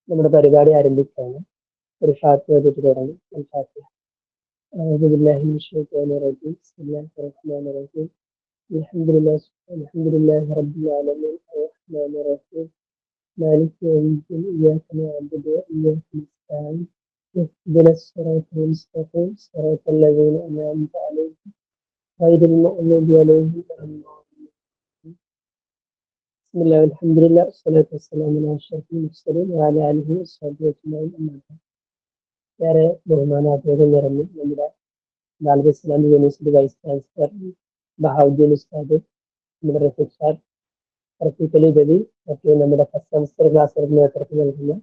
നമ്മുടെ പരിപാടി ആരംഭിക്കുകയാണ്. ഒരു ഫാത്തിഹ ഓതിയിട്ട് തുടങ്ങും. ഫാത്തിഹ. أعوذ بالله من الشيطان الرجيم. بسم الله الرحمن الرحيم. الحمد لله رب العالمين الرحمن الرحيم مالك يوم الدين إياك نعبد وإياك نستعين اهدنا الصراط المستقيم صراط الذين أنعمت عليهم غير المغضوب عليهم ولا الضالين. بسم الله والحمد لله والصلاة والسلام على أشرف المرسلين وعلى آله وصحبه أجمعين. أما بعد. ഏറെ ബഹുമാനാദരവ് നിറഞ്ഞ് നമ്മുടെ ദാൽബ Islamic university vice chancellor Bahauddin ഉസ്താദ്, നമ്മുടെ റഫീഖ് സാർ, റഫീഖ് അലി ഗവി, മറ്റു നമ്മുടെ ഫസ്റ്റ് സെമസ്റ്റർ ക്ലാസ്സുകൾക്ക് നേതൃത്വം നൽകുന്ന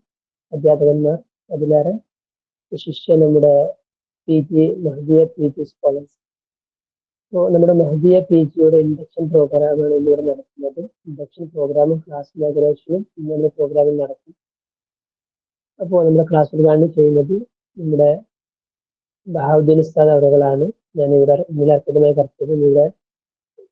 അധ്യാപകന്മാർ, അതിലേറെ വിശിഷ്യ നമ്മുടെ മഹദിയ PG സ്കോളേഴ്സ്. അപ്പോൾ നമ്മുടെ മഹദിയ PGയുടെ ഇൻഡക്ഷൻ പ്രോഗ്രാമാണ് ഇന്നിവിടെ നടത്തുന്നത്. ഇൻഡക്ഷൻ പ്രോഗ്രാമും ക്ലാസ് ഇനാഗുറേഷനും ഇന്നത്തെ പ്രോഗ്രാമിൽ നടക്കും. അപ്പോൾ നമ്മുടെ ക്ലാസ് ഉദ്ഘാടനം ചെയ്യുന്നത് നമ്മുടെ ബഹാവുദ്ദീൻ ഉസ്താദ് അവരുകളാണ്. ഞാനിവിടെ അർപ്പിതമായി കർത്തവ്യം ഇവിടെ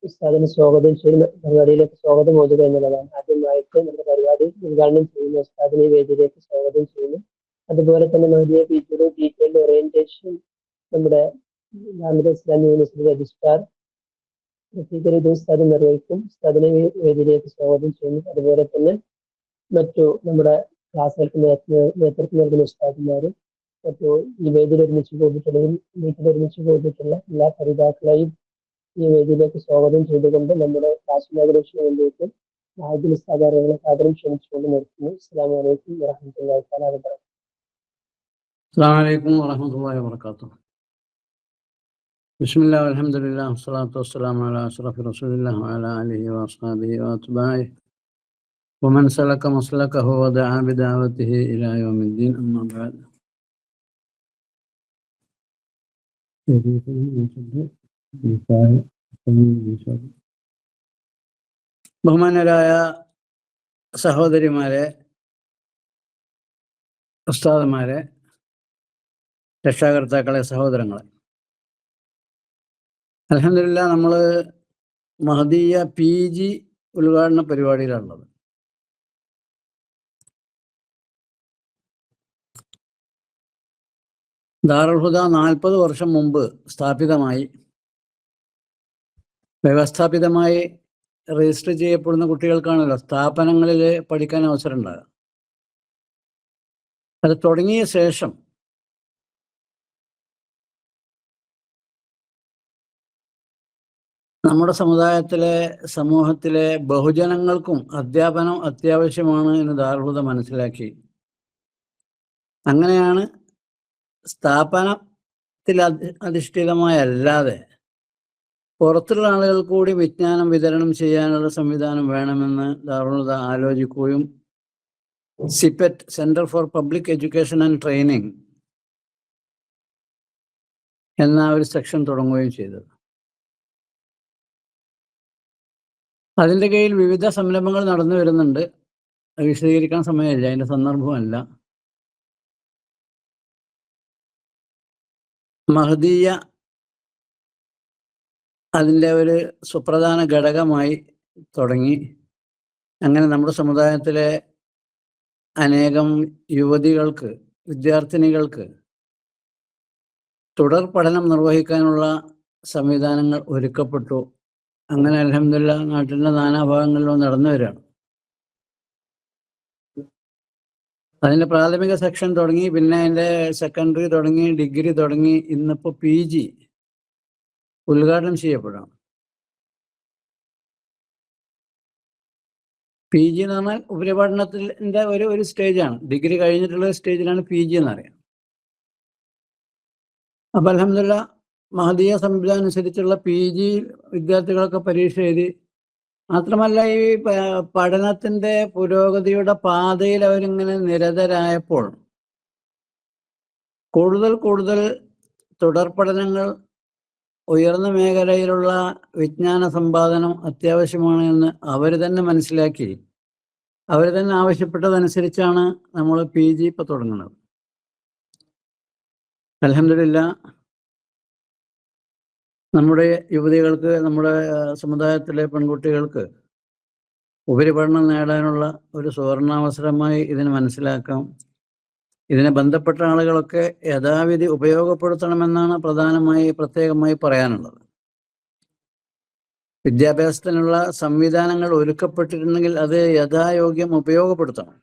ഉസ്താദിനെ സ്വാഗതം ചെയ്യുന്ന പരിപാടിയിലേക്ക് സ്വാഗതം ഓതുക എന്നുള്ളതാണ്. ആദ്യമായിട്ട് നമ്മുടെ പരിപാടി ഉദ്ഘാടനം ചെയ്യുന്ന ഉസ്താദിനെ വേദിയിലേക്ക് സ്വാഗതം ചെയ്യുന്നു. അതുപോലെ തന്നെ മഹദിയ PGയുടെ ഡീറ്റെയിൽഡ് ഓറിയന്റേഷൻ നമ്മുടെ ദാൽബ Islamic university registrar Rafeeq Ali ഉസ്താദ് നിർവഹിക്കും. ഉസ്താദിനെ വേദിയിലേക്ക് സ്വാഗതം ചെയ്യുന്നു. അതുപോലെ തന്നെ മറ്റു നമ്മുടെ ക്ലാസ്സുകൾക്ക് നേതൃത്വം നൽകുന്ന ഉസ്താദന്മാരും മറ്റു ഈ വേദിയിൽ ഒരുമിച്ച് പോയിട്ടുള്ള എല്ലാ പഠിതാക്കളെയും ഈ വേദിയിലേക്ക് സ്വാഗതം ചെയ്തുകൊണ്ട് നമ്മുടെ ക്ലാസ് ഇനാഗുറേഷന് വേണ്ടിയിട്ട് ബഹാവുദ്ദീൻ ഉസ്താദ് അവരെ ആദരം ക്ഷണിച്ചുകൊണ്ട് നിർത്തുന്നു. അസ്സലാമു അലൈക്കും വറഹ്മത്തുള്ളാഹി തആല വബറകാതുഹു. അസ്സലാമു അലൈക്കും വറഹ്മത്തുള്ളാഹി വബറകാതുഹു. ബിസ്മില്ലാഹി വൽഹംദുലില്ലാഹി വസ്സലാത്തു വസ്സലാമു അലാ അഷ്റഫി റസൂലില്ലാഹി വഅലാ ആലിഹി വഅസ്ഹാബിഹി വഅത്ബാഇഹി വമൻ സലക മസ്ലകഹു വദഅ ബിദഅവതിഹി ഇലാ യൗമിദ്ദീൻ. അമ്മാ ബഅദ്. ബഹുമാന്യരായ സഹോദരിമാരെ, ഉസ്താദന്മാരെ, രക്ഷാകർത്താക്കളെ, സഹോദരങ്ങളെ, അൽഹംദുലില്ലാഹ് നമ്മൾ മഹദിയ PG ഉദ്ഘാടന പരിപാടിയിലാണുള്ളത്. ദാറുൽ ഹുദ 40 വർഷം മുമ്പ് സ്ഥാപിതമായി, വ്യവസ്ഥാപിതമായി രജിസ്റ്റർ ചെയ്യപ്പെടുന്ന കുട്ടികൾക്കാണല്ലോ സ്ഥാപനങ്ങളിൽ പഠിക്കാൻ അവസരം ഉണ്ടാകുക. അത് തുടങ്ങിയ ശേഷം നമ്മുടെ സമൂഹത്തിലെ ബഹുജനങ്ങൾക്കും അധ്യാപനം അത്യാവശ്യമാണ് എന്ന് ദാറുൽ ഹുദ മനസ്സിലാക്കി. അങ്ങനെയാണ് സ്ഥാപനത്തിൽ അധിഷ്ഠിതമായല്ലാതെ പുറത്തുള്ള ആളുകൾ കൂടി വിജ്ഞാനം വിതരണം ചെയ്യാനുള്ള സംവിധാനം വേണമെന്ന് ദാറുൽ ഹുദ ആലോചിക്കുകയും CPET, centre for public education and training എന്ന ഒരു സെക്ഷൻ തുടങ്ങുകയും ചെയ്തത്. അതിൻ്റെ കീഴിൽ വിവിധ സംരംഭങ്ങൾ നടന്നു വരുന്നുണ്ട്. അത് വിശദീകരിക്കാൻ സമയമില്ല, അതിൻ്റെ സന്ദർഭമല്ല. മഹദിയ അതിൻ്റെ ഒരു സുപ്രധാന ഘടകമായി തുടങ്ങി. അങ്ങനെ നമ്മുടെ സമുദായത്തിലെ അനേകം യുവതികൾക്ക്, വിദ്യാർത്ഥിനികൾക്ക് തുടർ പഠനം നിർവഹിക്കാനുള്ള സംവിധാനങ്ങൾ ഒരുക്കപ്പെട്ടു. അങ്ങനെ അൽഹംദുലില്ലാഹ് നാട്ടിലെ നാനാഭാഗങ്ങളിലും നടന്നു വരികയാണ്. അതിൻ്റെ പ്രാഥമിക സെക്ഷൻ തുടങ്ങി, പിന്നെ അതിൻ്റെ സെക്കൻഡറി തുടങ്ങി, ഡിഗ്രി തുടങ്ങി, ഇന്നിപ്പോൾ PG ഉദ്ഘാടനം ചെയ്യപ്പെടാം. PG എന്ന് പറഞ്ഞാൽ ഉപരിപഠനത്തിൻ്റെ ഒരു സ്റ്റേജാണ്. ഡിഗ്രി കഴിഞ്ഞിട്ടുള്ള സ്റ്റേജിലാണ് PG എന്നറിയാം. അപ്പം അൽഹംദുലില്ലാഹ് മഹദിയ സംവിധാനം അനുസരിച്ചുള്ള PG വിദ്യാർത്ഥികളൊക്കെ പരീക്ഷ എഴുതി. മാത്രമല്ല, ഈ പഠനത്തിൻ്റെ പുരോഗതിയുടെ പാതയിൽ അവരിങ്ങനെ നിരതരായപ്പോൾ കൂടുതൽ തുടർ പഠനങ്ങൾ, ഉയർന്ന മേഖലയിലുള്ള വിജ്ഞാന സമ്പാദനം അത്യാവശ്യമാണ് എന്ന് അവർ തന്നെ മനസ്സിലാക്കി. അവർ തന്നെ ആവശ്യപ്പെട്ടതനുസരിച്ചാണ് നമ്മൾ PG ഇപ്പോൾ തുടങ്ങുന്നത്. അൽഹംദുലില്ലാഹ് നമ്മുടെ യുവതികൾക്ക്, നമ്മുടെ സമുദായത്തിലെ പെൺകുട്ടികൾക്ക് ഉപരിപഠനം നേടാനുള്ള ഒരു സുവർണാവസരമായി ഇതിനെ മനസ്സിലാക്കാം. ഇതിനെ ബന്ധപ്പെട്ട ആളുകളൊക്കെ യഥാവിധി ഉപയോഗപ്പെടുത്തണമെന്നാണ് പ്രത്യേകമായി പറയാനുള്ളത്. വിദ്യാഭ്യാസത്തിനുള്ള സംവിധാനങ്ങൾ ഒരുക്കപ്പെട്ടിട്ടുണ്ടെങ്കിൽ അത് യഥായോഗ്യം ഉപയോഗപ്പെടുത്തണം.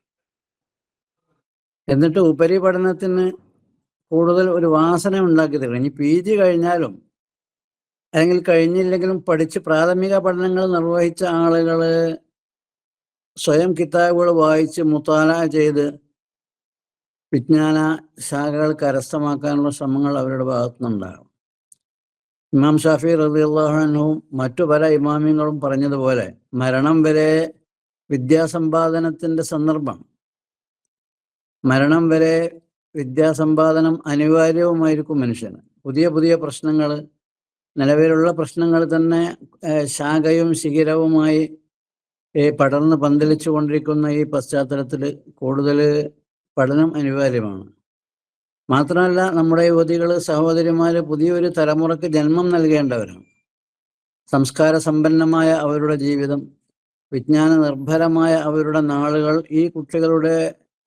എന്നിട്ട് ഉപരിപഠനത്തിന് കൂടുതൽ ഒരു വാസന ഉണ്ടാക്കി തരണം. ഇനി PG കഴിഞ്ഞാലും അല്ലെങ്കിൽ കഴിഞ്ഞില്ലെങ്കിലും പഠിച്ച് പ്രാഥമിക പഠനങ്ങൾ നിർവഹിച്ച ആളുകൾ സ്വയം കിതാബുകൾ വായിച്ച് മുത്താല ചെയ്ത് വിജ്ഞാന ശാഖകൾ കരസ്ഥമാക്കാനുള്ള ശ്രമങ്ങൾ അവരുടെ ഭാഗത്തുനിന്നുണ്ടാകും. ഇമാം ഷാഫി റളിയല്ലാഹു അൻഹുവും മറ്റു പല ഇമാമിങ്ങളും പറഞ്ഞതുപോലെ മരണം വരെ വിദ്യാസമ്പാദനത്തിൻ്റെ സന്ദർഭം, മരണം വരെ വിദ്യാസമ്പാദനം അനിവാര്യവുമായിരിക്കും മനുഷ്യന്. പുതിയ പുതിയ പ്രശ്നങ്ങൾ, നിലവിലുള്ള പ്രശ്നങ്ങൾ തന്നെ ശാഖയും ശിഖിരവുമായി പടർന്ന് പന്തലിച്ചു കൊണ്ടിരിക്കുന്ന ഈ പശ്ചാത്തലത്തിൽ കൂടുതൽ പഠനം അനിവാര്യമാണ്. മാത്രമല്ല, നമ്മുടെ യുവതികൾ, സഹോദരിമാർ പുതിയൊരു തലമുറയ്ക്ക് ജന്മം നൽകേണ്ടവരാണ്. സംസ്കാര സമ്പന്നമായ അവരുടെ ജീവിതം, വിജ്ഞാന നിർഭരമായ അവരുടെ നാളുകൾ ഈ കുട്ടികളുടെ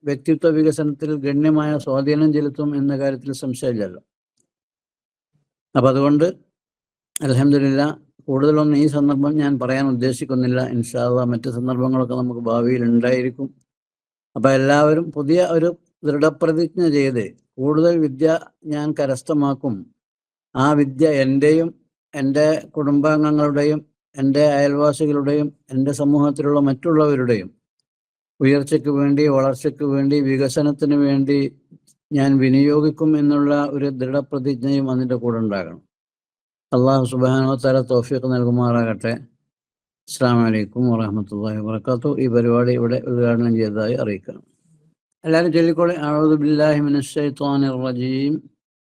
വ്യക്തിത്വ വികസനത്തിൽ ഗണ്യമായ സ്വാധീനം ചെലുത്തും എന്ന കാര്യത്തിൽ സംശയമില്ലല്ലോ. അപ്പം അതുകൊണ്ട് അൽഹംദുലില്ലാ കൂടുതലൊന്നും ഈ സന്ദർഭം ഞാൻ പറയാൻ ഉദ്ദേശിക്കുന്നില്ല. ഇൻഷാ അല്ലാഹ് മറ്റ് സന്ദർഭങ്ങളൊക്കെ നമുക്ക് ഭാവിയിൽ ഉണ്ടായിരിക്കും. അപ്പം എല്ലാവരും പുതിയ ഒരു ദൃഢപ്രതിജ്ഞ ചെയ്ത് കൂടുതൽ വിദ്യ ഞാൻ കരസ്ഥമാക്കും, ആ വിദ്യ എൻ്റെയും എൻ്റെ കുടുംബാംഗങ്ങളുടെയും എൻ്റെ അയൽവാസികളുടെയും എൻ്റെ സമൂഹത്തിലുള്ള മറ്റുള്ളവരുടെയും ഉയർച്ചയ്ക്ക് വേണ്ടി, വളർച്ചയ്ക്ക് വേണ്ടി, വികസനത്തിന് വേണ്ടി ഞാൻ വിനിയോഗിക്കും എന്നുള്ള ഒരു ദൃഢപ്രതിജ്ഞയും അതിൻ്റെ കൂടെ ഉണ്ടാകണം. അള്ളാഹു സുബ്ഹാനഹു വ തആല തൗഫീഖ് നൽകുമാറാകട്ടെ. അസ്സലാമു അലൈക്കും വറഹ്മത്തുള്ളാഹി വബറകാതുഹു. ഈ പരിപാടി ഇവിടെ ഉദ്ഘാടനം ചെയ്തതായി അറിയിക്കണം. എല്ലാവരും ചൊല്ലിക്കോളി. അഊദു ബില്ലാഹി മിനശ് ശൈത്വാനിർ റജീം.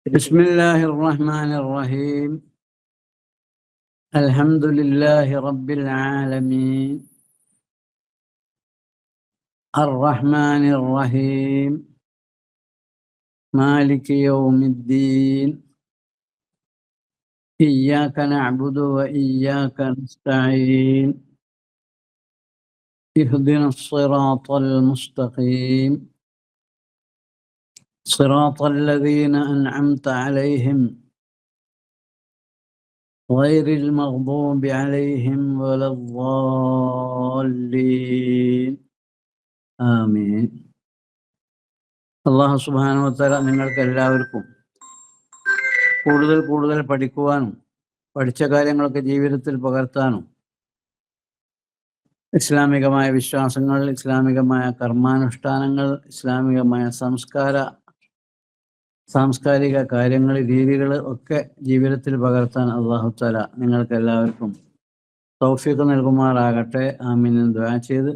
ബിസ്മില്ലാഹിർ റഹ്മാനിർ റഹീം. അൽഹംദുലില്ലാഹി റബ്ബിൽ ആലമീൻ അർറഹ്മാനിർ റഹീം മാലികി യൗമിദ്ദീൻ إياك نعبد وإياك نستعين اهدنا الصراط المستقيم صراط الذين أنعمت عليهم غير المغضوب عليهم ولا الضالين آمين. അല്ലാഹു സുബ്ഹാനഹു വ തആല നിങ്ങൾക്ക് എല്ലാവർക്കും കൂടുതൽ പഠിക്കുവാനും പഠിച്ച കാര്യങ്ങളൊക്കെ ജീവിതത്തിൽ പകർത്താനും ഇസ്ലാമികമായ വിശ്വാസങ്ങൾ, ഇസ്ലാമികമായ കർമാനുഷ്ഠാനങ്ങൾ, ഇസ്ലാമികമായ സാംസ്കാരിക കാര്യങ്ങൾ, രീതികൾ ഒക്കെ ജീവിതത്തിൽ പകർത്താൻ അല്ലാഹു തആല നിങ്ങൾക്ക് എല്ലാവർക്കും തൗഫീഖ് നൽകുമാറാകട്ടെ. ആമീൻ എന്ന് ദുആ ചെയ്ത്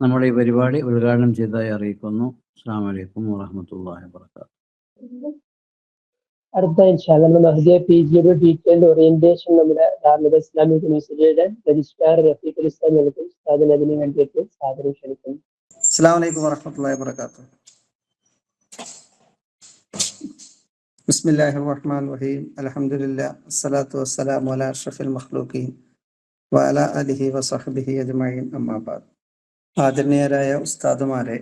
നമ്മുടെ ഈ പരിപാടി ഉദ്ഘാടനം ചെയ്തതായി അറിയിക്കുന്നു. അസ്സലാമു അലൈക്കും വറഹ്മത്തുള്ളാഹി വബറകാതുഹു. അടുത്ത ഇൻഷാല്ലാ മഹദിയ PGയുടെ ഡീറ്റെയിൽഡ് ഓറിയന്റേഷൻ നമ്മുടെ ദാറുൽ ഇസ്ലാമിക് യൂണിവേഴ്സിറ്റിയുടെ രജിസ്ട്രാർ റഫീഖുൽ ഇസ്ലാം നൽകും. ഉസ്താദിനെ അതിന് വേണ്ടിയിട്ട് സാദരം ക്ഷണിക്കുന്നു. അസ്സലാമു അലൈക്കും വറഹ്മത്തുള്ളാഹി വബറകാതുഹു. ബിസ്മില്ലാഹിർ റഹ്മാനിർ റഹീം. അൽഹംദുലില്ലാഹ് വസ്സലാത്തു വസ്സലാമു അലാ അഷ്റഫിൽ മഖ്ലൂഖീൻ വഅലാ ആലിഹി വസഹ്ബിഹി അജ്മഈൻ. അമ്മാ ബഅദ്. ആദരണീയരായ ഉസ്താദുമാരെ,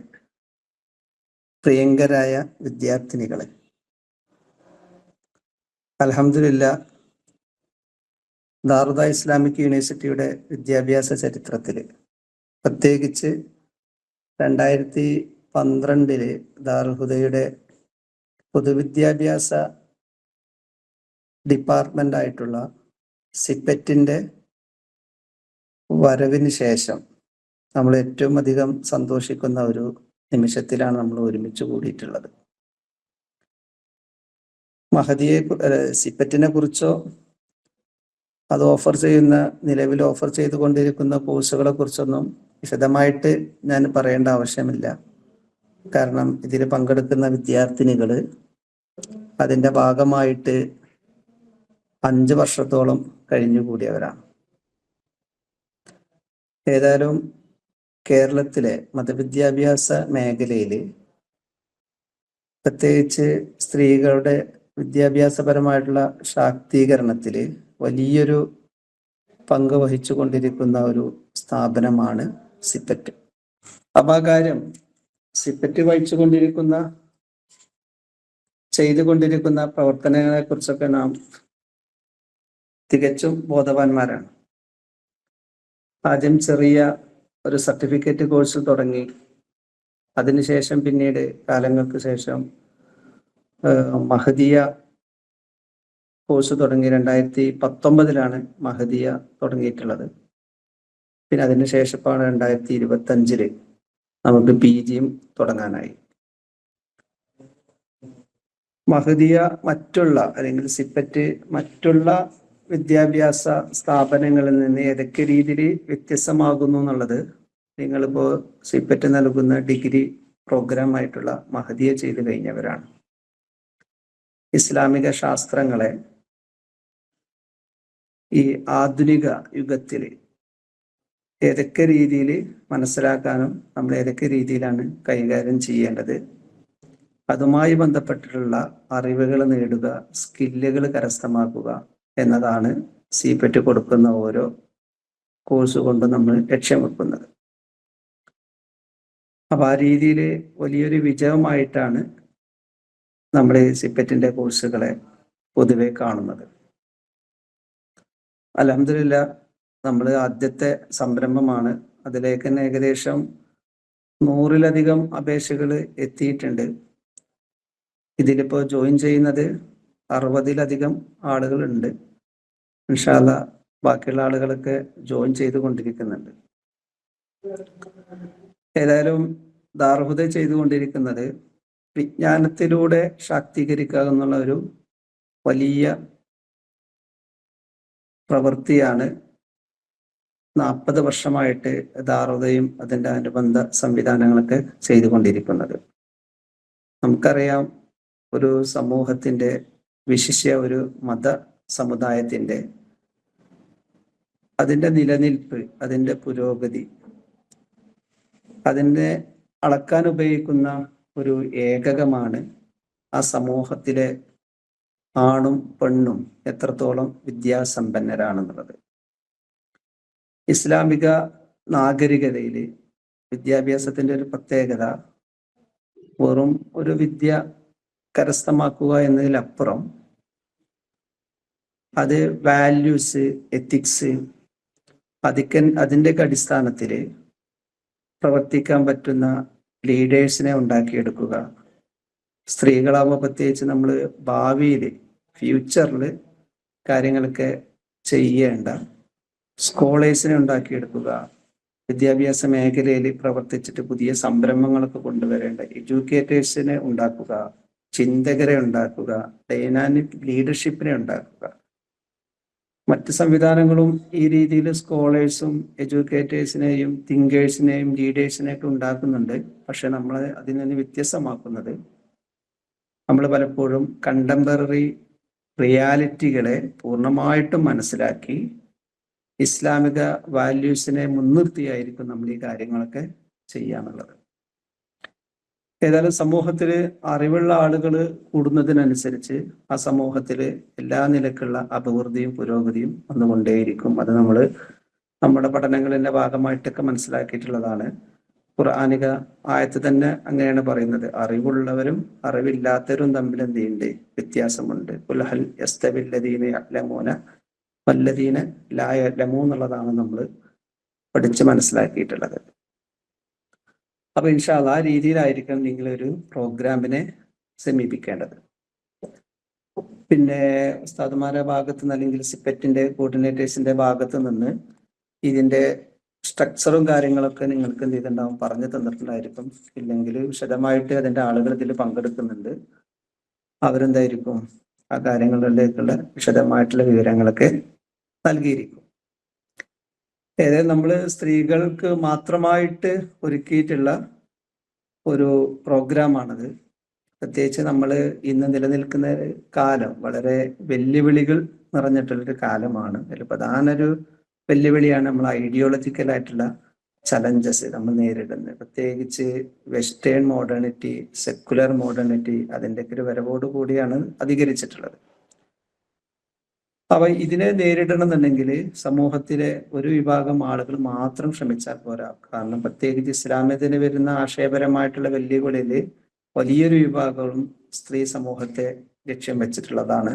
പ്രിയങ്കരായ വിദ്യാർത്ഥിനികളെ, അൽഹംദുലില്ലാഹ് ദാറുൽ ഇസ്ലാമിക് യൂണിവേഴ്സിറ്റിയുടെ വിദ്യാഭ്യാസ ചരിത്രത്തിൽ, പ്രത്യേകിച്ച് 2012 ദാറുൽ ഹുദയുടെ പൊതുവിദ്യാഭ്യാസ ഡിപ്പാർട്ട്മെൻ്റായിട്ടുള്ള സിപ്പറ്റിൻ്റെ വരവിന് ശേഷം നമ്മൾ ഏറ്റവും അധികം സന്തോഷിക്കുന്ന ഒരു നിമിഷത്തിലാണ് നമ്മൾ ഒരുമിച്ച് കൂടിയിട്ടുള്ളത്. മഹദിയെ സിപ്പറ്റിനെ കുറിച്ചോ അത് നിലവിൽ ഓഫർ ചെയ്തുകൊണ്ടിരിക്കുന്ന കോഴ്സുകളെ കുറിച്ചൊന്നും വിശദമായിട്ട് ഞാൻ പറയേണ്ട ആവശ്യമില്ല. കാരണം ഇതിൽ പങ്കെടുക്കുന്ന വിദ്യാർത്ഥിനികൾ അതിൻ്റെ ഭാഗമായിട്ട് 5 വർഷത്തോളം കഴിഞ്ഞുകൂടിയവരാണ്. ഏതായാലും കേരളത്തിലെ മതവിദ്യാഭ്യാസ മേഖലയിൽ, പ്രത്യേകിച്ച് സ്ത്രീകളുടെ വിദ്യാഭ്യാസപരമായിട്ടുള്ള ശാക്തീകരണത്തിൽ വലിയൊരു പങ്ക് വഹിച്ചു കൊണ്ടിരിക്കുന്ന ഒരു സ്ഥാപനമാണ് സിപ്പറ്റ്. അപ്പം ആ കാര്യം സിപ്പറ്റ് ചെയ്തുകൊണ്ടിരിക്കുന്ന പ്രവർത്തനങ്ങളെ കുറിച്ചൊക്കെ നാം തികച്ചും ബോധവാന്മാരാണ്. ആദ്യം ചെറിയ ഒരു സർട്ടിഫിക്കറ്റ് കോഴ്സ് തുടങ്ങി, അതിനുശേഷം പിന്നീട് കാലങ്ങൾക്ക് ശേഷം മഹദിയ കോഴ്സ് തുടങ്ങി. 2019 മഹദിയ തുടങ്ങിയിട്ടുള്ളത്. പിന്നെ അതിനുശേഷമാണ് 2025 നമുക്ക് PGയും തുടങ്ങാനായി. മഹദിയ അല്ലെങ്കിൽ സിപ്പറ്റ് മറ്റുള്ള വിദ്യാഭ്യാസ സ്ഥാപനങ്ങളിൽ നിന്ന് ഏതൊക്കെ രീതിയിൽ വ്യത്യസ്തമാകുന്നു എന്നുള്ളത് നിങ്ങളിപ്പോൾ സിപ്പറ്റ് നൽകുന്ന ഡിഗ്രി പ്രോഗ്രാം ആയിട്ടുള്ള മഹദിയ ചെയ്തു കഴിഞ്ഞവരാണ്. ഇസ്ലാമിക ശാസ്ത്രങ്ങളെ ഈ ആധുനിക യുഗത്തിൽ ഏതൊക്കെ രീതിയിൽ മനസ്സിലാക്കാനും നമ്മൾ ഏതൊക്കെ രീതിയിലാണ് കൈകാര്യം ചെയ്യേണ്ടത്, അതുമായി ബന്ധപ്പെട്ടിട്ടുള്ള അറിവുകൾ നേടുക, സ്കില്ലുകൾ കരസ്ഥമാക്കുക എന്നതാണ് സിപ്പറ്റ് കൊടുക്കുന്ന ഓരോ കോഴ്സ് കൊണ്ട് നമ്മൾ ലക്ഷ്യം വെക്കുന്നത്. അപ്പം ആ രീതിയിൽ വലിയൊരു വിജയമായിട്ടാണ് നമ്മൾ സിപ്പറ്റിൻ്റെ കോഴ്സുകളെ പൊതുവെ കാണുന്നത്. അൽഹംദുലില്ലാ, നമ്മൾ ആദ്യത്തെ സംരംഭമാണ്. അതിലേക്ക് തന്നെ ഏകദേശം 100-ലധികം അപേക്ഷകൾ എത്തിയിട്ടുണ്ട്. ഇതിലിപ്പോൾ ജോയിൻ ചെയ്യുന്നത് 60-ലധികം ആളുകളുണ്ട്. ഇൻഷാ അല്ലാഹ് ബാക്കിയുള്ള ആളുകളൊക്കെ ജോയിൻ ചെയ്തുകൊണ്ടിരിക്കുന്നുണ്ട്. ഏതായാലും ദാറുൽ ചെയ്തുകൊണ്ടിരിക്കുന്നത് വിജ്ഞാനത്തിലൂടെ ശാക്തീകരിക്കുക എന്നുള്ള ഒരു വലിയ പ്രവൃത്തിയാണ് 40 വർഷമായിട്ട് ദാറുദയും അതിൻ്റെ അനുബന്ധ സംവിധാനങ്ങളൊക്കെ ചെയ്തുകൊണ്ടിരിക്കുന്നത്. നമുക്കറിയാം, ഒരു സമൂഹത്തിൻ്റെ, വിശിഷ്യ ഒരു മത സമുദായത്തിൻ്റെ അതിൻ്റെ നിലനിൽപ്പ്, അതിൻ്റെ പുരോഗതി, അതിനെ അളക്കാൻ ഉപയോഗിക്കുന്ന ഒരു ഏകകമാണ് ആ സമൂഹത്തിലെ ആണും പെണ്ണും എത്രത്തോളം വിദ്യാസമ്പന്നരാണെന്നുള്ളത്. ഇസ്ലാമിക നാഗരികതയിൽ വിദ്യാഭ്യാസത്തിൻ്റെ ഒരു പ്രത്യേകത വെറും ഒരു വിദ്യ കരസ്ഥമാക്കുക എന്നതിലപ്പുറം അത് വാല്യൂസ്, എത്തിക്സ്, അതിൻ്റെ അടിസ്ഥാനത്തിൽ പ്രവർത്തിക്കാൻ പറ്റുന്ന ലീഡേഴ്സിനെ ഉണ്ടാക്കിയെടുക്കുക. സ്ത്രീകളാവുമ്പോൾ പ്രത്യേകിച്ച് നമ്മൾ ഭാവിയിൽ, ഫ്യൂച്ചറിൽ കാര്യങ്ങളൊക്കെ ചെയ്യേണ്ട സ്കോളേഴ്സിനെ ഉണ്ടാക്കിയെടുക്കുക. വിദ്യാഭ്യാസ മേഖലയിൽ പ്രവർത്തിച്ചിട്ട് പുതിയ സംരംഭങ്ങളൊക്കെ കൊണ്ടുവരേണ്ട എഡ്യൂക്കേറ്റേഴ്സിനെ ഉണ്ടാക്കുക, ചിന്തകരെ ഉണ്ടാക്കുക, ഡൈനാമിക് ലീഡർഷിപ്പിനെ ഉണ്ടാക്കുക. മറ്റ് സംവിധാനങ്ങളും ഈ രീതിയിൽ സ്കോളേഴ്സും എഡ്യൂക്കേറ്റേഴ്സിനെയും തിങ്കേഴ്സിനെയും ലീഡേഴ്സിനെയൊക്കെ ഉണ്ടാക്കുന്നുണ്ട്. പക്ഷെ നമ്മൾ അതിൽ നിന്ന് വ്യത്യസ്തമാക്കുന്നത്, നമ്മൾ പലപ്പോഴും കണ്ടംപററി റിയാലിറ്റികളെ പൂർണ്ണമായിട്ടും മനസ്സിലാക്കി ഇസ്ലാമിക വാല്യൂസിനെ മുൻനിർത്തിയായിരിക്കും നമ്മൾ ഈ കാര്യങ്ങളൊക്കെ ചെയ്യാനുള്ളത്. ഏതായാലും സമൂഹത്തിൽ അറിവുള്ള ആളുകൾ കൂടുന്നതിനനുസരിച്ച് ആ സമൂഹത്തിൽ എല്ലാ നിലക്കുള്ള അഭിവൃദ്ധിയും പുരോഗതിയും വന്നുകൊണ്ടേയിരിക്കും. അത് നമ്മൾ നമ്മുടെ പഠനങ്ങളിൻ്റെ ഭാഗമായിട്ടൊക്കെ മനസ്സിലാക്കിയിട്ടുള്ളതാണ്. ഖുർആനിക ആയത്ത് തന്നെ അങ്ങനെയാണ് പറയുന്നത്, അറിവുള്ളവരും അറിവില്ലാത്തവരും തമ്മിൽ എന്ത് ചെയ്യുന്നുണ്ട്? വ്യത്യാസമുണ്ട്. ഖുൽ ഹൽ യസ്തവില്ലദീന യഅലമൂന വല്ലദീന ലാ യഅലമൂൻ എന്നുള്ളതാണ് നമ്മൾ പഠിച്ച് മനസ്സിലാക്കിയിട്ടുള്ളത്. അപ്പൊ ഇൻഷാ അല്ലാഹ് ആ രീതിയിലായിരിക്കും നിങ്ങളൊരു പ്രോഗ്രാമിനെ സമീപിക്കേണ്ടത്. പിന്നെ ഉസ്താദുമാരുടെ ഭാഗത്ത് നിന്ന് അല്ലെങ്കിൽ സിപ്പറ്റിന്റെ കോർഡിനേറ്റേഴ്സിന്റെ ഭാഗത്ത് നിന്ന് ഇതിന്റെ സ്ട്രക്ചറും കാര്യങ്ങളൊക്കെ നിങ്ങൾക്ക് എന്ത് ചെയ്തിട്ടുണ്ടാവും, പറഞ്ഞു തന്നിട്ടുണ്ടായിരിക്കും. ഇല്ലെങ്കിൽ വിശദമായിട്ട് അതിന്റെ ആളുകൾ ഇതിൽ പങ്കെടുക്കുന്നുണ്ട്. അവരെന്തായിരിക്കും ആ കാര്യങ്ങളിലേക്കുള്ള വിശദമായിട്ടുള്ള വിവരങ്ങളൊക്കെ നൽകിയിരിക്കും. ഏതായാലും നമ്മൾ സ്ത്രീകൾക്ക് മാത്രമായിട്ട് ഒരുക്കിയിട്ടുള്ള ഒരു പ്രോഗ്രാമാണത്. പ്രത്യേകിച്ച് നമ്മൾ ഇന്ന് നിലനിൽക്കുന്ന കാലം വളരെ വെല്ലുവിളികൾ നിറഞ്ഞിട്ടുള്ളൊരു കാലമാണ്. അതിൽ പ്രധാന ഒരു വെല്ലുവിളിയാണ് നമ്മൾ ഐഡിയോളജിക്കലായിട്ടുള്ള ചലഞ്ചസ് നമ്മൾ നേരിടുന്നത്. പ്രത്യേകിച്ച് വെസ്റ്റേൺ മോഡേണിറ്റി, സെക്കുലർ മോഡേണിറ്റി, അതിൻ്റെ ഒരു വരവോട് കൂടിയാണ് അധികരിച്ചിട്ടുള്ളത്. അവ ഇതിനെ നേരിടണമെന്നുണ്ടെങ്കിൽ സമൂഹത്തിലെ ഒരു വിഭാഗം ആളുകൾ മാത്രം ശ്രമിച്ചാൽ പോരാ. കാരണം പ്രത്യേകിച്ച് ഇസ്ലാമിന് വരുന്ന ആശയപരമായിട്ടുള്ള വെല്ലുവിളിയിൽ വലിയൊരു വിഭാഗവും സ്ത്രീ സമൂഹത്തെ ലക്ഷ്യം വെച്ചിട്ടുള്ളതാണ്.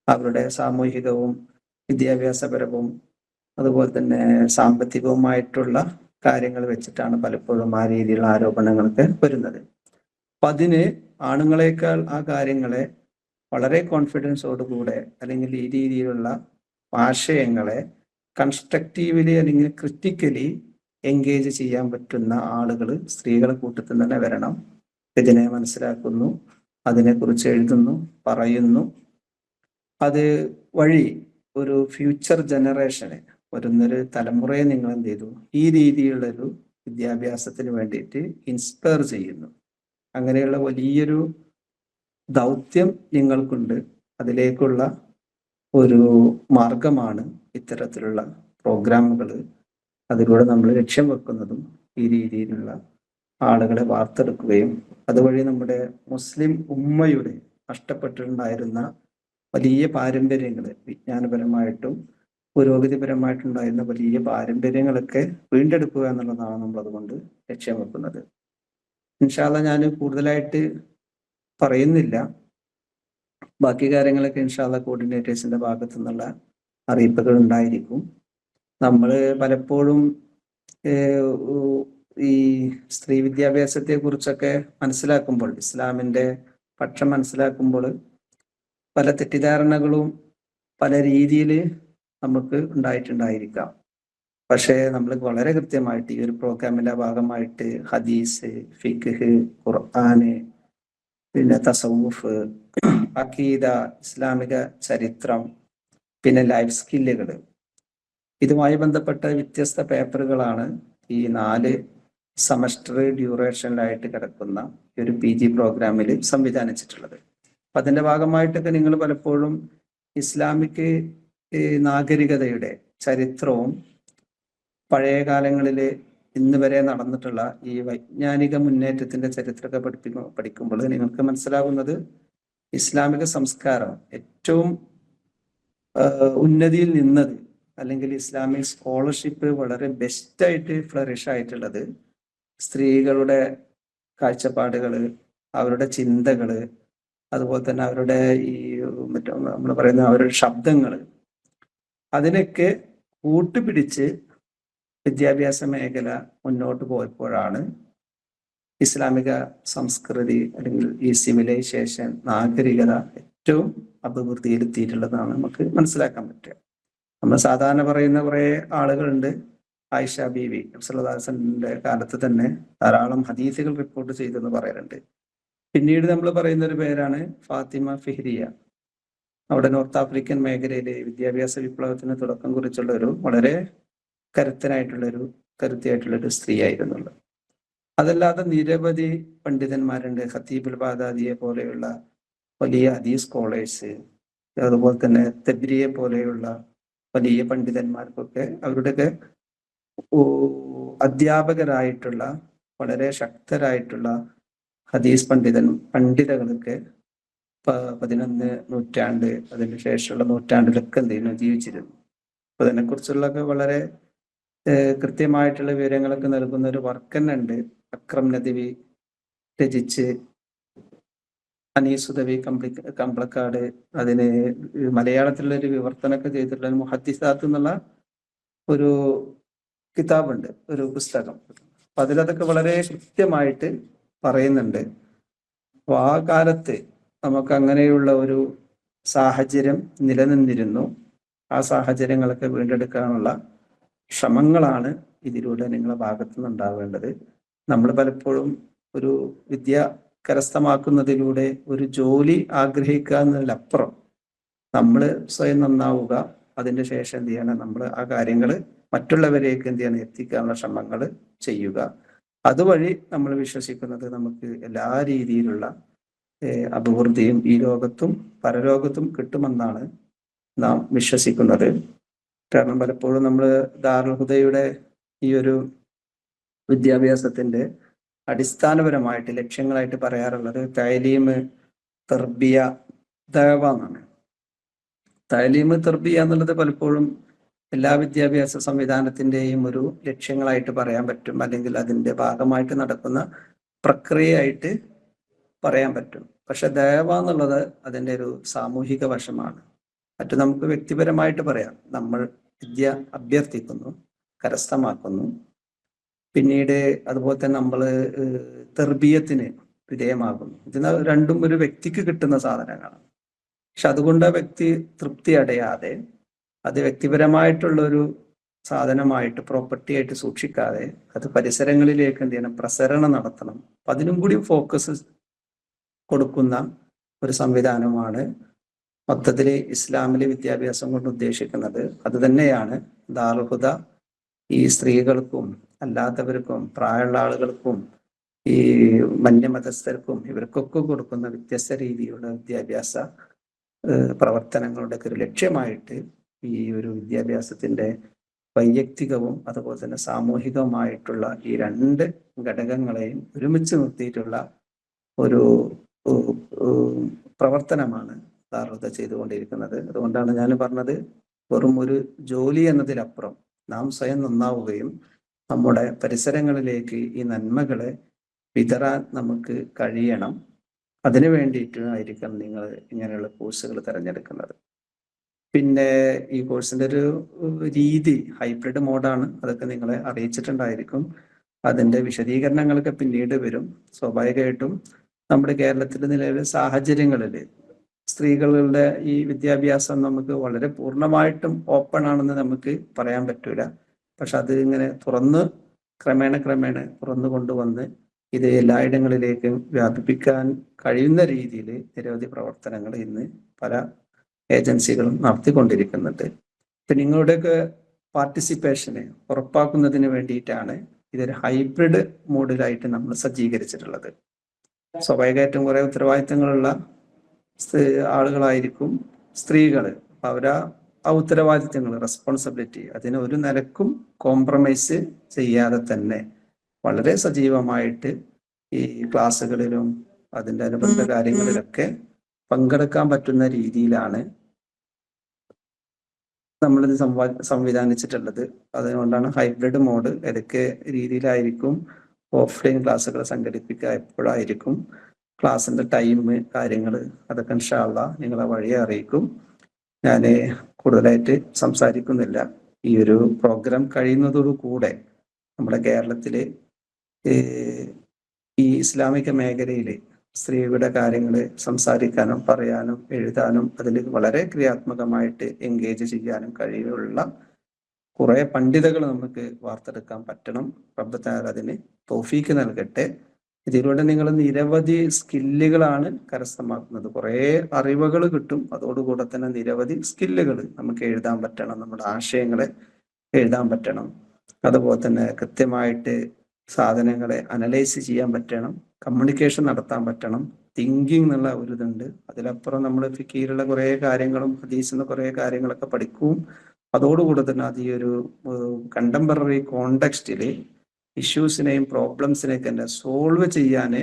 അവരുടെ സാമൂഹികവും വിദ്യാഭ്യാസപരവും അതുപോലെ തന്നെ സാമ്പത്തികവുമായിട്ടുള്ള കാര്യങ്ങൾ വെച്ചിട്ടാണ് പലപ്പോഴും ആ രീതിയിലുള്ള ആരോപണങ്ങൾക്ക് വരുന്നത്. അപ്പൊ അതിന് ആണുങ്ങളെക്കാൾ ആ കാര്യങ്ങളെ വളരെ കോൺഫിഡൻസോടുകൂടെ അല്ലെങ്കിൽ ഈ രീതിയിലുള്ള ആശയങ്ങളെ കൺസ്ട്രക്റ്റീവ്ലി അല്ലെങ്കിൽ ക്രിറ്റിക്കലി എൻഗേജ് ചെയ്യാൻ പറ്റുന്ന ആളുകൾ സ്ത്രീകളെ കൂട്ടത്തിൽ തന്നെ വരണം. ഇതിനെ മനസ്സിലാക്കുന്നു, അതിനെക്കുറിച്ച് എഴുതുന്നു, പറയുന്നു. അത് വഴി ഒരു ഫ്യൂച്ചർ ജനറേഷന് വരുന്നൊരു തലമുറയെ നിങ്ങൾ എന്ത് ചെയ്തു, ഈ രീതിയിലുള്ളൊരു വിദ്യാഭ്യാസത്തിന് വേണ്ടിയിട്ട് ഇൻസ്പയർ ചെയ്യുന്നു. അങ്ങനെയുള്ള വലിയൊരു ദൗത്യം നിങ്ങൾക്കുണ്ട്. അതിലേക്കുള്ള ഒരു മാർഗമാണ് ഇത്തരത്തിലുള്ള പ്രോഗ്രാമുകൾ. അതിലൂടെ നമ്മൾ ലക്ഷ്യം വെക്കുന്നതും ഈ രീതിയിലുള്ള ആളുകളെ വാർത്തെടുക്കുകയും അതുവഴി നമ്മുടെ മുസ്ലിം ഉമ്മയുടെ നഷ്ടപ്പെട്ടിട്ടുണ്ടായിരുന്ന വലിയ പാരമ്പര്യങ്ങൾ, വിജ്ഞാനപരമായിട്ടും പുരോഗതിപരമായിട്ടുണ്ടായിരുന്ന വലിയ പാരമ്പര്യങ്ങളൊക്കെ വീണ്ടെടുക്കുക എന്നുള്ളതാണ് നമ്മൾ അതുകൊണ്ട് ലക്ഷ്യം വെക്കുന്നത്. ഇൻഷാ അല്ലാഹ് ഞാൻ കൂടുതലായിട്ട് പറയുന്നില്ല. ബാക്കി കാര്യങ്ങളൊക്കെ ഇൻഷാ അല്ലാഹ് കോർഡിനേറ്റേഴ്സിന്റെ ഭാഗത്തു നിന്നുള്ള അറിയിപ്പുകൾ ഉണ്ടായിരിക്കും. നമ്മൾ പലപ്പോഴും ഈ സ്ത്രീ വിദ്യാഭ്യാസത്തെ കുറിച്ചൊക്കെ മനസ്സിലാക്കുമ്പോൾ, ഇസ്ലാമിന്റെ പക്ഷം മനസ്സിലാക്കുമ്പോൾ പല തെറ്റിദ്ധാരണകളും പല രീതിയിൽ നമുക്ക് ഉണ്ടായിട്ടുണ്ടായിരിക്കാം. പക്ഷേ നമ്മൾ വളരെ കൃത്യമായിട്ട് ഈ ഒരു പ്രോഗ്രാമിന്റെ ഭാഗമായിട്ട് ഹദീസ്, ഫിഖ്, ഖുർആന്, പിന്നെ തസവുഫ്, അഖീദ, ഇസ്ലാമിക ചരിത്രം, പിന്നെ ലൈഫ് സ്കില്ലുകൾ, ഇതുമായി ബന്ധപ്പെട്ട വ്യത്യസ്ത പേപ്പറുകളാണ് ഈ 4 സെമസ്റ്റർ ഡ്യൂറേഷനിലായിട്ട് കിടക്കുന്ന ഒരു PG പ്രോഗ്രാമിൽ സംവിധാനിച്ചിട്ടുള്ളത്. അപ്പൊ അതിന്റെ ഭാഗമായിട്ടൊക്കെ നിങ്ങൾ പലപ്പോഴും ഇസ്ലാമിക് നാഗരികതയുടെ ചരിത്രവും പഴയ കാലങ്ങളിൽ ഇന്ന് വരെ നടന്നിട്ടുള്ള ഈ വൈജ്ഞാനിക മുന്നേറ്റത്തിന്റെ ചരിത്രമൊക്കെ പഠിക്കുമ്പോൾ നിങ്ങൾക്ക് മനസ്സിലാവുന്നത് ഇസ്ലാമിക സംസ്കാരം ഏറ്റവും ഉന്നതിയിൽ നിന്നത്, അല്ലെങ്കിൽ ഇസ്ലാമിക് സ്കോളർഷിപ്പ് വളരെ ബെസ്റ്റായിട്ട് ഫ്ലറിഷ് ആയിട്ടുള്ളത് സ്ത്രീകളുടെ കാഴ്ചപ്പാടുകൾ, അവരുടെ ചിന്തകൾ, അതുപോലെ തന്നെ അവരുടെ ഈ മറ്റേ നമ്മൾ പറയുന്ന അവരുടെ ശബ്ദങ്ങൾ, അതിനൊക്കെ കൂട്ടുപിടിച്ച് വിദ്യാഭ്യാസ മേഖല മുന്നോട്ട് പോയപ്പോഴാണ് ഇസ്ലാമിക സംസ്കൃതി അല്ലെങ്കിൽ ഈ സിവിലൈസേഷൻ നാഗരികത ഏറ്റവും അഭിവൃദ്ധിയിലെത്തിയിട്ടുള്ളതാണ് നമുക്ക് മനസ്സിലാക്കാൻ പറ്റുക. നമ്മൾ സാധാരണ പറയുന്ന കുറേ ആളുകളുണ്ട്. ആയിഷ ബീവി നബിയുടെ കാലത്ത് തന്നെ ധാരാളം ഹദീസുകൾ റിപ്പോർട്ട് ചെയ്തെന്ന് പറയാറുണ്ട്. പിന്നീട് നമ്മൾ പറയുന്ന ഒരു പേരാണ് ഫാത്തിമ ഫിഹ്രിയ. അവിടെ നോർത്ത് ആഫ്രിക്കൻ മേഖലയിൽ വിദ്യാഭ്യാസ വിപ്ലവത്തിന് തുടക്കം കുറിച്ചുള്ള ഒരു വളരെ കരുത്തിയായിട്ടുള്ളൊരു സ്ത്രീ ആയിരുന്നുള്ളു. അതല്ലാതെ നിരവധി പണ്ഡിതന്മാരുണ്ട്. ഖത്തീബുൽ ബാഗ്ദാദിയെ പോലെയുള്ള വലിയ ഹദീസ് സ്കോളേഴ്സ്, അതുപോലെ തന്നെ തബ്രിയെ പോലെയുള്ള വലിയ പണ്ഡിതന്മാർക്കൊക്കെ അവരുടെയൊക്കെ അധ്യാപകരായിട്ടുള്ള വളരെ ശക്തരായിട്ടുള്ള ഹദീസ് പണ്ഡിതകളൊക്കെ 11 നൂറ്റാണ്ട് അതിന് ശേഷമുള്ള നൂറ്റാണ്ടിലൊക്കെ എന്ത് ചെയ്യുന്നു, ജീവിച്ചിരുന്നു. അപ്പൊ അതിനെക്കുറിച്ചുള്ളൊക്കെ വളരെ കൃത്യമായിട്ടുള്ള വിവരങ്ങളൊക്കെ നൽകുന്ന ഒരു വർക്ക് തന്നെ ഉണ്ട്. അക്രം നദവി രചിച്ച് അനീസുദവി കമ്പളക്കാട് അതിന് മലയാളത്തിലുള്ള ഒരു വിവർത്തനമൊക്കെ ചെയ്തിട്ടുള്ള മുഹദ്ദിസാത്ത് എന്നുള്ള ഒരു കിതാബുണ്ട്, ഒരു പുസ്തകം. അപ്പൊ അതിലതൊക്കെ വളരെ കൃത്യമായിട്ട് പറയുന്നുണ്ട്. അപ്പൊ ആ കാലത്ത് നമുക്ക് അങ്ങനെയുള്ള ഒരു സാഹചര്യം നിലനിന്നിരുന്നു. ആ സാഹചര്യങ്ങളൊക്കെ വീണ്ടെടുക്കാനുള്ള ശ്രമങ്ങളാണ് ഇതിലൂടെ നിങ്ങളുടെ ഭാഗത്തു നിന്നുണ്ടാവേണ്ടത്. നമ്മൾ പലപ്പോഴും ഒരു വിദ്യ കരസ്ഥമാക്കുന്നതിലൂടെ ഒരു ജോലി ആഗ്രഹിക്കുക എന്നതിലപ്പുറം നമ്മൾ സ്വയം നന്നാവുക, അതിൻ്റെ ശേഷം എന്ത് ചെയ്യണം, നമ്മൾ ആ കാര്യങ്ങൾ മറ്റുള്ളവരേക്ക് എന്ത് ചെയ്യണം, എത്തിക്കാനുള്ള ശ്രമങ്ങൾ ചെയ്യുക. അതുവഴി നമ്മൾ വിശ്വസിക്കുന്നത് നമുക്ക് എല്ലാ രീതിയിലുള്ള അഭിവൃദ്ധിയും ഈ ലോകത്തും പരലോകത്തും കിട്ടുമെന്നാണ് നാം വിശ്വസിക്കുന്നത്. കാരണം പലപ്പോഴും നമ്മൾ ദാറുൽ ഹുദയുടെ ഈ ഒരു വിദ്യാഭ്യാസത്തിന്റെ അടിസ്ഥാനപരമായിട്ട് ലക്ഷ്യങ്ങളായിട്ട് പറയാറുള്ളത് തഅലീം, തർബിയ, ദഅവ എന്നാണ്. തഅലീമ് തർബിയ എന്നുള്ളത് പലപ്പോഴും എല്ലാ വിദ്യാഭ്യാസ സംവിധാനത്തിന്റെയും ഒരു ലക്ഷ്യങ്ങളായിട്ട് പറയാൻ പറ്റും, അല്ലെങ്കിൽ അതിന്റെ ഭാഗമായിട്ട് നടക്കുന്ന പ്രക്രിയയായിട്ട് പറയാൻ പറ്റും. പക്ഷെ ദഅവ എന്നുള്ളത് അതിന്റെ ഒരു സാമൂഹിക വശമാണ്. മറ്റു നമുക്ക് വ്യക്തിപരമായിട്ട് പറയാം, നമ്മൾ വിദ്യ അഭ്യർത്ഥിക്കുന്നു, കരസ്ഥമാക്കുന്നു, പിന്നീട് അതുപോലെ തന്നെ നമ്മൾ തെർബിയത്തിന് വിധേയമാകുന്നു. ഇതിന് രണ്ടും ഒരു വ്യക്തിക്ക് കിട്ടുന്ന സാധനങ്ങളാണ്. പക്ഷെ അതുകൊണ്ട് ആ വ്യക്തി തൃപ്തി അടയാതെ അത് വ്യക്തിപരമായിട്ടുള്ള ഒരു സാധനമായിട്ട് പ്രോപ്പർട്ടി ആയിട്ട് സൂക്ഷിക്കാതെ അത് പരിസരങ്ങളിലേക്ക് എന്ത് ചെയ്യണം, പ്രസരണം നടത്തണം. അതിനും കൂടി ഫോക്കസ് കൊടുക്കുന്ന ഒരു സംവിധാനമാണ് മൊത്തത്തിൽ ഇസ്ലാമിലെ വിദ്യാഭ്യാസം കൊണ്ട് ഉദ്ദേശിക്കുന്നത്. അത് തന്നെയാണ് ദാറുൽ ഹുദ ഈ സ്ത്രീകൾക്കും അല്ലാത്തവർക്കും പ്രായമുള്ള ആളുകൾക്കും ഈ മന്യമതസ്ഥർക്കും ഇവർക്കൊക്കെ കൊടുക്കുന്ന വ്യത്യസ്ത രീതിയിലുള്ള വിദ്യാഭ്യാസ പ്രവർത്തനങ്ങളുടെ ഒരു ലക്ഷ്യമായിട്ട് ഈ ഒരു വിദ്യാഭ്യാസത്തിന്റെ വൈയക്തികവും അതുപോലെ തന്നെ സാമൂഹികവുമായിട്ടുള്ള ഈ രണ്ട് ഘടകങ്ങളെയും ഒരുമിച്ച് നിർത്തിയിട്ടുള്ള ഒരു പ്രവർത്തനമാണ് ദാറുൽ ഹുദ ചെയ്തുകൊണ്ടിരിക്കുന്നത്. അതുകൊണ്ടാണ് ഞാൻ പറഞ്ഞത്, വെറും ഒരു ജോലി എന്നതിലപ്പുറം നാം സ്വയം നന്നാവുകയും നമ്മുടെ പരിസരങ്ങളിലേക്ക് ഈ നന്മകളെ വിതറാൻ നമുക്ക് കഴിയണം. അതിനു വേണ്ടിയിട്ടായിരിക്കണം നിങ്ങൾ ഇങ്ങനെയുള്ള കോഴ്സുകൾ തിരഞ്ഞെടുക്കുന്നത്. പിന്നെ ഈ കോഴ്സിന്റെ ഒരു രീതി ഹൈബ്രിഡ് മോഡാണ്, അതൊക്കെ നിങ്ങളെ അറിയിച്ചിട്ടുണ്ടായിരിക്കും. അതിന്റെ വിശദീകരണങ്ങളൊക്കെ പിന്നീട് വരും. സ്വാഭാവികമായിട്ടും നമ്മുടെ കേരളത്തിലെ നിലവിലെ സാഹചര്യങ്ങളിൽ സ്ത്രീകളുടെ ഈ വിദ്യാഭ്യാസം നമുക്ക് വളരെ പൂർണ്ണമായിട്ടും ഓപ്പൺ ആണെന്ന് നമുക്ക് പറയാൻ പറ്റൂല. പക്ഷെ അത് ഇങ്ങനെ ക്രമേണ തുറന്നു കൊണ്ടുവന്ന് ഇത് എല്ലായിടങ്ങളിലേക്കും വ്യാപിപ്പിക്കാൻ കഴിയുന്ന രീതിയിൽ നിരവധി പ്രവർത്തനങ്ങൾ ഇന്ന് പല ഏജൻസികളും നടത്തിക്കൊണ്ടിരിക്കുന്നുണ്ട്. ഇപ്പൊ നിങ്ങളുടെയൊക്കെ പാർട്ടിസിപ്പേഷന് ഉറപ്പാക്കുന്നതിന് വേണ്ടിയിട്ടാണ് ഇതൊരു ഹൈബ്രിഡ് മോഡിലായിട്ട് നമ്മൾ സജ്ജീകരിച്ചിട്ടുള്ളത്. സ്വാഭാവികമായിട്ടും കുറെ ഉത്തരവാദിത്തങ്ങളുള്ള ആളുകളായിരിക്കും സ്ത്രീകൾ. അവരാ ആ ഉത്തരവാദിത്തങ്ങൾ, റെസ്പോൺസിബിലിറ്റി അതിന് ഒരു നിലക്കും കോംപ്രമൈസ് ചെയ്യാതെ തന്നെ വളരെ സജീവമായിട്ട് ഈ ക്ലാസ്സുകളിലും അതിൻ്റെ അനുബന്ധ കാര്യങ്ങളിലൊക്കെ പങ്കെടുക്കാൻ പറ്റുന്ന രീതിയിലാണ് നമ്മളിത് സംവിധാനിച്ചിട്ടുള്ളത്. അതുകൊണ്ടാണ് ഹൈബ്രിഡ് മോഡ്. ഏതൊക്കെ രീതിയിലായിരിക്കും ഓഫ്ലൈൻ ക്ലാസ്സുകൾ സംഘടിപ്പിക്കുക, എപ്പോഴായിരിക്കും ക്ലാസ്സിന്റെ ടൈം, കാര്യങ്ങൾ, അതൊക്കെ ഇൻഷാ അല്ലാഹ് നിങ്ങളെ വഴിയെ അറിയിക്കും. ഞാൻ കൂടുതലായിട്ട് സംസാരിക്കുന്നില്ല. ഈ ഒരു പ്രോഗ്രാം കഴിയുന്നതോടുകൂടെ നമ്മുടെ കേരളത്തില് ഈ ഇസ്ലാമിക മേഖലയിൽ സ്ത്രീകളുടെ കാര്യങ്ങൾ സംസാരിക്കാനും പറയാനും എഴുതാനും അതിൽ വളരെ ക്രിയാത്മകമായിട്ട് എൻഗേജ് ചെയ്യാനും കഴിയുള്ള കുറെ പണ്ഡിതകൾ നമുക്ക് വാർത്തെടുക്കാൻ പറ്റണം. റബ്ബ് തആല അതിന് തൗഫീക്ക് നൽകട്ടെ. ഇതിലൂടെ നിങ്ങൾ നിരവധി സ്കില്ലുകളാണ് കരസ്ഥമാക്കുന്നത്. കുറേ അറിവുകൾ കിട്ടും, അതോടുകൂടെ തന്നെ നിരവധി സ്കില്ലുകൾ നമുക്ക് എഴുതാൻ പറ്റണം, നമ്മുടെ ആശയങ്ങളെ എഴുതാൻ പറ്റണം, അതുപോലെ തന്നെ കൃത്യമായിട്ട് സാധനങ്ങളെ അനലൈസ് ചെയ്യാൻ പറ്റണം, കമ്മ്യൂണിക്കേഷൻ നടത്താൻ പറ്റണം, തിങ്കിങ് എന്നുള്ള ഒരു ഇതുണ്ട്. അതിലപ്പുറം നമ്മൾ ഫിഖിലുള്ള കുറേ കാര്യങ്ങളും ഹദീസിന്റെ കുറേ കാര്യങ്ങളൊക്കെ പഠിക്കും. അതോടുകൂടെ തന്നെ അത് ഈ ഒരു കണ്ടംപററി കോണ്ടെക്സ്റ്റില് ഇഷ്യൂസിനെയും പ്രോബ്ലംസിനെയൊക്കെ തന്നെ സോൾവ് ചെയ്യാൻ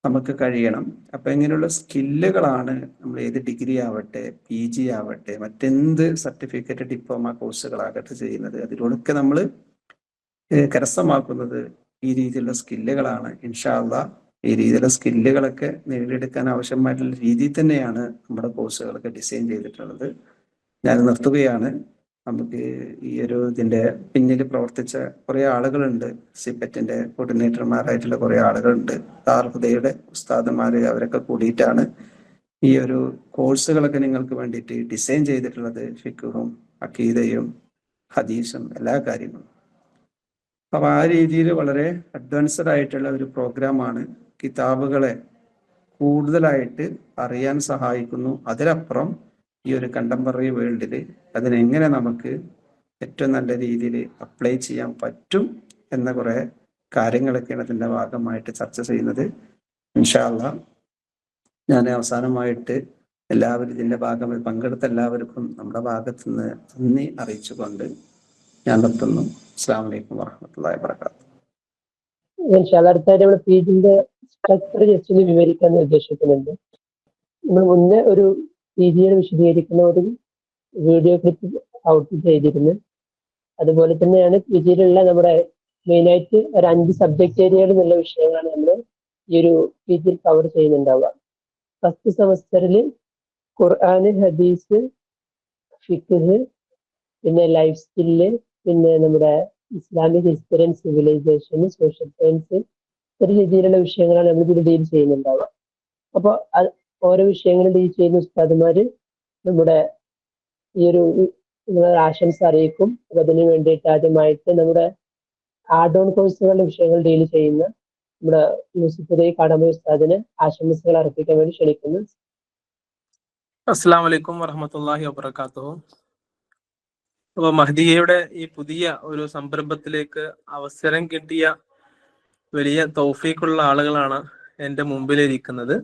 നമുക്ക് കഴിയണം. അപ്പൊ ഇങ്ങനെയുള്ള സ്കില്ലുകളാണ് നമ്മൾ ഏത് ഡിഗ്രി ആവട്ടെ, PG ആവട്ടെ, മറ്റെന്ത് സർട്ടിഫിക്കറ്റ്, ഡിപ്ലോമ കോഴ്സുകളാകട്ടെ ചെയ്യുന്നത്, അതിലൂടെയൊക്കെ നമ്മൾ കരസ്ഥമാക്കുന്നത് ഈ രീതിയിലുള്ള സ്കില്ലുകളാണ്. ഇൻഷാ അല്ലാഹ് ഈ രീതിയിലുള്ള സ്കില്ലുകളൊക്കെ നേടിയെടുക്കാൻ ആവശ്യമായിട്ടുള്ള രീതിയിൽ തന്നെയാണ് നമ്മുടെ കോഴ്സുകളൊക്കെ ഡിസൈൻ ചെയ്തിട്ടുള്ളത്. ഞാൻ നിർത്തുകയാണ്. നമുക്ക് ഈ ഒരു ഇതിന്റെ പിന്നിൽ പ്രവർത്തിച്ച കുറെ ആളുകളുണ്ട്. സിപെറ്റിന്റെ കോർഡിനേറ്റർമാരായിട്ടുള്ള കുറെ ആളുകളുണ്ട്. ദാറുൽ ഹുദയുടെ ഉസ്താദുമാര്, അവരൊക്കെ കൂടിയിട്ടാണ് ഈ ഒരു കോഴ്സുകളൊക്കെ നിങ്ങൾക്ക് വേണ്ടിയിട്ട് ഡിസൈൻ ചെയ്തിട്ടുള്ളത്. ഫിഖും അഖീദയും ഹദീസും എല്ലാ കാര്യങ്ങളും. അപ്പൊ ആ രീതിയിൽ വളരെ അഡ്വാൻസ്ഡ് ആയിട്ടുള്ള ഒരു പ്രോഗ്രാമാണ്. കിതാബുകളെ കൂടുതലായിട്ട് അറിയാൻ സഹായിക്കുന്നു. അതിലപ്പുറം ഈ ഒരു കണ്ടംപററി വേൾഡിൽ അതിനെങ്ങനെ നമുക്ക് ഏറ്റവും നല്ല രീതിയിൽ അപ്ലൈ ചെയ്യാൻ പറ്റും എന്ന കുറെ കാര്യങ്ങളൊക്കെയാണ് അതിൻ്റെ ഭാഗമായിട്ട് ചർച്ച ചെയ്യുന്നത്. ഇൻഷാ അല്ലാഹ് ഞാൻ അവസാനമായിട്ട് എല്ലാവരും ഇതിൻ്റെ ഭാഗമായി പങ്കെടുത്ത എല്ലാവർക്കും നമ്മുടെ ഭാഗത്തു നിന്ന് നന്ദി അറിയിച്ചുകൊണ്ട് ഞാൻ നിർത്തുന്നു. അസ്സലാമു അലൈക്കും വറഹ്മത്തുള്ളാഹി വബറകാതുഹു. അടുത്തായിട്ട് നമ്മൾ PGന്റെ സ്ട്രക്ചർ ജസ്റ്റ് ഒന്ന് വിവരിക്കാൻ ഉദ്ദേശിക്കുന്നുണ്ട്. നമ്മൾ മുന്നേ ഒരു PGയെ വിശദീകരിക്കുന്ന ഒരു വീഡിയോ ക്ലിപ്പ് ഔട്ട് ചെയ്തിരുന്നു. അതുപോലെ തന്നെയാണ് PG-യിലുള്ള നമ്മുടെ മെയിനായിട്ട് ഒരു 5 സബ്ജക്ട് ഏരിയകൾ എന്നുള്ള വിഷയങ്ങളാണ് നമ്മൾ ഈ ഒരു PG-യിൽ കവർ ചെയ്യുന്നുണ്ടാവുക. ഫസ്റ്റ് സെമസ്റ്ററിൽ ഖുർആന്, ഹദീസ്, ഫിഖ്, പിന്നെ ലൈഫ് സ്കില്ല്, പിന്നെ നമ്മുടെ Islamic history and civilisation, social science, ഒരു രീതിയിലുള്ള വിഷയങ്ങളാണ് നമ്മൾ ഇതിൽ ഡീൽ ചെയ്യുന്നുണ്ടാവുക. അപ്പോൾ ഓരോ വിഷയങ്ങളും ഡീൽ ചെയ്യുന്ന ഉസ്താദുമാര് നമ്മുടെ ഈ ഒരു ആശംസ അറിയിക്കും. അപ്പൊ അതിന് വേണ്ടിയിട്ട് ആദ്യമായിട്ട് നമ്മുടെ ആഡ് ഓൺ കോഴ്സുകളുടെ വിഷയങ്ങൾ ഡീൽ ചെയ്യുന്ന നമ്മുടെ യൂസുഫ് കടമ ഉസ്താദിന് ആശംസകൾ അർപ്പിക്കാൻ വേണ്ടി ക്ഷണിക്കുന്നു. അസ്സലാമു അലൈക്കും വറഹ്മത്തുള്ളാഹി വബറകാതുഹു. അപ്പോൾ മഹ്ദിയയുടെ ഈ പുതിയ ഒരു സംരംഭത്തിലേക്ക് അവസരം കിട്ടിയ വലിയ തൗഫീഖുള്ള ആളുകളാണ് എൻ്റെ മുമ്പിലിരിക്കുന്നത്.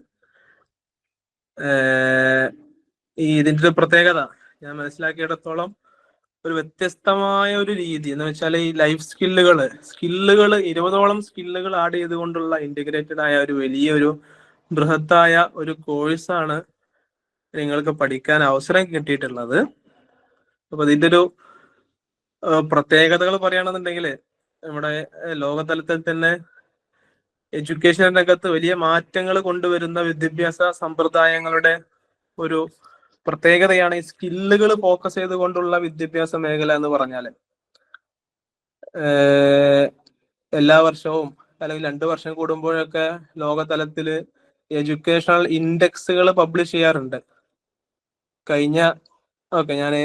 ഇതിൻ്റെ ഒരു പ്രത്യേകത ഞാൻ മനസ്സിലാക്കിയിടത്തോളം ഒരു വ്യത്യസ്തമായ ഒരു രീതി എന്ന് വെച്ചാൽ ഈ ലൈഫ് സ്കില്ലുകൾ 20ഓളം സ്കില്ലുകൾ ആഡ് ചെയ്തുകൊണ്ടുള്ള ഇന്റഗ്രേറ്റഡ് ആയ ഒരു വലിയൊരു ബൃഹത്തായ ഒരു കോഴ്സാണ് നിങ്ങൾക്ക് പഠിക്കാൻ അവസരം കിട്ടിയിട്ടുള്ളത്. അപ്പൊ ഇതിൻ്റെ ഒരു പ്രത്യേകതകൾ പറയുകയാണെന്നുണ്ടെങ്കിൽ നമ്മുടെ ലോകതലത്തിൽ തന്നെ എഡ്യൂക്കേഷൻ രംഗത്ത് വലിയ മാറ്റങ്ങൾ കൊണ്ടുവരുന്ന വിദ്യാഭ്യാസ സമ്പ്രദായങ്ങളുടെ ഒരു പ്രത്യേകതയാണ് ഈ സ്കില്ലുകൾ ഫോക്കസ് ചെയ്തുകൊണ്ടുള്ള വിദ്യാഭ്യാസ മേഖല എന്ന് പറഞ്ഞാൽ. എല്ലാ വർഷവും അല്ലെങ്കിൽ 2 വർഷം കൂടുമ്പോഴൊക്കെ ലോകതലത്തിൽ എഡ്യൂക്കേഷണൽ ഇൻഡെക്സുകൾ പബ്ലിഷ് ചെയ്യാറുണ്ട്. ഞാൻ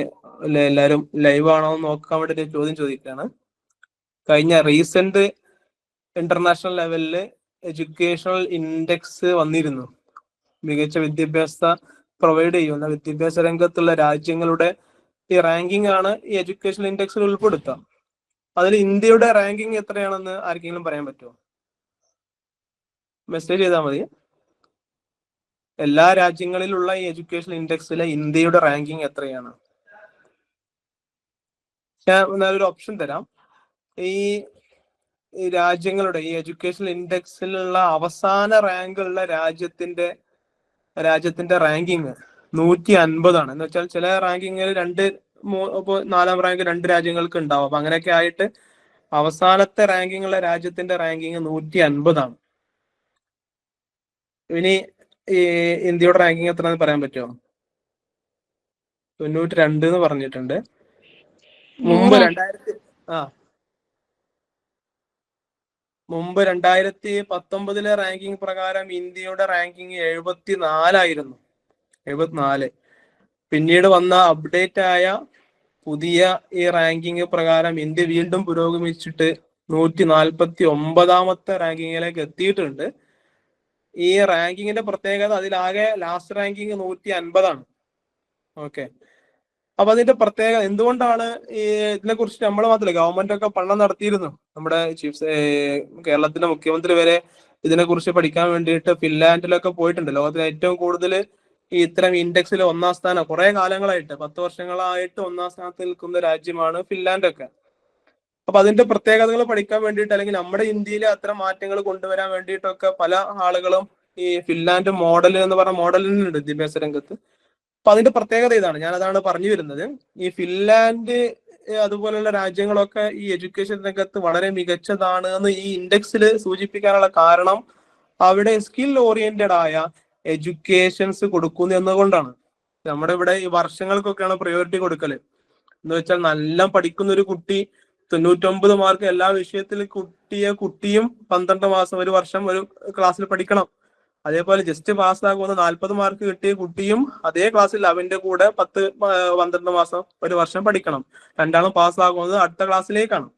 എല്ലാവരും ലൈവ് ആണോ എന്ന് നോക്കാൻ വേണ്ടി ചോദ്യം ചോദിക്കുകയാണ്. കഴിഞ്ഞ റീസെന്റ് ഇന്റർനാഷണൽ ലെവലിൽ എഡ്യൂക്കേഷണൽ ഇൻഡെക്സ് വന്നിരുന്നു. മികച്ച വിദ്യാഭ്യാസ പ്രൊവൈഡ് ചെയ്യുന്ന വിദ്യാഭ്യാസ രംഗത്തുള്ള രാജ്യങ്ങളുടെ ഈ റാങ്കിങ് ആണ് ഈ എഡ്യൂക്കേഷൻ ഇൻഡെക്സിൽ ഉൾപ്പെടുത്തുക. അതിൽ ഇന്ത്യയുടെ റാങ്കിങ് എത്രയാണെന്ന് ആർക്കെങ്കിലും പറയാൻ പറ്റുമോ? മെസ്സേജ് ചെയ്താൽ മതി. എല്ലാ രാജ്യങ്ങളിലുള്ള ഈ എഡ്യൂക്കേഷൻ ഇൻഡെക്സിലെ ഇന്ത്യയുടെ റാങ്കിങ് എത്രയാണ്? ഞാൻ ഒരു ഓപ്ഷൻ തരാം. ഈ രാജ്യങ്ങളുടെ ഈ എഡ്യൂക്കേഷൻ ഇൻഡെക്സിലുള്ള അവസാന റാങ്കുള്ള രാജ്യത്തിന്റെ റാങ്കിങ് 150 എന്ന് വെച്ചാൽ ചില റാങ്കിങ്ങിൽ 4ാം റാങ്ക് 2 രാജ്യങ്ങൾക്ക് ഉണ്ടാവും. അപ്പൊ അങ്ങനെയൊക്കെ ആയിട്ട് അവസാനത്തെ റാങ്കിങ് ഉള്ള രാജ്യത്തിന്റെ റാങ്കിങ് 150. ഇനി ഈ ഇന്ത്യയുടെ റാങ്കിങ് എത്രയാണെന്ന് പറയാൻ പറ്റുമോ? 92 എന്ന് പറഞ്ഞിട്ടുണ്ട്. മുമ്പ് 2019 റാങ്കിങ് പ്രകാരം ഇന്ത്യയുടെ റാങ്കിങ് 74 74. പിന്നീട് വന്ന അപ്ഡേറ്റ് ആയ പുതിയ ഈ റാങ്കിങ് പ്രകാരം ഇന്ത്യ വീണ്ടും പുരോഗമിച്ചിട്ട് 149ാമത്തെ റാങ്കിങ്ങിലേക്ക് എത്തിയിട്ടുണ്ട്. ഈ റാങ്കിങ്ങിന്റെ പ്രത്യേകത അതിലാകെ ലാസ്റ്റ് റാങ്കിങ് 150. ഓക്കെ, അപ്പൊ അതിന്റെ പ്രത്യേകത എന്തുകൊണ്ടാണ് ഇതിനെ കുറിച്ച് നമ്മൾ മാത്രമല്ല, ഗവൺമെന്റ് ഒക്കെ പഠനം നടത്തിയിരുന്നു. നമ്മുടെ കേരളത്തിന്റെ മുഖ്യമന്ത്രി വരെ ഇതിനെ കുറിച്ച് പഠിക്കാൻ വേണ്ടിയിട്ട് ഫിൻലാൻഡിലൊക്കെ പോയിട്ടുണ്ട്. ലോകത്തിലെ ഏറ്റവും കൂടുതൽ ഈ ഇത്തരം ഇൻഡെക്സിൽ 1ാം സ്ഥാനം കുറെ കാലങ്ങളായിട്ട് 10 വർഷങ്ങളായിട്ട് 1ാം സ്ഥാനത്ത് നിൽക്കുന്ന രാജ്യമാണ് ഫിൻലാൻഡ് ഒക്കെ. അപ്പൊ അതിന്റെ പ്രത്യേകതകൾ പഠിക്കാൻ വേണ്ടിയിട്ട് അല്ലെങ്കിൽ നമ്മുടെ ഇന്ത്യയിൽ അത്തരം മാറ്റങ്ങൾ കൊണ്ടുവരാൻ വേണ്ടിയിട്ടൊക്കെ പല ആളുകളും ഈ ഫിൻലാൻഡ് മോഡൽ എന്ന് പറഞ്ഞ മോഡലിനുണ്ട് വിദ്യാഭ്യാസ രംഗത്ത്. അപ്പൊ അതിന്റെ പ്രത്യേകത ഇതാണ്, ഞാൻ അതാണ് പറഞ്ഞു വരുന്നത്. ഈ ഫിൻലാൻഡ് അതുപോലുള്ള രാജ്യങ്ങളൊക്കെ ഈ എഡ്യൂക്കേഷൻ രംഗത്ത് വളരെ മികച്ചതാണ് എന്ന് ഈ ഇൻഡെക്സിൽ സൂചിപ്പിക്കാനുള്ള കാരണം അവിടെ സ്കിൽ ഓറിയന്റഡ് ആയ എഡ്യൂക്കേഷൻസ് കൊടുക്കുന്നു എന്നുകൊണ്ടാണ്. നമ്മുടെ ഇവിടെ ഈ വർഷങ്ങൾക്കൊക്കെയാണ് പ്രയോറിറ്റി കൊടുക്കല്. എന്ന് വെച്ചാൽ നല്ല പഠിക്കുന്ന ഒരു കുട്ടി 99 മാർക്ക് എല്ലാ വിഷയത്തിലും കുട്ടിയും 12 മാസം 1 വർഷം ഒരു ക്ലാസ്സിൽ പഠിക്കണം. അതേപോലെ ജസ്റ്റ് പാസ്സാകുന്ന 40 മാർക്ക് കിട്ടിയ കുട്ടിയും അതേ ക്ലാസ്സിൽ അവന്റെ കൂടെ 10-12 മാസം 1 വർഷം പഠിക്കണം. രണ്ടാളും പാസ്സാകുന്നത് അടുത്ത ക്ലാസ്സിലേക്കാണ്.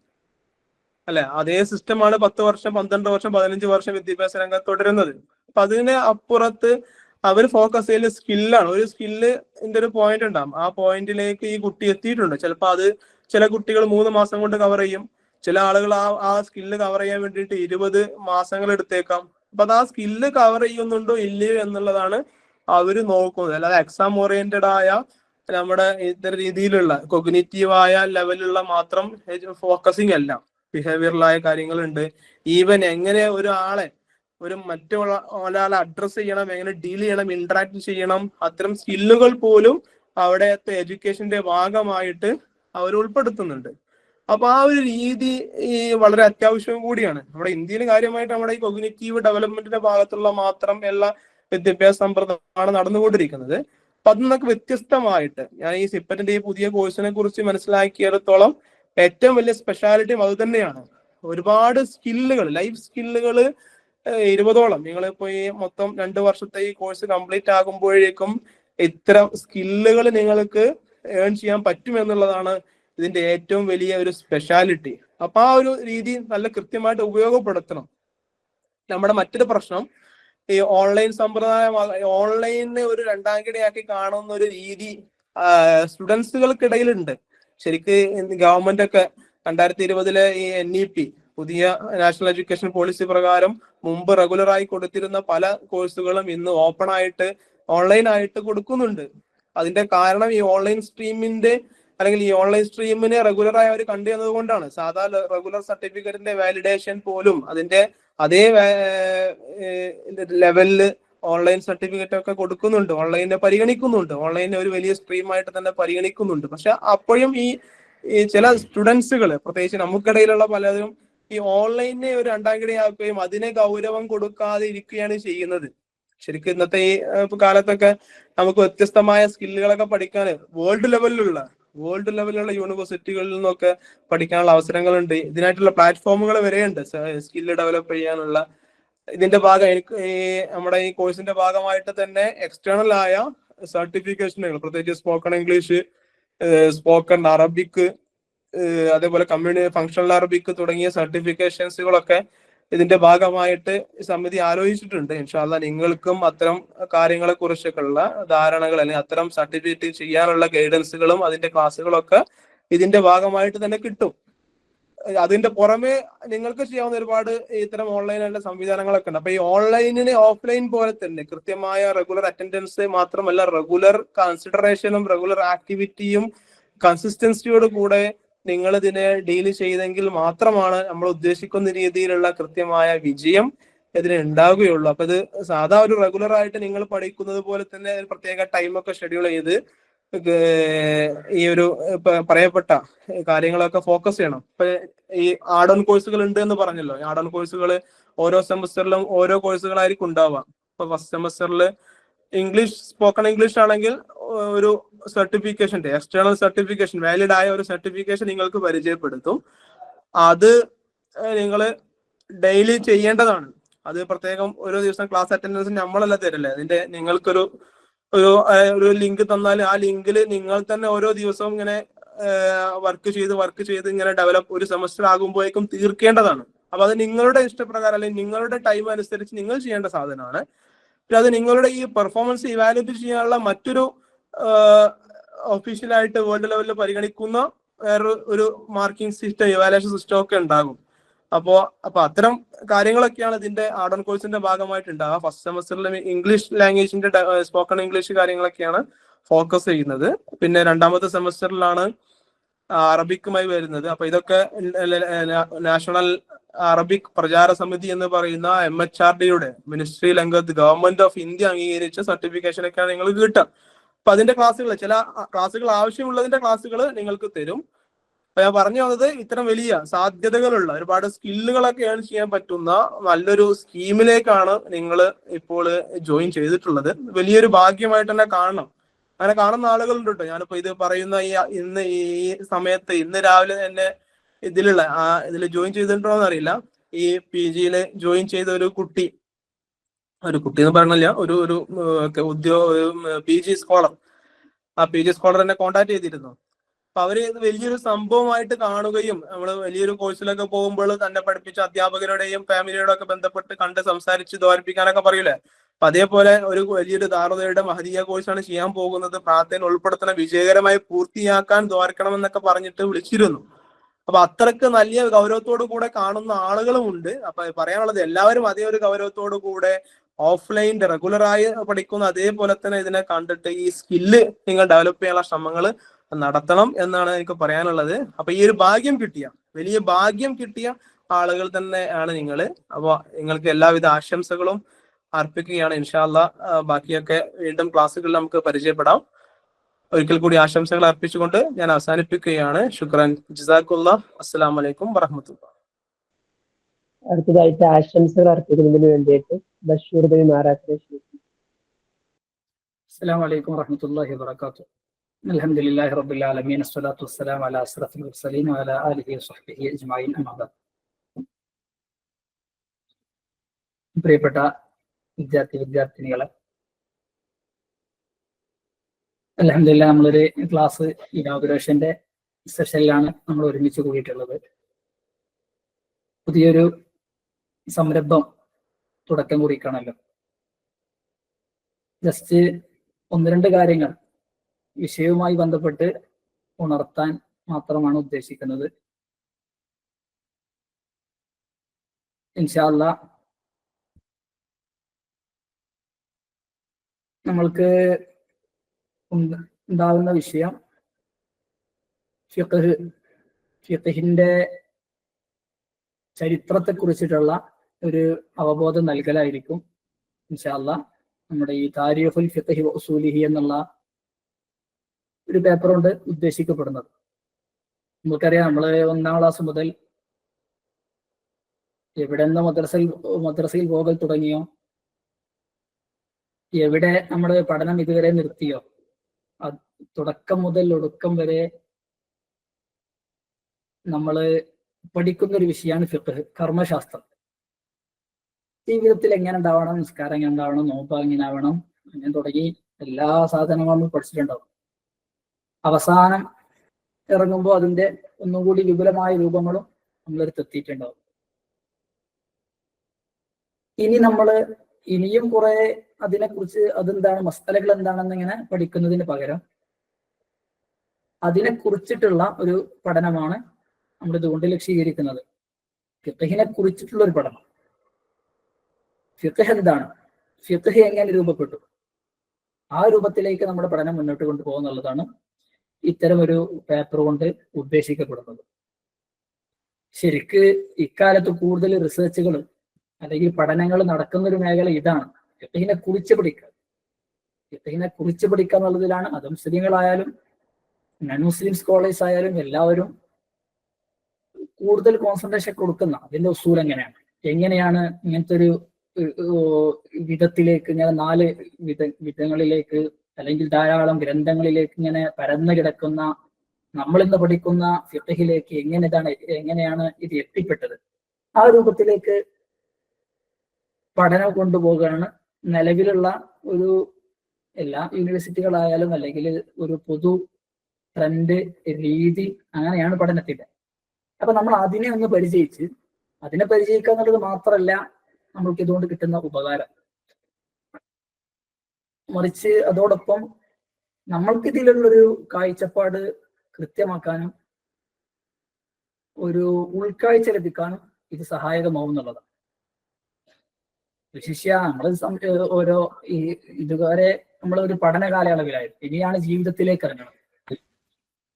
അല്ലെ, അതേ സിസ്റ്റമാണ് 10 വർഷം 12 വർഷം 15 വർഷം വിദ്യാഭ്യാസ രംഗത്ത് തുടരുന്നത്. അപ്പൊ അതിന് അപ്പുറത്ത് അവർ ഫോക്കസ് ചെയ്യുന്ന സ്കില്ലാണ്. ഒരു സ്കില്ലിന്റെ ഒരു പോയിന്റ് ഉണ്ടാകും. ആ പോയിന്റിലേക്ക് ഈ കുട്ടി എത്തിയിട്ടുണ്ട്. ചിലപ്പോൾ അത് ചില കുട്ടികൾ 3 മാസം കൊണ്ട് കവർ ചെയ്യും. ചില ആളുകൾ ആ സ്കില്ല് കവർ ചെയ്യാൻ വേണ്ടിയിട്ട് 20 മാസങ്ങൾ എടുത്തേക്കാം. അപ്പൊ അത് ആ സ്കില്ല് കവർ ചെയ്യുന്നുണ്ടോ ഇല്ലയോ എന്നുള്ളതാണ് അവര് നോക്കുന്നത്. അല്ലാതെ എക്സാം ഓറിയന്റഡ് ആയ നമ്മുടെ ഇത്തരം രീതിയിലുള്ള കൊഗ്നിറ്റീവായ ലെവലുള്ള മാത്രം ഫോക്കസിങ് അല്ല. ബിഹേവിയറലായ കാര്യങ്ങളുണ്ട്. ഈവൻ എങ്ങനെ ഒരു മറ്റൊരാളെ അഡ്രസ് ചെയ്യണം, എങ്ങനെ ഡീൽ ചെയ്യണം, ഇന്ററാക്ട് ചെയ്യണം, അത്തരം സ്കില്ലുകൾ പോലും അവിടത്തെ എഡ്യൂക്കേഷന്റെ ഭാഗമായിട്ട് അവർ ഉൾപ്പെടുത്തുന്നുണ്ട്. അപ്പൊ ആ ഒരു രീതി ഈ വളരെ അത്യാവശ്യവും കൂടിയാണ്. നമ്മുടെ ഇന്ത്യയിൽ കാര്യമായിട്ട് നമ്മുടെ ഈ കൊഗ്നിറ്റീവ് ഡെവലപ്മെന്റിന്റെ ഭാഗത്തുള്ള മാത്രം എല്ലാ വിദ്യാഭ്യാസ സമ്പ്രദായമാണ് നടന്നുകൊണ്ടിരിക്കുന്നത്. അപ്പൊ അതിൽ നിന്നൊക്കെ വ്യത്യസ്തമായിട്ട് ഞാൻ ഈ സിപ്പറ്റിന്റെ ഈ പുതിയ കോഴ്സിനെ കുറിച്ച് മനസ്സിലാക്കിയിടത്തോളം ഏറ്റവും വലിയ സ്പെഷ്യാലിറ്റിയും അത് തന്നെയാണ്. ഒരുപാട് സ്കില്ലുകൾ, ലൈഫ് സ്കില്ലുകൾ 20ഓളം നിങ്ങളിപ്പോ ഈ മൊത്തം 2 വർഷത്തെ ഈ കോഴ്സ് കംപ്ലീറ്റ് ആകുമ്പോഴേക്കും ഇത്തരം സ്കില്ലുകൾ നിങ്ങൾക്ക് ഏൺ ചെയ്യാൻ പറ്റും എന്നുള്ളതാണ് ഇതിന്റെ ഏറ്റവും വലിയ ഒരു സ്പെഷ്യാലിറ്റി. അപ്പൊ ആ ഒരു രീതി നല്ല കൃത്യമായിട്ട് ഉപയോഗപ്പെടുത്തണം. നമ്മുടെ മറ്റൊരു പ്രശ്നം ഈ ഓൺലൈൻ സമ്പ്രദായം, ഓൺലൈനിനെ ഒരു രണ്ടാംകിടയാക്കി കാണുന്ന ഒരു രീതി സ്റ്റുഡൻസുകൾക്കിടയിലുണ്ട്. ശരിക്ക് ഗവൺമെന്റ് ഒക്കെ 2020 ഈ NEP പുതിയ നാഷണൽ എഡ്യൂക്കേഷൻ പോളിസി പ്രകാരം മുമ്പ് റെഗുലറായി കൊടുത്തിരുന്ന പല കോഴ്സുകളും ഇന്ന് ഓപ്പൺ ആയിട്ട് ഓൺലൈനായിട്ട് കൊടുക്കുന്നുണ്ട്. അതിന്റെ കാരണം ഈ ഓൺലൈൻ സ്ട്രീമിന്റെ അല്ലെങ്കിൽ ഈ ഓൺലൈൻ സ്ട്രീമിനെ റെഗുലറായി അവർ കണ്ടുവന്നത് കൊണ്ടാണ്. സാധാരണ റെഗുലർ സർട്ടിഫിക്കറ്റിന്റെ വാലിഡേഷൻ പോലും അതിന്റെ അതേ ലെവലില് ഓൺലൈൻ സർട്ടിഫിക്കറ്റ് ഒക്കെ കൊടുക്കുന്നുണ്ട്, ഓൺലൈനെ പരിഗണിക്കുന്നുണ്ട്, ഓൺലൈനെ ഒരു വലിയ സ്ട്രീമായിട്ട് തന്നെ പരിഗണിക്കുന്നുണ്ട്. പക്ഷെ അപ്പോഴും ഈ ചില സ്റ്റുഡൻസുകൾ, പ്രത്യേകിച്ച് നമുക്കിടയിലുള്ള പലരും ഈ ഓൺലൈനെ ഒരു രണ്ടാംകിടയാക്കുകയും അതിനെ ഗൗരവം കൊടുക്കാതെ ഇരിക്കുകയാണ് ചെയ്യുന്നത്. ശരിക്കും ഇന്നത്തെ ഈ കാലത്തൊക്കെ നമുക്ക് വ്യത്യസ്തമായ സ്കില്ലുകളൊക്കെ പഠിക്കാൻ വേൾഡ് ലെവലിലുള്ള യൂണിവേഴ്സിറ്റികളിൽ നിന്നൊക്കെ പഠിക്കാനുള്ള അവസരങ്ങളുണ്ട്. ഇതിനായിട്ടുള്ള പ്ലാറ്റ്ഫോമുകൾ വരെയുണ്ട് സ്കില്ല് ഡെവലപ്പ് ചെയ്യാനുള്ള. ഇതിന്റെ ഭാഗം ഈ നമ്മുടെ ഈ കോഴ്സിന്റെ ഭാഗമായിട്ട് തന്നെ എക്സ്റ്റേണൽ ആയ സർട്ടിഫിക്കേഷനുകൾ, പ്രത്യേകിച്ച് സ്പോക്കൺ ഇംഗ്ലീഷ്, സ്പോക്കൺ അറബിക്, അതേപോലെ ഫങ്ഷണൽ അറബിക് തുടങ്ങിയ സർട്ടിഫിക്കേഷൻസുകളൊക്കെ ഇതിന്റെ ഭാഗമായിട്ട് സമിതി ആലോചിച്ചിട്ടുണ്ട്. ഇൻഷാ അല്ലാഹ് നിങ്ങൾക്കും അത്തരം കാര്യങ്ങളെ കുറിച്ചൊക്കെയുള്ള ധാരണകൾ അല്ലെങ്കിൽ അത്തരം സർട്ടിഫിക്കറ്റ് ചെയ്യാനുള്ള ഗൈഡൻസുകളും അതിന്റെ ക്ലാസ്സുകളൊക്കെ ഇതിന്റെ ഭാഗമായിട്ട് തന്നെ കിട്ടും. അതിന്റെ പുറമെ നിങ്ങൾക്ക് ചെയ്യാവുന്ന ഒരുപാട് ഇത്തരം ഓൺലൈനായിട്ടുള്ള സംവിധാനങ്ങളൊക്കെ ഉണ്ട്. അപ്പൊ ഈ ഓൺലൈനിന് ഓഫ്ലൈൻ പോലെ തന്നെ കൃത്യമായ റെഗുലർ അറ്റൻഡൻസ് മാത്രമല്ല, റെഗുലർ കൺസിഡറേഷനും റെഗുലർ ആക്ടിവിറ്റിയും കൺസിസ്റ്റൻസിയോട് കൂടെ നിങ്ങൾ ഇതിനെ ഡീൽ ചെയ്തെങ്കിൽ മാത്രമാണ് നമ്മൾ ഉദ്ദേശിക്കുന്ന രീതിയിലുള്ള കൃത്യമായ വിജയം ഇതിന് ഉണ്ടാവുകയുള്ളൂ. അപ്പൊ ഇത് സാധാ ഒരു റെഗുലർ ആയിട്ട് നിങ്ങൾ പഠിക്കുന്നത് പോലെ തന്നെ പ്രത്യേക ടൈമൊക്കെ ഷെഡ്യൂൾ ചെയ്ത് ഈ ഒരു പറയപ്പെട്ട കാര്യങ്ങളൊക്കെ ഫോക്കസ് ചെയ്യണം. ഇപ്പൊ ഈ ആഡ് ഓൺ കോഴ്സുകൾ ഉണ്ട് എന്ന് പറഞ്ഞല്ലോ. ആഡ് ഓൺ കോഴ്സുകൾ ഓരോ സെമസ്റ്ററിലും ഓരോ കോഴ്സുകളായിരിക്കും ഉണ്ടാവുക. ഇപ്പൊ ഫസ്റ്റ് സെമസ്റ്ററിൽ ഇംഗ്ലീഷ്, സ്പോക്കൺ ഇംഗ്ലീഷ് ആണെങ്കിൽ ഒരു സർട്ടിഫിക്കേഷന്റെ എക്സ്റ്റേണൽ സർട്ടിഫിക്കേഷൻ, വാലിഡ് ആയ ഒരു സർട്ടിഫിക്കേഷൻ നിങ്ങൾക്ക് പരിചയപ്പെടുത്തും. അത് നിങ്ങൾ ഡെയിലി ചെയ്യേണ്ടതാണ്. അത് പ്രത്യേകം ഓരോ ദിവസം ക്ലാസ് അറ്റൻഡൻസ് നമ്മളല്ല തരില്ലേ, അതിന്റെ നിങ്ങൾക്കൊരു ഒരു ലിങ്ക് തന്നാൽ ആ ലിങ്കിൽ നിങ്ങൾ തന്നെ ഓരോ ദിവസവും ഇങ്ങനെ വർക്ക് ചെയ്ത് ഇങ്ങനെ ഡെവലപ്പ് ഒരു സെമസ്റ്റർ ആകുമ്പോഴേക്കും തീർക്കേണ്ടതാണ്. അപ്പൊ അത് നിങ്ങളുടെ ഇഷ്ടപ്രകാരം അല്ലെങ്കിൽ നിങ്ങളുടെ ടൈം അനുസരിച്ച് നിങ്ങൾ ചെയ്യേണ്ട സാധനമാണ്. പിന്നെ അത് നിങ്ങളുടെ ഈ പെർഫോമൻസ് ഇവാലുവേറ്റ് ചെയ്യാനുള്ള മറ്റൊരു ഒഫീഷ്യലായിട്ട് വേൾഡ് ലെവലിൽ പരിഗണിക്കുന്ന വേറൊരു മാർക്കിംഗ് സിസ്റ്റം, ഇവാലുവേഷൻ സിസ്റ്റം ഒക്കെ ഉണ്ടാകും. അപ്പൊ അത്തരം കാര്യങ്ങളൊക്കെയാണ് ഇതിന്റെ ആഡ് ഓൺ കോഴ്സിന്റെ ഭാഗമായിട്ട് ഉണ്ടാവുക. ഫസ്റ്റ് സെമസ്റ്ററിൽ ഇംഗ്ലീഷ് ലാംഗ്വേജിന്റെ സ്പോക്കൺ ഇംഗ്ലീഷ് കാര്യങ്ങളൊക്കെയാണ് ഫോക്കസ് ചെയ്യുന്നത്. പിന്നെ രണ്ടാമത്തെ സെമസ്റ്ററിലാണ് അറബിക്കുമായി വരുന്നത്. അപ്പൊ ഇതൊക്കെ നാഷണൽ അറബിക് പ്രചാര സമിതി എന്ന് പറയുന്ന MHRDയുടെ മിനിസ്ട്രി അംഗത്ത് ഗവൺമെന്റ് ഓഫ് ഇന്ത്യ അംഗീകരിച്ച സർട്ടിഫിക്കേഷനൊക്കെയാണ് നിങ്ങൾക്ക് കിട്ടുക. അപ്പൊ അതിന്റെ ക്ലാസ്സുകൾ, ചില ക്ലാസ്സുകൾ ആവശ്യമുള്ളതിന്റെ ക്ലാസ്സുകൾ നിങ്ങൾക്ക് തരും. അപ്പൊ ഞാൻ പറഞ്ഞു വന്നത് ഇത്തരം വലിയ സാധ്യതകളുള്ള ഒരുപാട് സ്കില്ലുകളൊക്കെ ഏൺ ചെയ്യാൻ പറ്റുന്ന നല്ലൊരു സ്കീമിലേക്കാണ് നിങ്ങൾ ഇപ്പോൾ ജോയിൻ ചെയ്തിട്ടുള്ളത്. വലിയൊരു ഭാഗ്യമായിട്ട് തന്നെ കാണണം. അങ്ങനെ കാണുന്ന ആളുകളുണ്ട് കേട്ടോ. ഞാനിപ്പോ ഇത് പറയുന്ന ഈ സമയത്ത് ഇന്ന് രാവിലെ തന്നെ ഇതിൽ ജോയിൻ ചെയ്തിട്ടുണ്ടോ എന്നറിയില്ല. ഈ PGയിൽ ജോയിൻ ചെയ്ത ഒരു കുട്ടി എന്ന് പറഞ്ഞില്ല, ഒരു PG സ്കോളർ, ആ PG സ്കോളർ എന്നെ കോൺടാക്ട് ചെയ്തിരുന്നു. അപ്പൊ അവര് വലിയൊരു സംഭവമായിട്ട് കാണുകയും നമ്മള് വലിയൊരു കോഴ്സിലൊക്കെ പോകുമ്പോൾ തന്നെ പഠിപ്പിച്ച അധ്യാപകരുടെയും ഫാമിലിയോടും ഒക്കെ ബന്ധപ്പെട്ട് കണ്ട് സംസാരിച്ച് ദ്വാരിപ്പിക്കാനൊക്കെ പറയൂലേ, അപ്പൊ അതേപോലെ ഒരു വലിയൊരു ദാറുദയുടെ മഹദീയ കോഴ്സാണ് ചെയ്യാൻ പോകുന്നത്, പ്രാർത്ഥന ഉൾപ്പെടുത്തണം, വിജയകരമായി പൂർത്തിയാക്കാൻ ദ്വാരക്കണമെന്നൊക്കെ പറഞ്ഞിട്ട് വിളിച്ചിരുന്നു. അപ്പൊ അത്രക്ക് നല്ല ഗൗരവത്തോടു കൂടെ കാണുന്ന ആളുകളും ഉണ്ട്. അപ്പൊ പറയാനുള്ളത് എല്ലാവരും അതേ ഒരു ഗൗരവത്തോടു കൂടെ ഓഫ്ലൈൻ റെഗുലറായി പഠിക്കുന്ന അതേപോലെ തന്നെ ഇതിനെ കണ്ടിട്ട് ഈ സ്കില്ല് നിങ്ങൾ ഡെവലപ്പ് ചെയ്യാനുള്ള ശ്രമങ്ങൾ നടത്തണം എന്നാണ് എനിക്ക് പറയാനുള്ളത്. അപ്പൊ ഈ ഒരു വലിയ ഭാഗ്യം കിട്ടിയ ആളുകൾ തന്നെയാണ് നിങ്ങൾ. അപ്പൊ നിങ്ങൾക്ക് എല്ലാവിധ ആശംസകളും അർപ്പിക്കുകയാണ്. ഇൻഷാ അല്ലാഹ് ബാക്കിയൊക്കെ വീണ്ടും ക്ലാസ്സുകളിൽ നമുക്ക് പരിചയപ്പെടാം. ഒരിക്കൽ കൂടി ആശംസകൾ അർപ്പിച്ചുകൊണ്ട് ഞാൻ അവസാനിപ്പിക്കുകയാണ്. ശുക്രാൻ, ജസാക്കുല്ലാ, അസ്സലാമു അലൈക്കും വറഹ്മത്തുള്ളാഹി. അടുത്തതായിട്ട് ആശംസകൾ അർപ്പിക്കുന്നതിന് വേണ്ടിയിട്ട് ബഷീർ ബൈ മാറാക്കരെ ക്ഷണിക്കുന്നു. السلام عليكم ورحمة الله وبركاته. الحمد لله رب العالمين، الصلاة والسلام على أشرف المرسلين وعلى آله وصحبه أجمعين. أما بعد. പ്രിയപ്പെട്ട വിദ്യാർത്ഥിനികളെ, അൽഹംദുലില്ലാ നമ്മളൊരു ക്ലാസ് ഇനോഗ്രേഷന്റെ സെഷനിലാണ് നമ്മൾ ഒരുമിച്ച് കൂടിയിട്ടുള്ളത്. പുതിയൊരു സംരംഭം തുടക്കം കുറിക്കണമല്ലോ. ജസ്റ്റ് ഒന്ന് രണ്ട് കാര്യങ്ങൾ വിഷയവുമായി ബന്ധപ്പെട്ട് ഉണർത്താൻ മാത്രമാണ് ഉദ്ദേശിക്കുന്നത്. ഇൻഷാ അല്ലാ നമ്മൾക്ക് ഉണ്ടാകുന്ന വിഷയം ഫിഖ്ഹിന്റെ ചരിത്രത്തെ കുറിച്ചിട്ടുള്ള ഒരു അവബോധം നൽകലായിരിക്കും ഇൻഷാ അല്ലാ. നമ്മുടെ ഈ താരീഖുൽ ഫിഖ്ഹി വ ഉസൂലിഹി എന്നുള്ള ഒരു പേപ്പർ കൊണ്ട് ഉദ്ദേശിക്കപ്പെടുന്നത്. നമുക്കറിയാം, നമ്മൾ 1ാം ക്ലാസ് മുതൽ എവിടെ നിന്ന് മദ്രസയിൽ പോകൽ തുടങ്ങിയോ, എവിടെ നമ്മുടെ പഠനം ഇതുവരെ നിർത്തിയോ, തുടക്കം മുതൽ ഒടുക്കം വരെ നമ്മൾ പഠിക്കുന്ന ഒരു വിഷയമാണ് ഫിഖ്ഹ്, കർമ്മശാസ്ത്രം. ജീവിതത്തിൽ എങ്ങനെ ഉണ്ടാവണം, നിസ്കാരം എങ്ങനെ ഉണ്ടാവണം, നോമ്പ് എങ്ങനെ ആവണം, അങ്ങനെ തുടങ്ങി എല്ലാ സാധനങ്ങളും നമ്മൾ പഠിച്ചിട്ടുണ്ടാവും. അവസാനം ഇറങ്ങുമ്പോൾ അതിന്റെ ഒന്നും കൂടി വിപുലമായ രൂപങ്ങളും നമ്മളെടുത്ത് എത്തിയിട്ടുണ്ടാവും. ഇനി ഇനിയും കുറെ അതിനെക്കുറിച്ച് അതെന്താണ് മസ്തലകൾ എന്താണെന്ന് ഇങ്ങനെ പഠിക്കുന്നതിന് പകരം അതിനെക്കുറിച്ചിട്ടുള്ള ഒരു പഠനമാണ് നമ്മൾ ഇതുകൊണ്ട് ലക്ഷീകരിക്കുന്നത്. ഫിഖ്ഹിനെ കുറിച്ചിട്ടുള്ള ഒരു പഠനം. ഫിഖ്ഹ് എന്താണ്, ഫിഖ്ഹ് എങ്ങനെ രൂപപ്പെട്ടു, ആ രൂപത്തിലേക്ക് നമ്മുടെ പഠനം മുന്നോട്ട് കൊണ്ടുപോകുന്നുള്ളതാണ് ഇത്തരം ഒരു പേപ്പർ കൊണ്ട് ഉദ്ദേശിക്കപ്പെടുന്നത്. ശരിക്ക് ഇക്കാലത്ത് കൂടുതൽ റിസർച്ചുകൾ അല്ലെങ്കിൽ പഠനങ്ങൾ നടക്കുന്ന ഒരു മേഖല ഇതാണ്, ഫിഖ്ഹിനെ കുറിച്ച് പഠിക്കുക. ഫിഖ്ഹിനെ കുറിച്ച് പഠിക്കുക എന്നുള്ളതിലാണ് അത് മുസ്ലിങ്ങളായാലും നോൺ മുസ്ലിം സ്കോളേഴ്സ് ആയാലും എല്ലാവരും കൂടുതൽ കോൺസെൻട്രേഷൻ കൊടുക്കുന്ന. അതിന്റെ ഉസൂൽ എങ്ങനെയാണ് ഇങ്ങനത്തെ ഒരു വിധത്തിലേക്ക് ഇങ്ങനെ 4 വിധങ്ങളിലേക്ക് അല്ലെങ്കിൽ ധാരാളം ഗ്രന്ഥങ്ങളിലേക്ക് ഇങ്ങനെ പരന്നു കിടക്കുന്ന നമ്മളിന്ന് പഠിക്കുന്ന ഫിഖ്ഹിലേക്ക് എങ്ങനെയാണ് ഇത് എത്തിപ്പെട്ടത്, ആ രൂപത്തിലേക്ക് പഠനം കൊണ്ടുപോകുകയാണ് നിലവിലുള്ള ഒരു എല്ലാ യൂണിവേഴ്സിറ്റികളായാലും അല്ലെങ്കിൽ ഒരു പൊതു ട്രെൻഡ് രീതി. അങ്ങനെയാണ് പഠനത്തിന്റെ. അപ്പൊ നമ്മൾ അതിനെ ഒന്ന് പരിചയിക്കുക എന്നുള്ളത് മാത്രമല്ല നമ്മൾക്ക് ഇതുകൊണ്ട് കിട്ടുന്ന ഉപകാരം, മറിച്ച് അതോടൊപ്പം നമ്മൾക്ക് ഇതിലുള്ളൊരു കാഴ്ചപ്പാട് കൃത്യമാക്കാനും ഒരു ഉൾക്കാഴ്ച ലഭിക്കാനും ഇത് സഹായകമാവും എന്നുള്ളതാണ്. വിശിഷ്യ ഓരോ ഇതുവരെ നമ്മളൊരു പഠന കാലയളവിലായിരുന്നു, ഇനിയാണ് ജീവിതത്തിലേക്ക് ഇറങ്ങണം.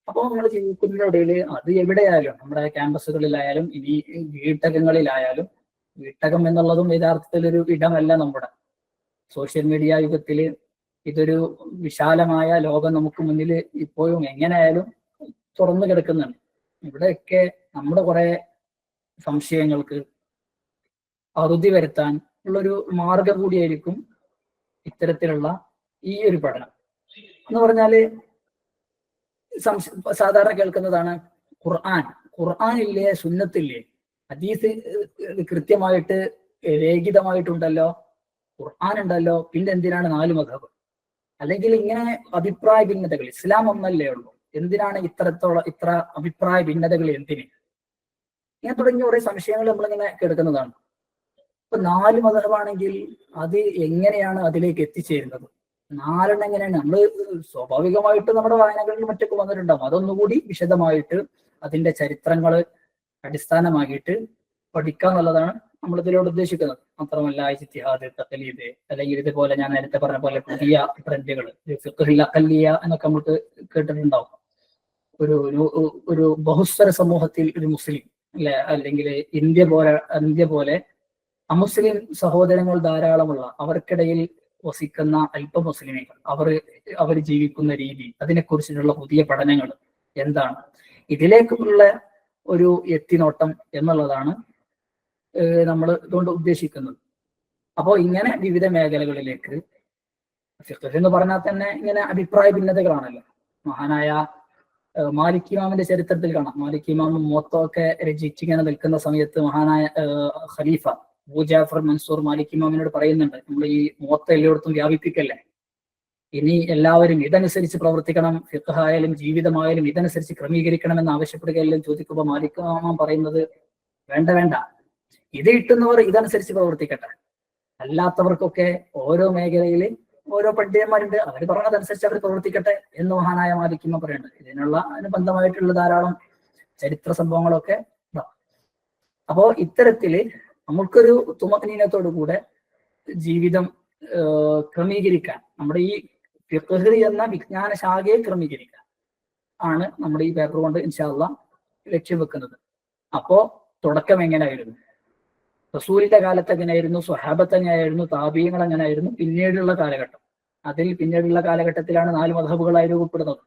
അപ്പോൾ നമ്മൾ ജീവിക്കുന്നതിനിടയിൽ അത് എവിടെയായാലും നമ്മുടെ ക്യാമ്പസുകളിലായാലും ഇനി വീട്ടകങ്ങളിലായാലും, വീട്ടകം എന്നുള്ളതും യഥാർത്ഥത്തിൽ ഒരു ഇടമല്ല. നമ്മുടെ സോഷ്യൽ മീഡിയ യുഗത്തിൽ ഇതൊരു വിശാലമായ ലോകം നമുക്ക് മുന്നിൽ ഇപ്പോഴും എങ്ങനെയായാലും തുറന്നു കിടക്കുന്നുണ്ട്. ഇവിടെയൊക്കെ നമ്മുടെ കുറെ സംശയങ്ങൾക്ക് അറുതി വരുത്താൻ ഉള്ളൊരു മാർഗം കൂടിയായിരിക്കും ഇത്തരത്തിലുള്ള ഈ ഒരു പഠനം എന്ന് പറഞ്ഞാല്. സാധാരണ കേൾക്കുന്നതാണ് ഖുർആനില്ലേ, സുന്നത്തില്ലേ, ഹദീസ് കൃത്യമായിട്ട് രേഖിതമായിട്ടുണ്ടല്ലോ, ഖുർആൻ ഉണ്ടല്ലോ, പിന്നെ എന്തിനാണ് 4 മദ്ഹബ്? അല്ലെങ്കിൽ ഇങ്ങനെ അഭിപ്രായ ഭിന്നതകൾ, ഇസ്ലാം ഒന്നല്ലേ ഉള്ളൂ, എന്തിനാണ് ഇത്ര അഭിപ്രായ ഭിന്നതകൾ, എന്തിന്? ഇങ്ങനെ തുടങ്ങിയ കുറെ സംശയങ്ങൾ നമ്മളിങ്ങനെ കേൾക്കുന്നതാണ്. ഇപ്പൊ 4 മദ്ഹബാണെങ്കിൽ അത് എങ്ങനെയാണ് അതിലേക്ക് എത്തിച്ചേരുന്നത്? 4 എങ്ങനെയാണ്? നമ്മൾ സ്വാഭാവികമായിട്ട് നമ്മുടെ വായനകളിൽ മറ്റൊക്കെ വന്നിട്ടുണ്ടാവും. അതൊന്നുകൂടി വിശദമായിട്ട് അതിന്റെ ചരിത്രങ്ങൾ അടിസ്ഥാനമാക്കിയിട്ട് പഠിക്കുക എന്നുള്ളതാണ് നമ്മൾ ഇതിലൂടെ ഉദ്ദേശിക്കുന്നത്. മാത്രമല്ല ഇജ്തിഹാദ്, തഖ്ലീദ്, അല്ലെങ്കിൽ ഇതുപോലെ ഞാൻ നേരത്തെ പറഞ്ഞ പോലെ പുതിയ ട്രെൻഡുകൾ, ഫിഖ്ഹുൽ അഖല്ലിയ എന്നൊക്കെ നമുക്ക് കേട്ടിട്ടുണ്ടാവും. ഒരു ബഹുസ്വര സമൂഹത്തിൽ ഒരു മുസ്ലിം അല്ലെ, അല്ലെങ്കിൽ ഇന്ത്യ പോലെ അമുസ്ലിം സഹോദരങ്ങൾ ധാരാളമുള്ള, അവർക്കിടയിൽ വസിക്കുന്ന അല്പ മുസ്ലിമീങ്ങൾ അവർ ജീവിക്കുന്ന രീതി, അതിനെക്കുറിച്ചിട്ടുള്ള പുതിയ പഠനങ്ങൾ എന്താണ്, ഇതിലേക്കുള്ള ഒരു എത്തിനോട്ടം എന്നുള്ളതാണ് നമ്മൾ ഇതുകൊണ്ട് ഉദ്ദേശിക്കുന്നത്. അപ്പോൾ ഇങ്ങനെ വിവിധ മേഖലകളിലേക്ക് ഫിഖ് എന്ന് പറഞ്ഞാൽ തന്നെ ഇങ്ങനെ അഭിപ്രായ ഭിന്നതകളാണല്ലോ. മഹാനായ മാലിക് ഇമാമിന്റെ ചരിത്രത്തിൽ കാണാം. മാലിക് ഇമാം മൊത്തമൊക്കെ രചിച്ചിങ്ങനെ നിൽക്കുന്ന സമയത്ത് മഹാനായ ഖലീഫ അബൂ ജാഫർ മൻസൂർ മാലിക് ഇമാമിനോട് പറയുന്നുണ്ട്, നമ്മൾ ഈ മൊത്തം എല്ലായിടത്തും വ്യാപിപ്പിക്കല്ലേ, ഇനി എല്ലാവരും ഇതനുസരിച്ച് പ്രവർത്തിക്കണം, ഫിഖ് ആയാലും ജീവിതമായാലും ഇതനുസരിച്ച് ക്രമീകരിക്കണമെന്ന് ആവശ്യപ്പെടുകയെല്ലാം ചോദിക്കുമ്പോൾ മാലിക് ഇമാം പറയുന്നത് വേണ്ട വേണ്ട, ഇത് കിട്ടുന്നവർ ഇതനുസരിച്ച് പ്രവർത്തിക്കട്ടെ, അല്ലാത്തവർക്കൊക്കെ ഓരോ മേഖലയിൽ ഓരോ പണ്ഡിതന്മാരുണ്ട്, അവർ പറഞ്ഞതനുസരിച്ച് അവർ പ്രവർത്തിക്കട്ടെ എന്ന് മഹാനായ മാലിക് ഇമാം പറയുന്നുണ്ട്. ഇതിനുള്ള അനുബന്ധമായിട്ടുള്ള ധാരാളം ചരിത്ര സംഭവങ്ങളൊക്കെ ഉണ്ടാവും. അപ്പോ ഇത്തരത്തില് നമുക്കൊരു തുമഅ്നീനത്തോടു കൂടെ ജീവിതം ക്രമീകരിക്കാൻ, നമ്മുടെ ഈ ഫിഖ് എന്ന വിജ്ഞാന ശാഖയെ ക്രമീകരിക്കാൻ ആണ് നമ്മുടെ ഈ പേപ്പർ കൊണ്ട് ഇൻഷാ അല്ലാഹ് ലക്ഷ്യം വെക്കുന്നത്. അപ്പോ തുടക്കം എങ്ങനെയായിരുന്നു, റസൂലിന്റെ കാലത്ത് എങ്ങനെയായിരുന്നു, സ്വഹാബത്ത് എങ്ങനെയായിരുന്നു, താബീങ്ങൾ എങ്ങനെയായിരുന്നു, പിന്നീടുള്ള കാലഘട്ടം, അതിൽ പിന്നീടുള്ള കാലഘട്ടത്തിലാണ് 4 മദ്ഹബുകളായി രൂപപ്പെടുന്നത്.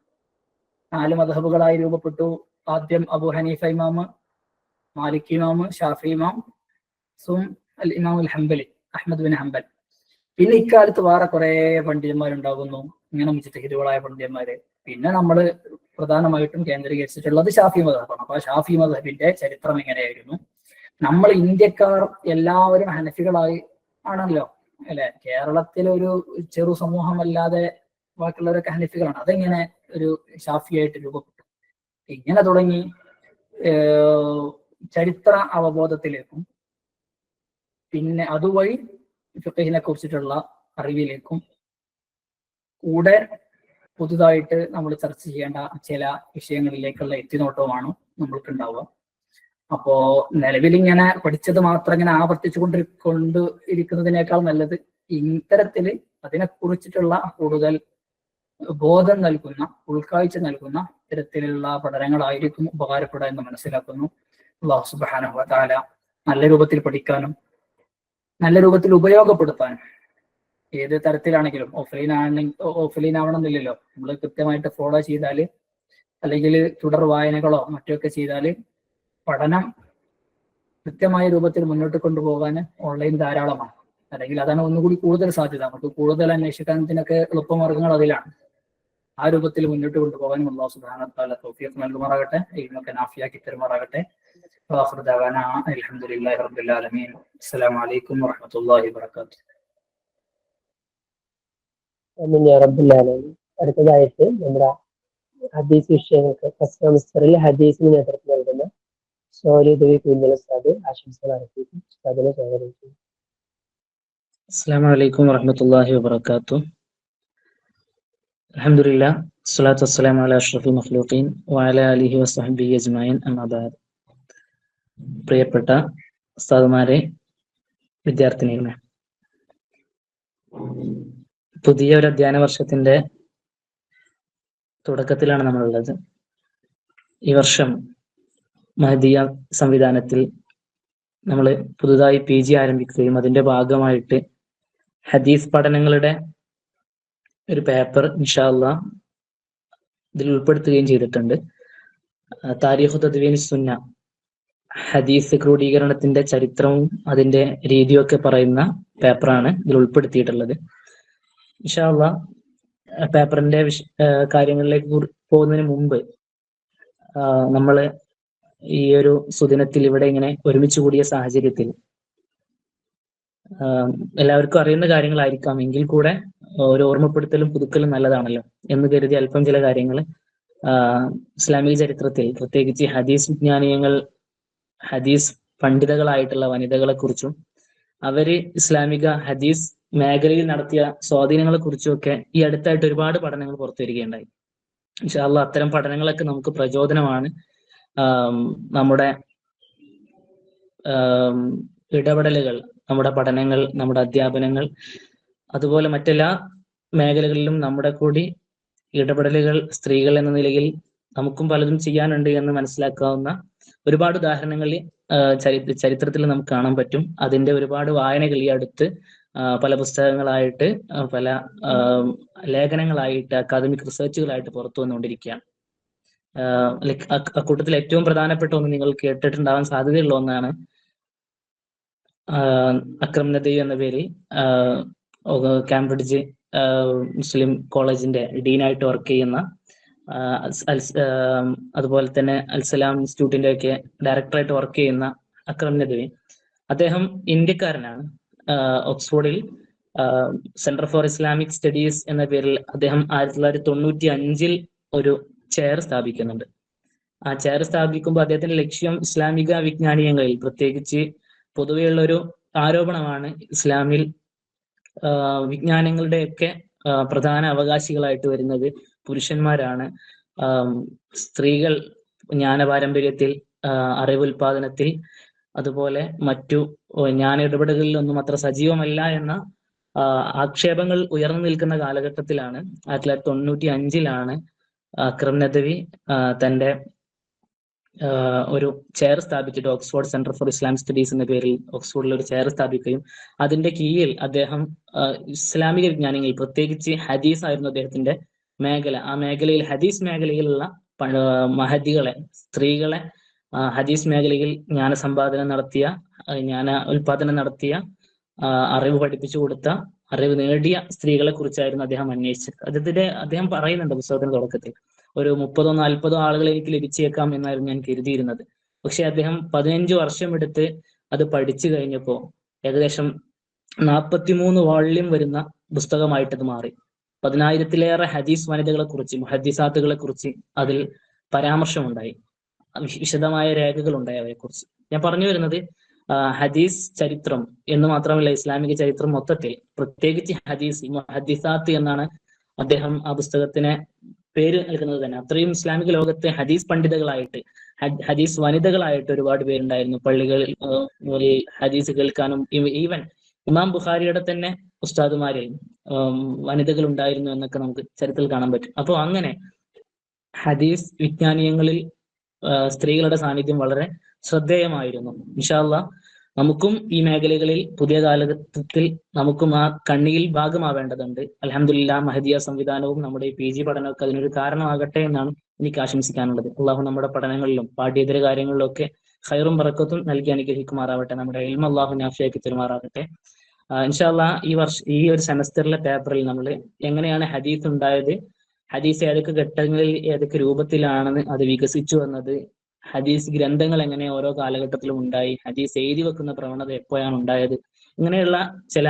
4 മദ്ഹബുകളായി രൂപപ്പെട്ടു. ആദ്യം അബൂ ഹനീഫ ഇമാം, മാലിക് ഇമാം, ഷാഫി ഇമാം, അൽ ഇമാം അൽ ഹംബലി, അഹ്മദ് ബിൻ ഹംബൽ. പിന്നെ ഇക്കാലത്ത് വേറെ കുറെ പണ്ഡിതന്മാരുണ്ടാകുന്നു, ഇങ്ങനെ മുജ്തഹിദുകളായ പണ്ഡിതന്മാര്. പിന്നെ നമ്മൾ പ്രധാനമായിട്ടും കേന്ദ്രീകരിച്ചിട്ടുള്ളത് ഷാഫി മദ്ഹബാണ്. അപ്പൊ ഷാഫി മദ്ഹബിന്റെ ചരിത്രം എങ്ങനെയായിരുന്നു, നമ്മൾ ഇന്ത്യക്കാർ എല്ലാവരും ഹനഫികളായി ആണല്ലോ അല്ലെ, കേരളത്തിലൊരു ചെറു സമൂഹമല്ലാതെ ബാക്കിയുള്ളവരൊക്കെ ഹനഫികളാണ്, അതെങ്ങനെ ഒരു ഷാഫിയായിട്ട് രൂപപ്പെട്ടു, ഇങ്ങനെ തുടങ്ങി ചരിത്ര അവബോധത്തിലേക്കും പിന്നെ അതുവഴി ഫിഖഹിനെ കുറിച്ചിട്ടുള്ള അറിവിലേക്കും കൂടെ പുതുതായിട്ട് നമ്മൾ ചർച്ച ചെയ്യേണ്ട ചില വിഷയങ്ങളിലേക്കുള്ള എത്തിനോട്ടവുമാണ് നമ്മൾക്ക് ഉണ്ടാവുക. അപ്പോ നിലവിൽ ഇങ്ങനെ പഠിച്ചത് മാത്രം ഇങ്ങനെ ആവർത്തിച്ചു ഇരിക്കുന്നതിനേക്കാൾ നല്ലത് ഇത്തരത്തില് അതിനെക്കുറിച്ചിട്ടുള്ള കൂടുതൽ ബോധം നൽകുന്ന, ഉൾക്കാഴ്ച നൽകുന്ന ഇത്തരത്തിലുള്ള പഠനങ്ങളായിരിക്കും ഉപകാരപ്പെടുക എന്ന് മനസ്സിലാക്കുന്നു. അല്ലാഹു സുബ്ഹാനഹു വ തആല നല്ല രൂപത്തിൽ പഠിക്കാനും നല്ല രൂപത്തിൽ ഉപയോഗപ്പെടുത്താനും, ഏത് തരത്തിലാണെങ്കിലും ഓഫ്ലൈൻ ആവണമെന്നില്ലല്ലോ, നമ്മൾ കൃത്യമായിട്ട് ഫോളോ ചെയ്താൽ അല്ലെങ്കിൽ തുടർ വായനകളോ മറ്റൊക്കെ ചെയ്താൽ പഠനം കൃത്യമായ രൂപത്തിൽ മുന്നോട്ട് കൊണ്ടുപോകാൻ ഓൺലൈൻ ധാരാളമാണ്. അല്ലെങ്കിൽ അതാണ് ഒന്നുകൂടി കൂടുതൽ സാധ്യത, നമുക്ക് കൂടുതൽ അന്വേഷിക്കാനത്തിനൊക്കെ എളുപ്പമാർഗങ്ങൾ അതിലാണ്. ആ രൂപത്തിൽ മുന്നോട്ട് കൊണ്ടുപോകാനും അല്ലാഹു സുബ്ഹാനഹു വ തആല തൗഫീഖ് നൽകുമാറാകട്ടെ, ഇൽമൊക്കെ നാഫിയാക്കി തരുമാറാകട്ടെ. വആഖിറു ദഅവാനാ അൽഹംദുലില്ലാഹി റബ്ബിൽ ആലമീൻ. അസ്സലാമു അലൈക്കും വറഹ്മത്തുള്ളാഹി വബറകാതുഹു. അടുത്തതായിട്ട് നമ്മുടെ ഹദീസ് വിഷയങ്ങൾക്ക് ഫസ്റ്റ് സെമസ്റ്ററിൽ ഹദീസിന് നേതൃത്വം നൽകുന്ന സോലിദ് കുഞ്ഞൽ ഉസ്താദ് ആശംസകൾ അറിയിക്കും. ഉസ്താദിനെ സ്വാഗതം ചെയ്യും. അസ്സലാമു അലൈക്കും വറഹ്മത്തുള്ളാഹി വബറകാതുഹു. അൽഹംദുലില്ലാ സ്വലാത്തു വസ്സലാമു അലാ അഷ്റഫിൽ മഖ്ലൂഖീൻ വഅലാ ആലിഹി വസ്സഹ്ബിഹി അജ്മഈൻ അമ്മാ ബഅദ്. പ്രിയപ്പെട്ട ഉസ്താദുമാരെ, വിദ്യാർത്ഥിനികളെ, പുതിയ ഒരു അധ്യയന വർഷത്തിന്റെ തുടക്കത്തിലാണ് നമ്മളുള്ളത്. ഈ വർഷം മഹദിയ സംവിധാനത്തിൽ നമ്മൾ പുതുതായി PG ആരംഭിക്കുകയും അതിന്റെ ഭാഗമായിട്ട് ഹദീസ് പഠനങ്ങളുടെ ഒരു പേപ്പർ ഇൻഷാ അല്ലാഹ് ഇതിൽ ഉൾപ്പെടുത്തുകയും ചെയ്തിട്ടുണ്ട്. താരീഖു തദ്വീനി സുന്ന, ഹദീസ് ക്രോഡീകരണത്തിന്റെ ചരിത്രവും അതിന്റെ രീതിയും ഒക്കെ പറയുന്ന പേപ്പറാണ് ഇതിൽ ഉൾപ്പെടുത്തിയിട്ടുള്ളത്. ഇൻഷാ അല്ലാഹ് പേപ്പറിന്റെ കാര്യങ്ങളിലേക്ക് പോകുന്നതിന് മുമ്പ് നമ്മൾ ഈ ഒരു സുദിനത്തിൽ ഇവിടെ ഇങ്ങനെ ഒരുമിച്ച് കൂടിയ സാഹചര്യത്തിൽ എല്ലാവർക്കും അറിയുന്ന കാര്യങ്ങളായിരിക്കാം, എങ്കിൽ കൂടെ ഒരു ഓർമ്മപ്പെടുത്തലും പുതുക്കലും നല്ലതാണല്ലോ എന്ന് കരുതി അല്പം ചില കാര്യങ്ങൾ ഇസ്ലാമിക ചരിത്രത്തിൽ, പ്രത്യേകിച്ച് ഹദീസ് വിജ്ഞാനീയങ്ങൾ, ഹദീസ് പണ്ഡിതകളായിട്ടുള്ള വനിതകളെ കുറിച്ചും അവര് ഇസ്ലാമിക ഹദീസ് മേഖലയിൽ നടത്തിയ സ്വാധീനങ്ങളെ കുറിച്ചും ഒക്കെ ഈ അടുത്തായിട്ട് ഒരുപാട് പഠനങ്ങൾ പുറത്തു വരികയുണ്ടായി. ഇൻഷാ അല്ലാഹ് അത്തരം പഠനങ്ങളൊക്കെ നമുക്ക് പ്രചോദനമാണ്. നമ്മുടെ ഇടപെടലുകൾ, നമ്മുടെ പഠനങ്ങൾ, നമ്മുടെ അധ്യാപനങ്ങൾ, അതുപോലെ മറ്റെല്ലാ മേഖലകളിലും നമ്മുടെ കൂടി ഇടപെടലുകൾ സ്ത്രീകൾ എന്ന നിലയിൽ നമുക്കും പലതും ചെയ്യാനുണ്ട് എന്ന് മനസ്സിലാക്കാവുന്ന ഒരുപാട് ഉദാഹരണങ്ങൾ ചരിത്രത്തിൽ നമുക്ക് കാണാൻ പറ്റും. അതിന്റെ ഒരുപാട് വായനകൾ ഈ അടുത്ത് പല പുസ്തകങ്ങളായിട്ട് പല ലേഖനങ്ങളായിട്ട് അക്കാദമിക് റിസർച്ചുകളായിട്ട് പുറത്തു വന്നുകൊണ്ടിരിക്കുകയാണ്. അക്കൂട്ടത്തിൽ ഏറ്റവും പ്രധാനപ്പെട്ട ഒന്ന് നിങ്ങൾ കേട്ടിട്ടുണ്ടാവാൻ സാധ്യതയുള്ള ഒന്നാണ് അക്രം നദവി എന്ന പേരിൽ കാംബ്രിഡ്ജ് മുസ്ലിം കോളേജിന്റെ ഡീനായിട്ട് വർക്ക് ചെയ്യുന്ന, അതുപോലെ തന്നെ അൽസലാം ഇൻസ്റ്റിറ്റ്യൂട്ടിന്റെ ഒക്കെ ഡയറക്ടറായിട്ട് വർക്ക് ചെയ്യുന്ന അക്രം നദവി. അദ്ദേഹം ഇന്ത്യക്കാരനാണ്. ഓക്സ്ഫോർഡിൽ സെന്റർ ഫോർ ഇസ്ലാമിക് സ്റ്റഡീസ് എന്ന പേരിൽ അദ്ദേഹം 1995 ഒരു ചെയർ സ്ഥാപിക്കുന്നുണ്ട്. ആ ചെയർ സ്ഥാപിക്കുമ്പോൾ അദ്ദേഹത്തിന്റെ ലക്ഷ്യം ഇസ്ലാമിക വിജ്ഞാനീയങ്ങളിൽ, പ്രത്യേകിച്ച് പൊതുവെയുള്ള ഒരു ആരോപണമാണ് ഇസ്ലാമിൽ വിജ്ഞാനങ്ങളുടെയൊക്കെ പ്രധാന അവകാശികളായിട്ട് വരുന്നത് പുരുഷന്മാരാണ്. സ്ത്രീകൾ ജ്ഞാന പാരമ്പര്യത്തിൽ, അറിവുൽപാദനത്തിൽ, അതുപോലെ മറ്റു ജ്ഞാന ഇടപെടലുകളിലൊന്നും അത്ര സജീവമല്ല എന്ന ആക്ഷേപങ്ങൾ ഉയർന്നു നിൽക്കുന്ന കാലഘട്ടത്തിലാണ് 1995 അക്രം നദവി തന്റെ ഒരു ചെയർ സ്ഥാപിച്ചിട്ട് Oxford centre for Islamic studies എന്ന പേരിൽ ഓക്സ്ഫോർഡിൽ ഒരു ചെയർ സ്ഥാപിക്കുകയും അതിന്റെ കീഴിൽ അദ്ദേഹം ഇസ്ലാമിക വിജ്ഞാനങ്ങൾ, പ്രത്യേകിച്ച് ഹദീസ് ആയിരുന്നു അദ്ദേഹത്തിന്റെ മേഖല. ആ മേഖലയിൽ, ഹദീസ് മേഖലയിലുള്ള മഹദികളെ, സ്ത്രീകളെ ഹദീസ് മേഖലയിൽ ജ്ഞാനസമ്പാദനം നടത്തിയ, ജ്ഞാന ഉൽപാദനം നടത്തിയ, അറിവ് പഠിപ്പിച്ചു കൊടുത്ത, അറിവ് നേടിയ സ്ത്രീകളെ കുറിച്ചായിരുന്നു അദ്ദേഹം അന്വേഷിച്ചത്. അദ്ദേഹം പറയുന്നുണ്ട് പുസ്തകത്തിന്റെ തുടക്കത്തിൽ, ഒരു 30-40 ആളുകളെ എനിക്ക് ലഭിച്ചേക്കാം എന്നായിരുന്നു ഞാൻ കരുതിയിരുന്നത്. പക്ഷെ അദ്ദേഹം 15 വർഷം എടുത്ത് അത് പഠിച്ചു കഴിഞ്ഞപ്പോൾ ഏകദേശം 43 വോള്യം വരുന്ന പുസ്തകമായിട്ടത് മാറി. 10,000-ലേറെ ഹദീസ് വനിതകളെ കുറിച്ച്, മുഹദ്ദിസാത്തുകളെ കുറിച്ച് അതിൽ പരാമർശമുണ്ടായി, വിശദമായ രേഖകൾ ഉണ്ടായി അവരെക്കുറിച്ച്. ഞാൻ പറഞ്ഞു വരുന്നത്, ഹദീസ് ചരിത്രം എന്ന് മാത്രമല്ല ഇസ്ലാമിക ചരിത്രം മൊത്തത്തിൽ, പ്രത്യേകിച്ച് ഹദീസ്, മുഹദ്ദിസാത്ത് എന്നാണ് അദ്ദേഹം ആ പുസ്തകത്തിന് പേര് നൽകുന്നത് തന്നെ. അത്രയും ഇസ്ലാമിക ലോകത്തെ ഹദീസ് പണ്ഡിതകളായിട്ട്, ഹദീസ് വനിതകളായിട്ട് ഒരുപാട് പേരുണ്ടായിരുന്നു. പള്ളികളിൽ ഹദീസ് കേൾക്കാനും, ഈവൻ ഇമാം ബുഖാരിയുടെ തന്നെ ഉസ്താദുമാരിൽ വനിതകൾ ഉണ്ടായിരുന്നു എന്നൊക്കെ നമുക്ക് ചരിത്രത്തിൽ കാണാൻ പറ്റും. അപ്പോൾ അങ്ങനെ ഹദീസ് വിജ്ഞാനീയങ്ങളിൽ സ്ത്രീകളുടെ സാന്നിധ്യം വളരെ ശ്രദ്ധേയമായിരുന്നു. ഇൻഷാ അല്ലാഹ് നമുക്കും ഈ മേഖലകളിൽ പുതിയ കാലഘട്ടത്തിൽ നമുക്കും ആ കണ്ണിയിൽ ഭാഗമാവേണ്ടതുണ്ട്. അൽഹംദുലില്ലാഹ് മഹദിയ സംവിധാനവും നമ്മുടെ ഈ PG പഠനമൊക്കെ അതിനൊരു കാരണമാകട്ടെ എന്നാണ് എനിക്ക് ആശംസിക്കാനുള്ളത്. അള്ളാഹു നമ്മുടെ പഠനങ്ങളിലും പാഠ്യേതര കാര്യങ്ങളിലും ഒക്കെ ഖൈറും ബറക്കത്തും നൽകി അനുഗ്രഹിക്കുമാറാവട്ടെ. നമ്മുടെ ഇൽമ അള്ളാഹു നാഫിയാക്കി തരുമാറാകട്ടെ. ഇൻഷാ അല്ലാഹ് ഈ ഒരു സെമസ്റ്ററിലെ പേപ്പറിൽ നമ്മൾ എങ്ങനെയാണ് ഹദീസ് ഉണ്ടായത്, ഹദീസ് ഏതൊക്കെ ഘട്ടങ്ങളിൽ ഏതൊക്കെ രൂപത്തിലാണെന്ന് അത് വികസിച്ചു വന്നത്, ഹദീസ് ഗ്രന്ഥങ്ങൾ എങ്ങനെ ഓരോ കാലഘട്ടത്തിലും ഉണ്ടായി, ഹദീസ് എഴുതി വെക്കുന്ന പ്രവണത എപ്പോഴാണ് ഉണ്ടായത്, ഇങ്ങനെയുള്ള ചില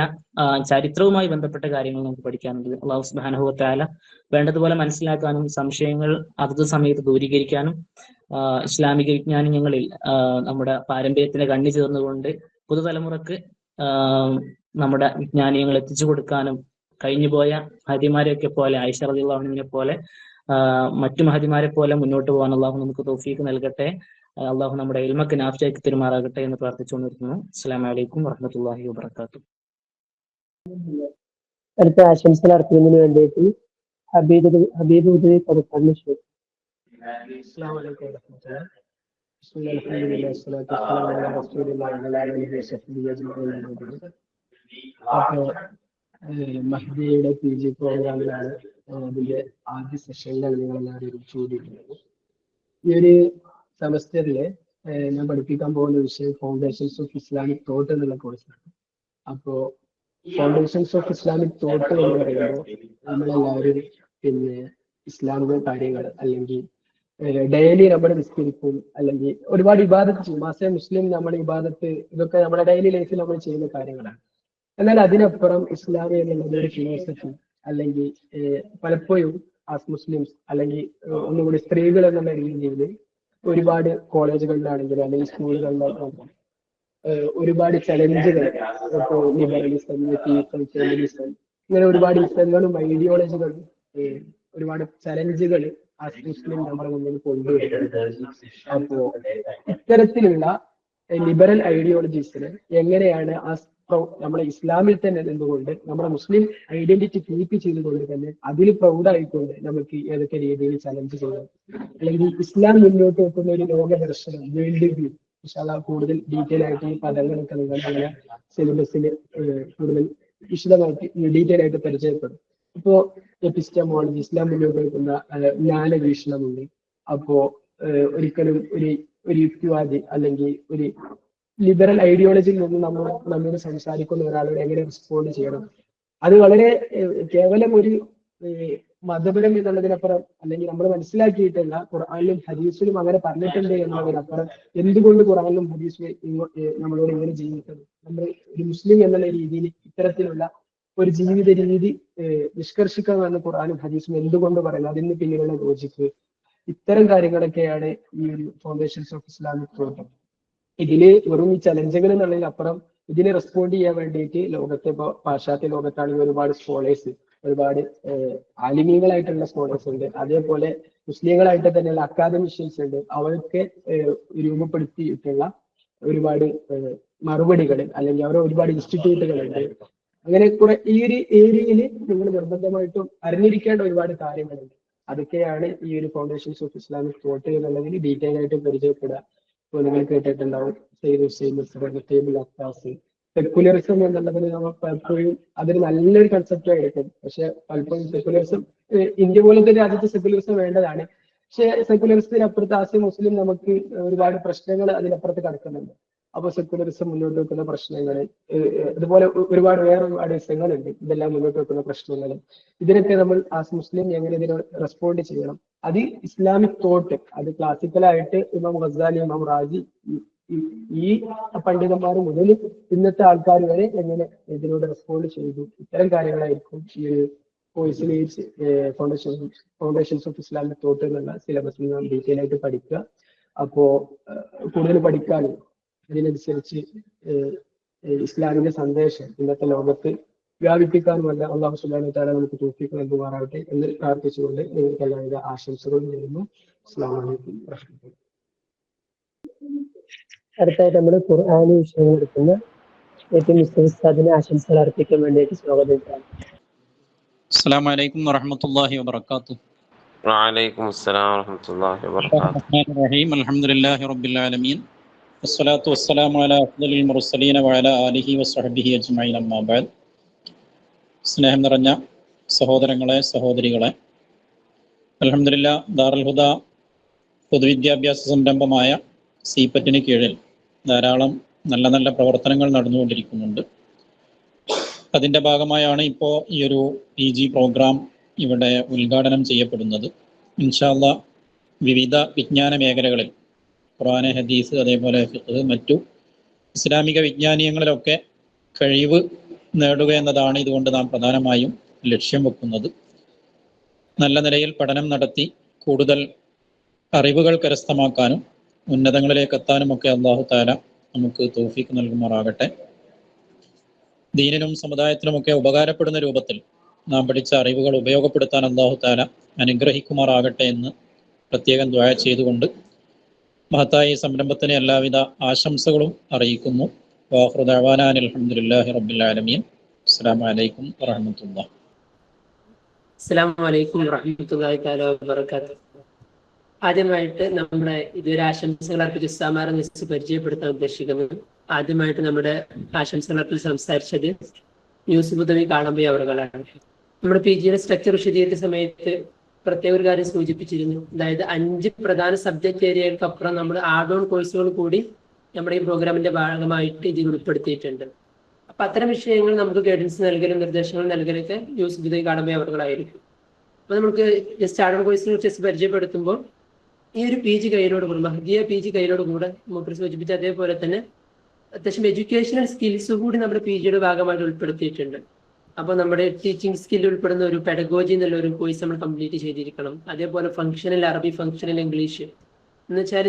ചരിത്രവുമായി ബന്ധപ്പെട്ട കാര്യങ്ങൾ നമുക്ക് പഠിക്കാനുണ്ട്. അല്ലാഹു സുബ്ഹാനഹു വ തആല വേണ്ടതുപോലെ മനസ്സിലാക്കാനും സംശയങ്ങൾ അതത് സമയത്ത് ദൂരീകരിക്കാനും ഇസ്ലാമിക വിജ്ഞാനങ്ങളിൽ നമ്മുടെ പാരമ്പര്യത്തിന് കണ്ണി ചേർന്നുകൊണ്ട് പുതുതലമുറക്ക് നമ്മുടെ വിജ്ഞാനീയങ്ങൾ എത്തിച്ചു കൊടുക്കാനും, കഴിഞ്ഞുപോയ ഹദിമാരെയൊക്കെ പോലെ, ആയിഷ റളിയല്ലാഹു അൻഹയെ പോലെ, മറ്റു മഹദിമാരെ പോലെ മുന്നോട്ട് പോകാൻ അള്ളാഹു നമുക്ക് തൗഫീഖ് നൽകട്ടെ. അള്ളാഹു നമ്മുടെ ഇൽമക്ക് നാഫിയാക്കി പെരുമാറാകട്ടെ എന്ന് പ്രാർത്ഥിച്ചുകൊണ്ടിരിക്കുന്നു. അസ്സലാമു അലൈക്കും വറഹ്മത്തുള്ളാഹി വബറകാതുഹു. അടുത്ത ആശംസകൾ അർപ്പിക്കുന്നതിന് വേണ്ടിയിട്ട് ഹബീബ് ഉദവി കൊടുക്കാൻ ശ്രമിക്കും. അസ്സലാമു അലൈക്കും വറഹ്മത്തുള്ളാഹി. ബിസ്മില്ലാഹിർ റഹ്മാനിർ റഹീം. അപ്പോൾ മഹ്ദിയുടെ PG പ്രോഗ്രാമിലാണ് അതിന്റെ ആദ്യ സെഷനിലാണ് നിങ്ങളെല്ലാവരും കൂടിയിട്ടുള്ളത്. ഈ ഒരു സെമസ്റ്ററില് ഞാൻ പഠിപ്പിക്കാൻ പോകുന്ന വിഷയം ഫൗണ്ടേഷൻസ് ഓഫ് ഇസ്ലാമിക് തോട്ട് എന്നുള്ള കോഴ്സാണ്. അപ്പോ ഫൗണ്ടേഷൻസ് ഓഫ് ഇസ്ലാമിക് തോട്ട് എന്ന് പറയുമ്പോൾ നമ്മളെല്ലാവരും ഇസ്ലാമിക കാര്യങ്ങൾ, അല്ലെങ്കിൽ ഡെയിലി നമ്മൾ നിസ്കരിക്കും, അല്ലെങ്കിൽ ഒരുപാട് ഇബാദത്ത് ചെയ്യും. മാസേ മുസ്ലിം നമ്മുടെ ഇബാദത്ത്, ഇതൊക്കെ നമ്മുടെ ഡെയിലി ലൈഫിൽ നമ്മൾ ചെയ്യുന്ന കാര്യങ്ങളാണ്. എന്നാൽ അതിനപ്പുറം ഇസ്ലാം എന്നുള്ളത് ഒരു ഫിലോസഫി, അല്ലെങ്കിൽ പലപ്പോഴും ആസ് മുസ്ലിംസ്, അല്ലെങ്കിൽ ഒന്നുകൂടി സ്ത്രീകൾ എന്നുള്ള രീതിയിൽ ഒരുപാട് കോളേജുകളിലാണെങ്കിലും അല്ലെങ്കിൽ സ്കൂളുകളിലാണെങ്കിലും ഒരുപാട് ചലഞ്ചുകൾ, ഇപ്പോൾ ലിബറലിസം, ഫെമിനിസം, ഇങ്ങനെ ഒരുപാട് ഇസങ്ങളും ഐഡിയോളജികളും ഒരുപാട് ചലഞ്ചുകൾ ആസ് മുസ്ലിം നമ്മുടെ മുന്നിൽ കൊണ്ടുവരുന്നുണ്ട്. അപ്പോ ഇത്തരത്തിലുള്ള ലിബറൽ ഐഡിയോളജീസിന് എങ്ങനെയാണ് നമ്മുടെ ഇസ്ലാമിൽ തന്നെ നിന്നുകൊണ്ട് നമ്മുടെ മുസ്ലിം ഐഡന്റിറ്റി കീപ്പ് ചെയ്തുകൊണ്ട് തന്നെ അതിൽ പ്രൗഡായിക്കൊണ്ട് നമുക്ക് ഏതൊക്കെ രീതിയിൽ ചലഞ്ച് ചെയ്യാം, അല്ലെങ്കിൽ ഇസ്ലാം മുന്നോട്ട് വെക്കുന്ന ഒരു ലോക ദർശനം, വേൾഡ് വ്യൂ, കൂടുതൽ ഡീറ്റെയിൽ ആയിട്ട് ഈ പദങ്ങളൊക്കെ നിങ്ങൾ അങ്ങനെ സിലബസിൽ കൂടുതൽ വിശദമായിട്ട് ഡീറ്റെയിൽ ആയിട്ട് പരിചയപ്പെടും. ഇപ്പോ എപ്പിസ്റ്റമോളജി, ഇസ്ലാം മുന്നോട്ട് വെക്കുന്ന ജ്ഞാന വീക്ഷണമുണ്ട്. അപ്പോ ഒരിക്കലും ഒരു യുക്തിവാദി അല്ലെങ്കിൽ ഒരു ലിബറൽ ഐഡിയോളജിയിൽ നിന്ന് നമ്മോട് സംസാരിക്കുന്ന ഒരാളോട് എങ്ങനെ റെസ്പോണ്ട് ചെയ്യണം, അത് വളരെ കേവലം ഒരു മതപരം എന്നുള്ളതിനപ്പുറം, അല്ലെങ്കിൽ നമ്മൾ മനസ്സിലാക്കിയിട്ടുള്ള ഖുർആനിലും ഹദീസിലും അങ്ങനെ പറഞ്ഞിട്ടുണ്ട് എന്നുള്ളതിനപ്പുറം എന്തുകൊണ്ട് ഖുർആനിലും ഹദീസിലും നമ്മളോട് ഇങ്ങനെ ജീവിക്കണം, നമ്മൾ ഒരു മുസ്ലിം എന്നുള്ള രീതിയിൽ ഇത്തരത്തിലുള്ള ഒരു ജീവിത രീതി നിഷ്കർഷിക്കണമെന്ന് ഖുർആനും ഹദീസും എന്തുകൊണ്ട് പറയുന്നത്, അതിന് പിന്നിലുള്ള ലോജിക്ക്, ഇത്തരം കാര്യങ്ങളൊക്കെയാണ് ഈ ഒരു ഫൗണ്ടേഷൻസ് ഓഫ് ഇസ്ലാമിക് തോട്ട്. ഇതില് വെറും ഈ ചലഞ്ചുകൾ എന്നുള്ളതിനപ്പുറം ഇതിനെ റെസ്പോണ്ട് ചെയ്യാൻ വേണ്ടിയിട്ട് ലോകത്തെ, ഇപ്പൊ പാശ്ചാത്യ ലോകത്താണെങ്കിൽ ഒരുപാട് സ്കോളേഴ്സ്, ഒരുപാട് ആലിമീകളായിട്ടുള്ള സ്കോളേഴ്സ് ഉണ്ട്. അതേപോലെ മുസ്ലിങ്ങളായിട്ട് തന്നെയുള്ള അക്കാദമിഷ്യൻസ് ഉണ്ട്. അവർക്ക് രൂപപ്പെടുത്തിയിട്ടുള്ള ഒരുപാട് മറുപടികൾ, അല്ലെങ്കിൽ അവരുടെ ഒരുപാട് ഇൻസ്റ്റിറ്റ്യൂട്ടുകളുണ്ട്. അങ്ങനെ കുറെ ഈ ഒരു ഏരിയയിൽ നിങ്ങൾ നിർബന്ധമായിട്ടും അറിഞ്ഞിരിക്കേണ്ട ഒരുപാട് കാര്യങ്ങളുണ്ട്. അതൊക്കെയാണ് ഈ ഒരു ഫൗണ്ടേഷൻസ് ഓഫ് ഇസ്ലാമിക് തോട്ട് എന്നുള്ളതിൽ ഡീറ്റെയിൽ ആയിട്ട് പരിചയപ്പെടുക. ഇപ്പോൾ നിങ്ങൾ കേട്ടിട്ടുണ്ടാവും സെയ്ദ് ഹുസൈൻ മിസ്രി, അബ്ബാസ്. സെക്കുലറിസം എന്നുള്ളതിന് നമ്മൾ പലപ്പോഴും അതൊരു നല്ലൊരു കൺസെപ്റ്റ് ആയിരിക്കും. പക്ഷെ പലപ്പോഴും സെക്കുലറിസം, ഇന്ത്യ പോലത്തെ രാജ്യത്ത് സെക്കുലറിസം വേണ്ടതാണ്. പക്ഷെ സെക്കുലറിസത്തിന് അപ്പുറത്ത് ആസ്യ മുസ്ലിം നമുക്ക് ഒരുപാട് പ്രശ്നങ്ങൾ അതിനപ്പുറത്ത് കിടക്കുന്നുണ്ട്. അപ്പൊ സെക്കുലറിസം മുന്നോട്ട് വെക്കുന്ന പ്രശ്നങ്ങൾ, അതുപോലെ വേറെ ഒരുപാട് വിഷയങ്ങളുണ്ട്. ഇതെല്ലാം മുന്നോട്ട് വെക്കുന്ന പ്രശ്നങ്ങൾ, ഇതിനൊക്കെ നമ്മൾ ആസ് മുസ്ലിം എങ്ങനെ ഇതിനെ റെസ്പോണ്ട് ചെയ്യണം, അത് ഇസ്ലാമിക് തോട്ട്, അത് ക്ലാസിക്കലായിട്ട് ഇമാം ഗസാലി, ഇമാം റാജി, ഈ പണ്ഡിതന്മാർ മുതൽ ഇന്നത്തെ ആൾക്കാർ വരെ എങ്ങനെ ഇതിനോട് റെസ്പോണ്ട് ചെയ്തു, ഇത്തരം കാര്യങ്ങളായിരിക്കും ഈ ഒരു കോഴ്സിൽ ഫൗണ്ടേഷൻസ് ഓഫ് ഇസ്ലാമിക് തോട്ട് എന്നുള്ള സിലബസിൽ നാം ഡീറ്റെയിൽ ആയിട്ട് പഠിക്കുക. അപ്പോ കൂടുതൽ പഠിക്കാനും അതിനനുസരിച്ച് ഇസ്ലാമിന്റെ സന്ദേശം ഇന്നത്തെ ലോകത്ത് വ്യാപിപ്പിക്കാനുമല്ല അള്ളാഹു സുബ്ഹാനഹു വ തആല നമുക്ക് തൗഫീഖ് നൽകുമാറാവട്ടെ എന്ന് പ്രാർത്ഥിച്ചുകൊണ്ട് നിങ്ങൾക്ക് എല്ലാവിധ ആശംസകളും നേരുന്നു. അസ്സലാമു അലൈക്കും വറഹ്മത്തുള്ളാഹി. അടുത്തായിട്ട് നമ്മൾ ഖുർആനി വിഷയങ്ങൾ എടുക്കുന്ന ഉസ്താദിനെ ആശംസകൾ അർപ്പിക്കാൻ വേണ്ടിയിട്ട് സ്വാഗതം ചെയ്യാം. അസ്സലാമു അലൈക്കും വറഹ്മത്തുള്ളാഹി വബറകാതുഹു. വഅലൈക്കും അസ്സലാം വറഹ്മത്തുള്ളാഹി വബറകാതുഹു. അൽഹംദുലില്ലാഹി റബ്ബിൽ ആലമീൻ. വസ്സലാത്തു വസ്സലാമു അലാ അഫ്ദലിൽ മുർസലീന വഅലാ ആലിഹി വസ്വഹ്ബിഹി അജ്മഈൻ. അമ്മാ ബഅദ്. സ്നേഹം നിറഞ്ഞ സഹോദരങ്ങളെ, സഹോദരികളെ, അൽഹംദുലില്ലാഹ് ദാറുൽ ഹുദ പൊതുവിദ്യാഭ്യാസ സംരംഭമായ സീപറ്റിന് കീഴിൽ ധാരാളം നല്ല നല്ല പ്രവർത്തനങ്ങൾ നടന്നുകൊണ്ടിരിക്കുന്നുണ്ട്. അതിൻ്റെ ഭാഗമായാണ് ഇപ്പോൾ ഈ ഒരു PG പ്രോഗ്രാം ഇവിടെ ഉദ്ഘാടനം ചെയ്യപ്പെടുന്നത്. ഇൻഷാ അല്ലാഹ് വിവിധ വിജ്ഞാന മേഖലകളിൽ ഖുർആന്, ഹദീസ്, അതേപോലെ ഫിഖ്, മറ്റു ഇസ്ലാമിക വിജ്ഞാനീയങ്ങളിലൊക്കെ കഴിവ് നേടുക എന്നതാണ് ഇതുകൊണ്ട് നാം പ്രധാനമായും ലക്ഷ്യം വെക്കുന്നത്. നല്ല നിലയിൽ പഠനം നടത്തി കൂടുതൽ അറിവുകൾ കരസ്ഥമാക്കാനും ഉന്നതങ്ങളിലേക്ക് എത്താനുമൊക്കെ അല്ലാഹു തആല നമുക്ക് തൗഫീഖ് നൽകുമാറാകട്ടെ. ദീനിനും സമുദായത്തിനുമൊക്കെ ഉപകാരപ്പെടുന്ന രൂപത്തിൽ നാം പഠിച്ച അറിവുകൾ ഉപയോഗപ്പെടുത്താൻ അല്ലാഹു തആല അനുഗ്രഹിക്കുമാറാകട്ടെ എന്ന് പ്രത്യേകം ദുആ ചെയ്തുകൊണ്ട് മഹത്തായ ഈ സംരംഭത്തിന് എല്ലാവിധ ആശംസകളും അറിയിക്കുന്നു. വആഖിറു ദഅവാനാ അൽഹംദുലില്ലാഹി റബ്ബിൽ ആലമീൻ. അസ്സലാമു അലൈക്കും വറഹ്മത്തുള്ളാഹി. അസ്സലാമു അലൈക്കും വറഹ്മത്തുള്ളാഹി തആല വബറകാതുഹു. ആദ്യമായിട്ട് നമ്മുടെ ഇതൊരു ആശംസകൾ അർപ്പിച്ച് ഉസ്താമാരെ പരിചയപ്പെടുത്താൻ ഉദ്ദേശിക്കുന്നത്. ആദ്യമായിട്ട് നമ്മുടെ ആശംസകൾ അർപ്പിച്ച് സംസാരിച്ചത് യൂസുഫ് ഉദവി കാളമ്പി അവറുകളാണ്. നമ്മുടെ PGയുടെ സ്ട്രക്ചർ വിശദീകരിച്ച സമയത്ത് പ്രത്യേക ഒരു കാര്യം സൂചിപ്പിച്ചിരുന്നു. അതായത് 5 പ്രധാന സബ്ജക്ട് ഏരിയകൾക്ക് അപ്പുറം നമ്മൾ ആഡ് ഓൺ കോഴ്സുകൾ കൂടി നമ്മുടെ ഈ പ്രോഗ്രാമിന്റെ ഭാഗമായിട്ട് ഇതിൽ ഉൾപ്പെടുത്തിയിട്ടുണ്ട്. അപ്പൊ അത്തരം വിഷയങ്ങൾ നമുക്ക് ഗൈഡൻസ് നൽകലും നിർദ്ദേശങ്ങൾ നൽകലൊക്കെ യൂസുഫ് ഉദവി കാളമ്പി അവറുകളായിരിക്കും. അപ്പൊ നമുക്ക് ജസ്റ്റ് ആഡ് ഓൺ കോഴ്സിനെ കുറിച്ച് പരിചയപ്പെടുത്തുമ്പോൾ ഈ ഒരു PG കയ്യിലോട് മഹദിയ PG കയ്യിലോട് കൂടെ മൂപ്പർ സൂചിപ്പിച്ച അതേപോലെ തന്നെ അത്യാവശ്യം എഡ്യൂക്കേഷണൽ സ്കിൽസ് കൂടി നമ്മുടെ PGയുടെ ഭാഗമായിട്ട് ഉൾപ്പെടുത്തിയിട്ടുണ്ട്. അപ്പോൾ നമ്മുടെ ടീച്ചിങ് സ്കിൽ ഉൾപ്പെടുന്ന ഒരു പെഡഗോജി എന്നുള്ള ഒരു കോഴ്സ് നമ്മൾ കംപ്ലീറ്റ് ചെയ്തിരിക്കണം. അതേപോലെ ഫംഗ്ഷണൽ അറബി, ഫംഗ്ഷണൽ ഇംഗ്ലീഷ് എന്ന് വെച്ചാൽ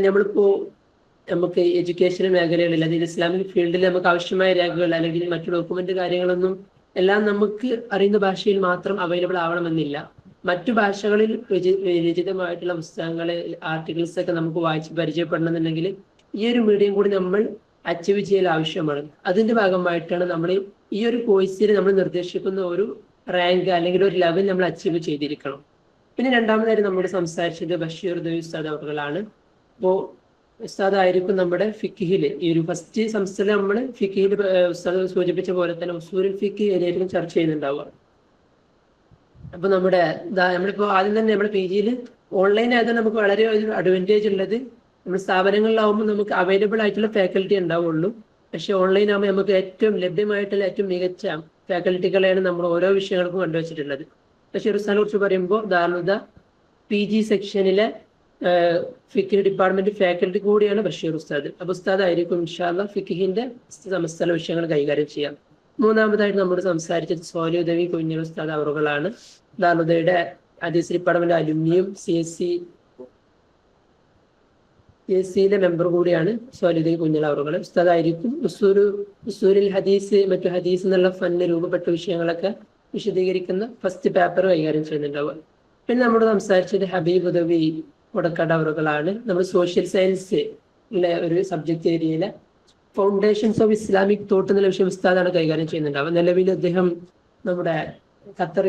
നമുക്ക് എഡ്യൂക്കേഷണൽ മേഖലകളിൽ, അതായത് ഇസ്ലാമിക് ഫീൽഡിൽ നമുക്ക് ആവശ്യമായ രേഖകൾ അല്ലെങ്കിൽ മറ്റു ഡോക്യുമെന്റ് കാര്യങ്ങളൊന്നും എല്ലാം നമുക്ക് അറിയുന്ന ഭാഷയിൽ മാത്രം അവൈലബിൾ ആവണമെന്നില്ല. മറ്റു ഭാഷകളിൽ രചിതമായിട്ടുള്ള പുസ്തകങ്ങള്, ആർട്ടിക്കിൾസ് ഒക്കെ നമുക്ക് വായിച്ച് പരിചയപ്പെടണമെന്നുണ്ടെങ്കിൽ ഈ ഒരു മീഡിയം കൂടി നമ്മൾ അച്ചീവ് ചെയ്യൽ ആവശ്യമാണ്. അതിന്റെ ഭാഗമായിട്ടാണ് നമ്മൾ ഈ ഒരു കോഴ്സിൽ നമ്മൾ നിർദ്ദേശിക്കുന്ന ഒരു റാങ്ക് അല്ലെങ്കിൽ ഒരു ലെവൽ നമ്മൾ അച്ചീവ് ചെയ്തിരിക്കണം. പിന്നെ രണ്ടാമതായിട്ട് നമ്മൾ സംസാരിച്ചത് ബഷീർ ഉദവി ഉസ്താദ് അവറുകളാണ്. അപ്പോൾ ഉസ്താദ് ആയിരിക്കും നമ്മുടെ ഫിഖിൽ ഈ ഒരു ഫസ്റ്റ് സംസ്ഥയിൽ നമ്മൾ ഫിഖിൽ ഉസ്താദ് സൂചിപ്പിച്ച പോലെ തന്നെ ഉസൂലുൽ ഫിഖ് ഏരിയയിലും ചർച്ച ചെയ്യുന്നുണ്ടാവുക. അപ്പൊ നമ്മളിപ്പോ ആദ്യം തന്നെ നമ്മുടെ പി ജിയിൽ ഓൺലൈൻ ആയതുകൊണ്ട് നമുക്ക് വളരെ ഒരു അഡ്വാൻറ്റേജ് ഉള്ളത് നമ്മൾ സ്ഥാപനങ്ങളിലാവുമ്പോൾ നമുക്ക് അവൈലബിൾ ആയിട്ടുള്ള ഫാക്കൽറ്റി ഉണ്ടാവുള്ളൂ. പക്ഷെ ഓൺലൈൻ ആകുമ്പോൾ നമുക്ക് ഏറ്റവും ലഭ്യമായിട്ടുള്ള ഏറ്റവും മികച്ച ഫാക്കൽറ്റികളെയാണ് നമ്മൾ ഓരോ വിഷയങ്ങൾക്കും കണ്ടുവച്ചിട്ടുള്ളത്. ബഷീർ ഉസ്താദിനെ കുറിച്ച് പറയുമ്പോൾ ദാറുൽ പി ജി സെക്ഷനിലെ ഫിഖ് ഡിപ്പാർട്ട്മെന്റ് ഫാക്കൽറ്റി കൂടിയാണ് ബഷീർ ഉസ്താദ്. അപ്പൊ ഉസ്താദ് ആയിരിക്കും ഇൻഷാ അല്ലാഹ് ഫിഖിന്റെ സമസ്തല വിഷയങ്ങൾ കൈകാര്യം ചെയ്യാം. മൂന്നാമതായിട്ട് നമ്മൾ സംസാരിച്ചത് സ്വാലിഹ് ഉദവി കുഞ്ഞിൽ ഉസ്താദ് അവറുകളാണ്. ദാറുദയുടെ ഹദീസ് ഡിപ്പാർട്ട്മെന്റ് അലുമിനിയം CSCയിലെ മെമ്പർ കൂടിയാണ് സ്വാലിഹ് ഉദവി കുഞ്ഞിൽ അവറുകൾ. ഉസ്താദ് ആയിരിക്കും ഉസൂലുൽ ഹദീസ് മറ്റു ഹദീസ് എന്നുള്ള ഫന്ന് രൂപപ്പെട്ട വിഷയങ്ങളൊക്കെ വിശദീകരിക്കുന്ന ഫസ്റ്റ് പേപ്പർ കൈകാര്യം ചെയ്യുന്നുണ്ടാവുക. പിന്നെ നമ്മൾ സംസാരിച്ചത് ഹബീബ് ഉദവി കൊടക്കാട് അവറുകളാണ്. നമ്മൾ സോഷ്യൽ സയൻസ് ഒരു സബ്ജക്ട് ഏരിയയിലെ ഫൗണ്ടേഷൻസ് ഓഫ് ഇസ്ലാമിക് തോട്ട് എന്നുള്ള വിഷയം ഉസ്താദാണ് കൈകാര്യം ചെയ്യുന്നുണ്ടാവുക. നിലവിൽ അദ്ദേഹം നമ്മുടെ ഖത്തർ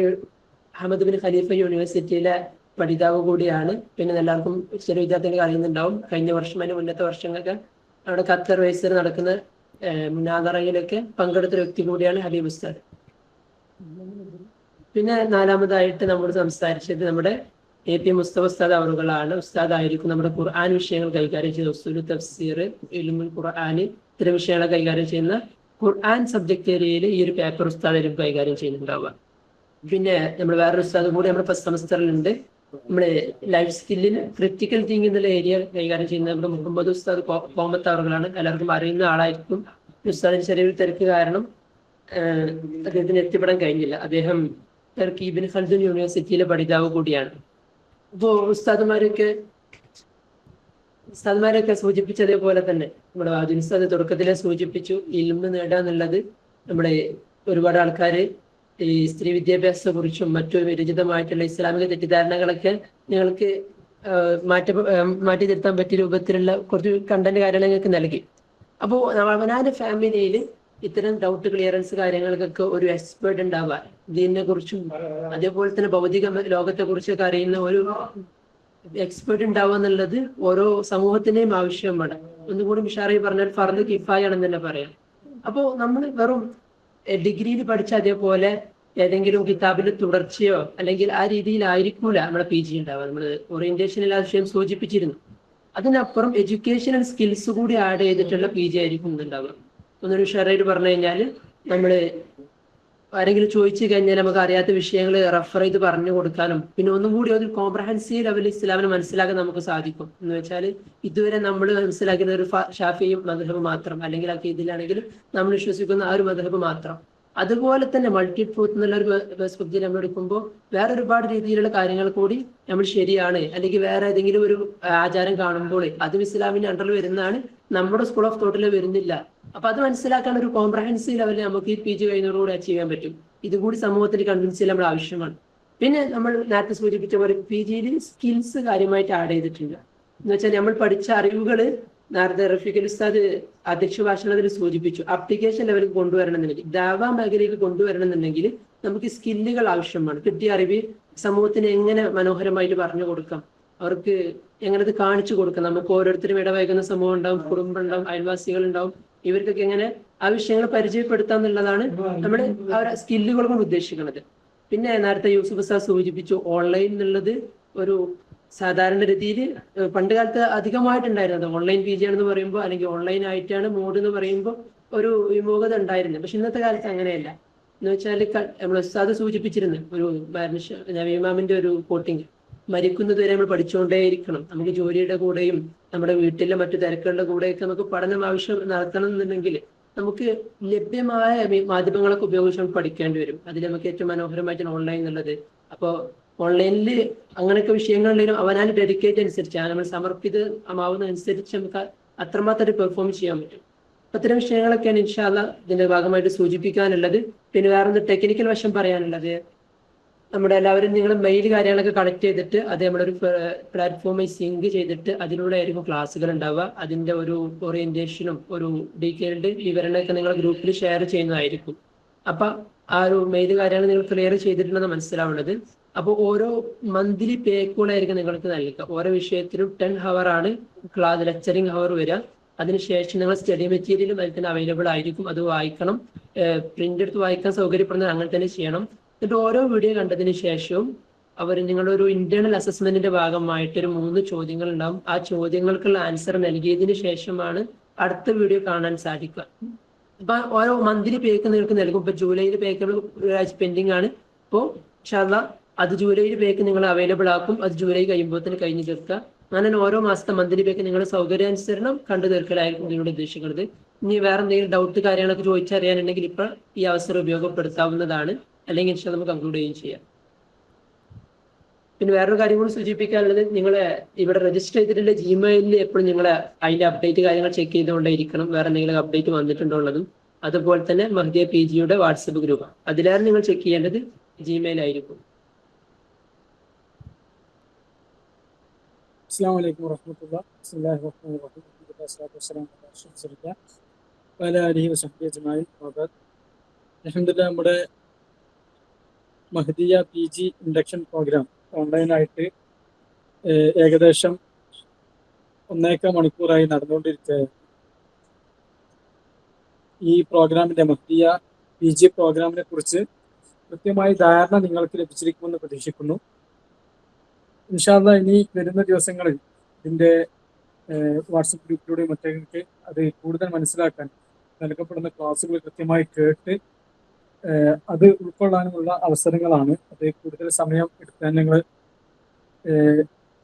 അഹമ്മദ് ബിൻ ഖലീഫ യൂണിവേഴ്സിറ്റിയിലെ പഠിതാവ് കൂടിയാണ്. പിന്നെ എല്ലാവർക്കും ചില വിദ്യാർത്ഥികൾ അറിയുന്നുണ്ടാവും, കഴിഞ്ഞ വർഷം അതിന് മുന്നത്തെ വർഷങ്ങളൊക്കെ അവിടെ ഖത്തർ വൈസർ നടക്കുന്ന മുനാദറയിലൊക്കെ പങ്കെടുത്ത വ്യക്തി കൂടിയാണ് ഹബീബ് ഉസ്താദ്. പിന്നെ നാലാമതായിട്ട് നമ്മൾ സംസാരിച്ചത് നമ്മുടെ AP മുസ്തഫ ഉസ്താദ് അവറുകളാണ്. ഉസ്താദ് ആയിരിക്കും നമ്മുടെ ഖുർആൻ വിഷയങ്ങൾ കൈകാര്യം ചെയ്യുന്ന ഉസൂലു തഫ്സീർ, ഇൽമുൽ ഖുർആൻ ഇത്തരം വിഷയങ്ങൾ കൈകാര്യം ചെയ്യുന്ന ഖുർആൻ സബ്ജക്ട് ഏരിയയിൽ ഈ ഒരു പേപ്പർ ഉസ്താദ് ആയിരിക്കും കൈകാര്യം ചെയ്യുന്നുണ്ടാവുക. പിന്നെ നമ്മൾ വേറൊരു ഉസ്താദ് കൂടി നമ്മുടെ ഫസ്റ്റ് സെമസ്റ്ററിലുണ്ട്. നമ്മുടെ ലൈഫ് സ്കില്ലിൽ ക്രിറ്റിക്കൽ തിങ്കിങ് എന്നുള്ള ഏരിയ കൈകാര്യം ചെയ്യുന്ന നമ്മുടെ മുഹമ്മദ് ഉസ്താദ് കോമത്ത് അവറുകളാണ്. എല്ലാവർക്കും അറിയുന്ന ആളായിരിക്കും. ഉസ്താദിന് ചെറിയൊരു തിരക്ക് കാരണം അദ്ദേഹത്തിന് എത്തിപ്പെടാൻ കഴിഞ്ഞില്ല. അദ്ദേഹം ടർക്കി ഇബ്ൻ ഖൽദൂൻ യൂണിവേഴ്സിറ്റിയിലെ പഠിതാവ് കൂടിയാണ്. അപ്പോൾ ഉസ്താദ്മാരൊക്കെ സൂചിപ്പിച്ചതേപോലെ തന്നെ നമ്മുടെ ആദ്യ ഉസ്താദ് തുടക്കത്തിലെ സൂചിപ്പിച്ചു, ഇൽമ് നേടുക എന്നുള്ളത് നമ്മുടെ ഒരുപാട് ആൾക്കാർ ഈ സ്ത്രീ വിദ്യാഭ്യാസത്തെ കുറിച്ചും മറ്റു വിരചിതമായിട്ടുള്ള ഇസ്ലാമിക തെറ്റിദ്ധാരണകളൊക്കെ ഞങ്ങൾക്ക് മാറ്റി തിരുത്താൻ പറ്റിയ രൂപത്തിലുള്ള കുറച്ച് കണ്ടന്റ് കാര്യങ്ങൾ ഞങ്ങൾക്ക് നൽകി. അപ്പോൾ അവനാന്റെ ഫാമിലിയിൽ ഇത്തരം ഡൗട്ട് ക്ലിയറൻസ് കാര്യങ്ങൾക്കൊക്കെ ഒരു എക്സ്പേർട്ട് ഉണ്ടാവുക, ഇതിനെ കുറിച്ചും അതേപോലെ തന്നെ ഭൗതിക ലോകത്തെ കുറിച്ചൊക്കെ അറിയുന്ന ഒരു എക്സ്പേർട്ട് ഉണ്ടാവുക എന്നുള്ളത് ഓരോ സമൂഹത്തിന്റെയും ആവശ്യമാണ്. ഒന്നുകൂടി മിഷാറി പറഞ്ഞാൽ ഫർദ് കിഫായ ആണെന്ന് തന്നെ പറയാം. അപ്പോൾ നമ്മൾ വെറും ഡിഗ്രിയിൽ പഠിച്ച അതേപോലെ ഏതെങ്കിലും കിതാബിന്റെ തുടർച്ചയോ അല്ലെങ്കിൽ ആ രീതിയിലായിരിക്കൂല നമ്മുടെ PG ഉണ്ടാവുക. നമ്മൾ ഓറിയന്റേഷനിൽ ആ വിഷയം സൂചിപ്പിച്ചിരുന്നു. അതിനപ്പുറം എഡ്യൂക്കേഷണൽ സ്കിൽസ് കൂടി ആഡ് ചെയ്തിട്ടുള്ള PG ആയിരിക്കും ഉണ്ടാവുക. ഒന്നൊരു ഷെയറായിട്ട് പറഞ്ഞു കഴിഞ്ഞാൽ നമ്മൾ ആരെങ്കിലും ചോദിച്ചു കഴിഞ്ഞാൽ നമുക്ക് അറിയാത്ത വിഷയങ്ങൾ റെഫർ ചെയ്ത് പറഞ്ഞു കൊടുക്കാനും പിന്നെ ഒന്നും കൂടി ഒരു കോംപ്രഹെൻസീവ് ലെവലിൽ ഇസ്ലാമിനെ മനസ്സിലാക്കാൻ നമുക്ക് സാധിക്കും. എന്ന് വെച്ചാൽ ഇതുവരെ നമ്മൾ മനസ്സിലാക്കുന്ന ഒരു ഷാഫി മദ്ഹബ് മാത്രം, അല്ലെങ്കിൽ ഇതിലാണെങ്കിലും നമ്മൾ വിശ്വസിക്കുന്ന ആ ഒരു മദ്ഹബ് മാത്രം. അതുപോലെ തന്നെ മൾട്ടി ട്രൂത്ത് എന്നുള്ള ഒരു പെർസ്പെക്റ്റീവ് നമ്മൾ എടുക്കുമ്പോൾ വേറെ ഒരുപാട് രീതിയിലുള്ള കാര്യങ്ങൾ കൂടി നമ്മൾ ശരിയാണ്, അല്ലെങ്കിൽ വേറെ ഏതെങ്കിലും ഒരു ആചാരം കാണുമ്പോൾ അതും ഇസ്ലാമിന്റെ അണ്ടറിൽ വരുന്നതാണ്, നമ്മുടെ സ്കൂൾ ഓഫ് തോട്ടിൽ വരുന്നില്ല. അപ്പൊ അത് മനസ്സിലാക്കാൻ ഒരു കോംപ്രഹെൻസീവ് ലെവലിൽ നമുക്ക് ഈ PG കഴിയുന്നതോടുകൂടി അച്ചീവ് ചെയ്യാൻ പറ്റും. ഇതുകൂടി സമൂഹത്തിൽ കൺവിൻസ് ചെയ്യാൻ നമ്മൾ ആവശ്യമാണ്. പിന്നെ നമ്മൾ നേരത്തെ സൂചിപ്പിച്ച പോലെ PGയിൽ സ്കിൽസ് കാര്യമായിട്ട് ആഡ് ചെയ്തിട്ടുണ്ട്. എന്ന് വെച്ചാൽ നമ്മൾ പഠിച്ച അറിവുകൾ നേരത്തെ റഫീഖുൽ ഉസ്താദ് അധ്യക്ഷ ഭാഷണത്തിൽ സൂചിപ്പിച്ചു, അപ്ലിക്കേഷൻ ലെവലിൽ കൊണ്ടുവരണമെന്നുണ്ടെങ്കിൽ, ദാവാ മേഖലയിൽ കൊണ്ടുവരണമെന്നുണ്ടെങ്കിൽ നമുക്ക് സ്കില്ലുകൾ ആവശ്യമാണ്. കിട്ടിയ അറിവ് സമൂഹത്തിന് എങ്ങനെ മനോഹരമായിട്ട് പറഞ്ഞു കൊടുക്കാം, അവർക്ക് എങ്ങനെ അത് കാണിച്ചു കൊടുക്കാം. നമുക്ക് ഓരോരുത്തരും ഇടവൈകുന്ന സമൂഹം ഉണ്ടാവും, കുടുംബം ഉണ്ടാവും, അയൽവാസികൾ ഉണ്ടാവും, ഇവർക്കൊക്കെ എങ്ങനെ ആ വിഷയങ്ങൾ പരിചയപ്പെടുത്താം എന്നുള്ളതാണ് നമ്മൾ ആ സ്കില്ലുകൾ കൊണ്ട് ഉദ്ദേശിക്കുന്നത്. പിന്നെ നേരത്തെ യൂസുഫ് ഉസ്താദ് സൂചിപ്പിച്ചു, ഓൺലൈൻ എന്നുള്ളത് ഒരു സാധാരണ രീതിയിൽ പണ്ട് കാലത്ത് അധികമായിട്ടുണ്ടായിരുന്നത്. ഓൺലൈൻ PG ആണെന്ന് പറയുമ്പോൾ അല്ലെങ്കിൽ ഓൺലൈൻ ആയിട്ടാണ് മോഡ് എന്ന് പറയുമ്പോൾ ഒരു വിമുഖത ഉണ്ടായിരുന്നത്. പക്ഷെ ഇന്നത്തെ കാലത്ത് അങ്ങനെയല്ല. എന്ന് വെച്ചാൽ നമ്മൾ ഉസ്താദ് സൂചിപ്പിച്ചിരുന്നു ഒരു ഇമാമിന്റെ ഒരു കോട്ടിങ്, മരിക്കുന്നത് വരെ നമ്മൾ പഠിച്ചുകൊണ്ടേയിരിക്കണം. നമുക്ക് ജോലിയുടെ കൂടെയും നമ്മുടെ വീട്ടിലെ മറ്റു തിരക്കുകളുടെ കൂടെയൊക്കെ നമുക്ക് പഠനം ആവശ്യം നടത്തണം എന്നുണ്ടെങ്കിൽ നമുക്ക് ലഭ്യമായ മാധ്യമങ്ങളൊക്കെ ഉപയോഗിച്ച് നമുക്ക് പഠിക്കേണ്ടി വരും. അതിൽ നമുക്ക് ഏറ്റവും മനോഹരമായിട്ടാണ് ഓൺലൈൻ എന്നുള്ളത്. അപ്പോൾ ഓൺലൈനിൽ അങ്ങനെയൊക്കെ വിഷയങ്ങളിലും അവനാൽ ഡെഡിക്കേറ്റ് അനുസരിച്ച് നമ്മൾ സമർപ്പിതമാവുന്ന അനുസരിച്ച് നമുക്ക് അത്രമാത്രം പെർഫോം ചെയ്യാൻ പറ്റും. അത്തരം വിഷയങ്ങളൊക്കെയാണ് ഇൻഷാ അല്ലാഹ് ഇതിന്റെ ഭാഗമായിട്ട് സൂചിപ്പിക്കാനുള്ളത്. പിന്നെ വേറൊന്ന് ടെക്നിക്കൽ വശം പറയാനുള്ളത്, നമ്മുടെ എല്ലാവരും നിങ്ങൾ മെയിൽ കാര്യങ്ങളൊക്കെ കണക്ട് ചെയ്തിട്ട് അത് നമ്മളൊരു പ്ലാറ്റ്ഫോമിൽ സിങ്ക് ചെയ്തിട്ട് അതിലൂടെ ആയിരിക്കും ക്ലാസ്സുകൾ ഉണ്ടാവുക. അതിന്റെ ഒരു ഓറിയന്റേഷനും ഒരു ഡീറ്റെയിൽഡ് വിവരണമൊക്കെ നിങ്ങൾ ഗ്രൂപ്പിൽ ഷെയർ ചെയ്യുന്നതായിരിക്കും. അപ്പൊ ആ ഒരു മെയിൻ കാര്യമാണ് നിങ്ങൾ ക്ലിയർ ചെയ്തിട്ടുണ്ടെന്ന് മനസ്സിലാവുന്നത്. അപ്പോൾ ഓരോ മന്ത്ലി പേക്കുകളായിരിക്കും നിങ്ങൾക്ക് നൽകുക. ഓരോ വിഷയത്തിനും 10 ഹവർ ആണ് ക്ലാസ് ലെക്ചറിങ് ഹവർ വരിക. അതിനുശേഷം നിങ്ങൾ സ്റ്റഡി മെറ്റീരിയലും അതിൽ തന്നെ അവൈലബിൾ ആയിരിക്കും. അത് വായിക്കണം, പ്രിന്റ് എടുത്ത് വായിക്കാൻ സൗകര്യപ്പെടുന്നത് അങ്ങനെ തന്നെ ചെയ്യണം. എന്നിട്ട് ഓരോ വീഡിയോ കണ്ടതിന് ശേഷവും അവർ നിങ്ങളുടെ ഒരു ഇന്റേണൽ അസസ്മെന്റിന്റെ ഭാഗമായിട്ട് ഒരു 3 ചോദ്യങ്ങൾ ഉണ്ടാവും. ആ ചോദ്യങ്ങൾക്കുള്ള ആൻസർ നൽകിയതിന് ശേഷമാണ് അടുത്ത വീഡിയോ കാണാൻ സാധിക്കുക. ഇപ്പൊ ഓരോ മന്ത്ലി പേക്ക് നിങ്ങൾക്ക് നൽകും. ഇപ്പൊ ജൂലൈയിൽ പേക്കുകൾ ഒരാഴ്ച പെൻഡിങ് ആണ്. ഇപ്പോൾ ഇൻഷാല്ലാ അത് ജൂലൈയിൽ പേക്ക് നിങ്ങൾ അവൈലബിൾ ആക്കും. അത് ജൂലൈ കഴിയുമ്പോൾ തന്നെ കഴിഞ്ഞ് തീർക്കുക. അങ്ങനെ ഓരോ മാസത്തെ മന്ത്ലി പേക്ക് നിങ്ങളുടെ സൗകര്യാനുസരണം കണ്ടു തീർക്കലായിരിക്കും ഇതിലൂടെ ഉദ്ദേശിക്കുന്നത്. ഇനി വേറെ എന്തെങ്കിലും ഡൗട്ട് കാര്യങ്ങളൊക്കെ ചോദിച്ചറിയാനുണ്ടെങ്കിൽ ഇപ്പൊ ഈ അവസരം ഉപയോഗപ്പെടുത്താവുന്നതാണ്. അല്ലെങ്കിൽ ഇൻഷാല്ലാ നമുക്ക് കൺക്ലൂഡ് ചെയ്യുകയും ചെയ്യാം. പിന്നെ വേറൊരു കാര്യം കൂടി സൂചിപ്പിക്കാനുള്ളത്, നിങ്ങൾ ഇവിടെ രജിസ്റ്റർ ചെയ്തിട്ടുള്ള ജിമെയിലിൽ എപ്പോഴും നിങ്ങൾ അതിന്റെ അപ്ഡേറ്റ് കാര്യങ്ങൾ ചെക്ക് ചെയ്തുകൊണ്ടേയിരിക്കണം. വേറെ എന്തെങ്കിലും അപ്ഡേറ്റ് വന്നിട്ടുണ്ടോ ഉള്ളതും. അതുപോലെ തന്നെ മഹ്ദിയ PGയുടെ വാട്സപ്പ് ഗ്രൂപ്പ്, അതിലാണ് നിങ്ങൾ ചെക്ക് ചെയ്യേണ്ടത് ജിമെയിൽ ആയിരിക്കും. അസ്സലാമു അലൈക്കും വറഹ്മത്തുള്ളാഹി. ബിസ്മില്ലാഹിർ റഹ്മാനിർ റഹീം. വസ്സലാത്തു വസ്സലാമു അലാ അഷ്റഫിൽ അൻബിയാ വഅലാ ആലിഹി വസഹ്ബിഹി അജ്മഈൻ. അൽഹംദുലില്ലാഹ്, നമ്മുടെ മഹ്ദിയ PG ഇൻഡക്ഷൻ പ്രോഗ്രാം ഓൺലൈനായിട്ട് ഏകദേശം 1.25 മണിക്കൂറായി നടന്നുകൊണ്ടിരിക്കുകയാണ്. ഈ പ്രോഗ്രാമിന്റെ മഹ്ദിയ PG പ്രോഗ്രാമിനെ കുറിച്ച് കൃത്യമായി ധാരണ നിങ്ങൾക്ക് ലഭിച്ചിരിക്കുമെന്ന് പ്രതീക്ഷിക്കുന്നു. ഇൻഷാ അല്ലാഹ് ഇനി വരുന്ന ദിവസങ്ങളിൽ ഇതിന്റെ വാട്സപ്പ് ഗ്രൂപ്പിലൂടെ മറ്റൊക്കെ അത് കൂടുതൽ മനസ്സിലാക്കാൻ നൽകപ്പെടുന്ന ക്ലാസ്സുകൾ കൃത്യമായി കേട്ട് അത് ഉൾക്കൊള്ളാനുമുള്ള അവസരങ്ങളാണ്. അത് കൂടുതൽ സമയം എടുക്കാൻ നിങ്ങൾ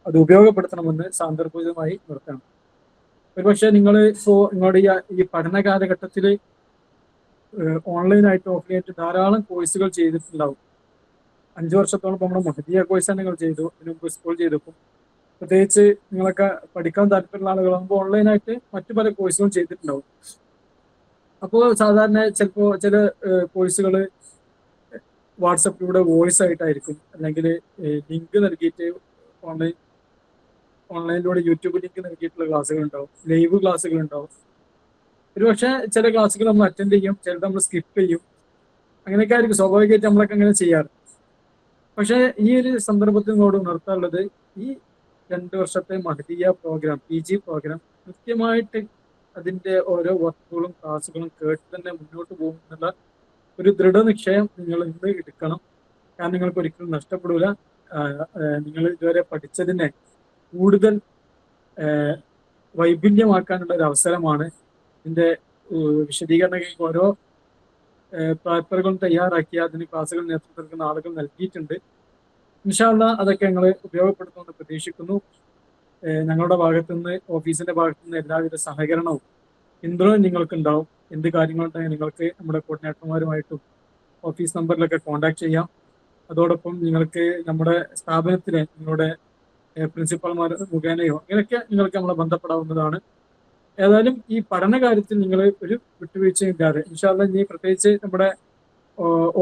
അത് ഉപയോഗപ്പെടുത്തണമെന്ന് സാന്ദർഭികമായി നിർത്തണം. ഒരുപക്ഷെ നിങ്ങൾ ഇപ്പോൾ നിങ്ങളുടെ ഈ പഠന കാലഘട്ടത്തിൽ ഓൺലൈനായിട്ട് ഓഫ്ലൈനായിട്ട് ധാരാളം കോഴ്സുകൾ ചെയ്തിട്ടുണ്ടാവും. 5 വർഷത്തോളം നമ്മുടെ മഹദിയ കോഴ്സാണ് നിങ്ങൾ ചെയ്തു. അതിന് മുമ്പ് സ്കൂൾ ചെയ്തപ്പോൾ പ്രത്യേകിച്ച് നിങ്ങളൊക്കെ പഠിക്കാൻ താല്പര്യമുള്ള ആളുകളാകുമ്പോൾ ഓൺലൈനായിട്ട് മറ്റു പല കോഴ്സുകളും ചെയ്തിട്ടുണ്ടാവും. അപ്പോൾ സാധാരണ ചിലപ്പോൾ ചില കോഴ്സുകൾ വാട്സപ്പിലൂടെ വോയിസ് ആയിട്ടായിരിക്കും, അല്ലെങ്കിൽ ലിങ്ക് നൽകിയിട്ട് ഓൺലൈനിലൂടെ യൂട്യൂബ് ലിങ്ക് നൽകിയിട്ടുള്ള ക്ലാസ്സുകൾ ഉണ്ടാവും, ലൈവ് ക്ലാസ്സുകൾ ഉണ്ടാവും. ഒരുപക്ഷെ ചില ക്ലാസ്സുകൾ നമ്മൾ അറ്റൻഡ് ചെയ്യും, ചിലത് നമ്മൾ സ്കിപ്പ് ചെയ്യും. അങ്ങനെയൊക്കെ ആയിരിക്കും സ്വാഭാവികമായിട്ട് നമ്മളൊക്കെ അങ്ങനെ ചെയ്യാറ്. പക്ഷേ ഈ ഒരു സന്ദർഭത്തിൽ നിന്നോട് ഉണർത്താനുള്ളത്, ഈ 2 വർഷത്തെ മഹദിയ പ്രോഗ്രാം PG പ്രോഗ്രാം കൃത്യമായിട്ട് അതിന്റെ ഓരോ വർക്കുകളും ക്ലാസ്സുകളും കേട്ട് തന്നെ മുന്നോട്ട് പോകുന്നുള്ള ഒരു ദൃഢനിശ്ചയം നിങ്ങൾ ഇന്ന് എടുക്കണം. കാരണം നിങ്ങൾക്ക് ഒരിക്കലും നഷ്ടപ്പെടില്ല. നിങ്ങൾ ഇതുവരെ പഠിച്ചതിനെ കൂടുതൽ വൈപുല്യമാക്കാനുള്ള ഒരു അവസരമാണ്. ഇതിന്റെ വിശദീകരണങ്ങൾക്ക് ഓരോ പേപ്പറുകളും തയ്യാറാക്കി അതിന് ക്ലാസ്സുകൾ നേതൃത്വം നൽകുന്ന ആളുകൾ നൽകിയിട്ടുണ്ട്. ഇൻഷാ അല്ലാഹ് അതൊക്കെ ഞങ്ങൾ ഉപയോഗപ്പെടുത്തുമെന്ന് പ്രതീക്ഷിക്കുന്നു. ഞങ്ങളുടെ ഭാഗത്തുനിന്ന്, ഓഫീസിന്റെ ഭാഗത്തുനിന്ന് എല്ലാവിധ സഹകരണവും പിന്തുണയും നിങ്ങൾക്ക് ഉണ്ടാവും. എന്ത് കാര്യങ്ങളുണ്ടെങ്കിൽ നിങ്ങൾക്ക് നമ്മുടെ കോർഡിനേറ്റർമാരുമായിട്ടും ഓഫീസ് നമ്പറിലൊക്കെ കോൺടാക്ട് ചെയ്യാം. അതോടൊപ്പം നിങ്ങൾക്ക് നമ്മുടെ സ്ഥാപനത്തിലെ നിങ്ങളുടെ പ്രിൻസിപ്പൽമാർ മുഖേനയോ അങ്ങനെയൊക്കെ നിങ്ങൾക്ക് നമ്മളെ ബന്ധപ്പെടാവുന്നതാണ്. ഏതായാലും ഈ പഠന കാര്യത്തിൽ നിങ്ങൾ ഒരു വിട്ടുവീഴ്ചയും ഇല്ലാതെ ഇൻഷാ അല്ലാഹ് ഇനി പ്രത്യേകിച്ച് നമ്മുടെ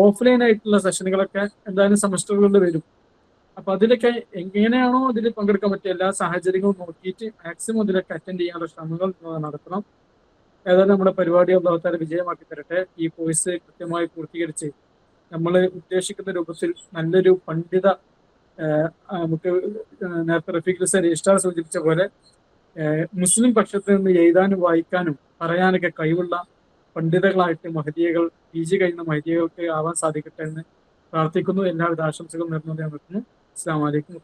ഓഫ്ലൈൻ ആയിട്ടുള്ള സെഷനുകളൊക്കെ എന്തായാലും സെമസ്റ്ററുകളിൽ വരും. അപ്പൊ അതിലൊക്കെ എങ്ങനെയാണോ അതിൽ പങ്കെടുക്കാൻ പറ്റിയ എല്ലാ സാഹചര്യങ്ങളും നോക്കിയിട്ട് മാക്സിമം അതിലൊക്കെ അറ്റൻഡ് ചെയ്യാനുള്ള ശ്രമങ്ങൾ നടത്തണം. ഏതായാലും നമ്മുടെ പരിപാടി അല്ലാഹു തആല വിജയമാക്കി തരട്ടെ. ഈ കോഴ്സ് കൃത്യമായി പൂർത്തീകരിച്ച് നമ്മൾ ഉദ്ദേശിക്കുന്ന രൂപത്തിൽ നല്ലൊരു പണ്ഡിത, നമുക്ക് നേരത്തെ റഫീഖ് രജിസ്ട്രാർ സൂചിപ്പിച്ച പോലെ മുസ്ലിം പക്ഷത്ത് നിന്ന് എഴുതാനും വായിക്കാനും പറയാനൊക്കെ കഴിവുള്ള പണ്ഡിതകളായിട്ട് മഹദിയകൾ PG കഴിയുന്ന മഹദിയകൾക്ക് ആവാൻ സാധിക്കട്ടെ എന്ന് പ്രാർത്ഥിക്കുന്നു. എല്ലാവിധ ആശംസകളും നേർന്നു നിർത്തുന്നു. അസ്സലാമു അലൈക്കും.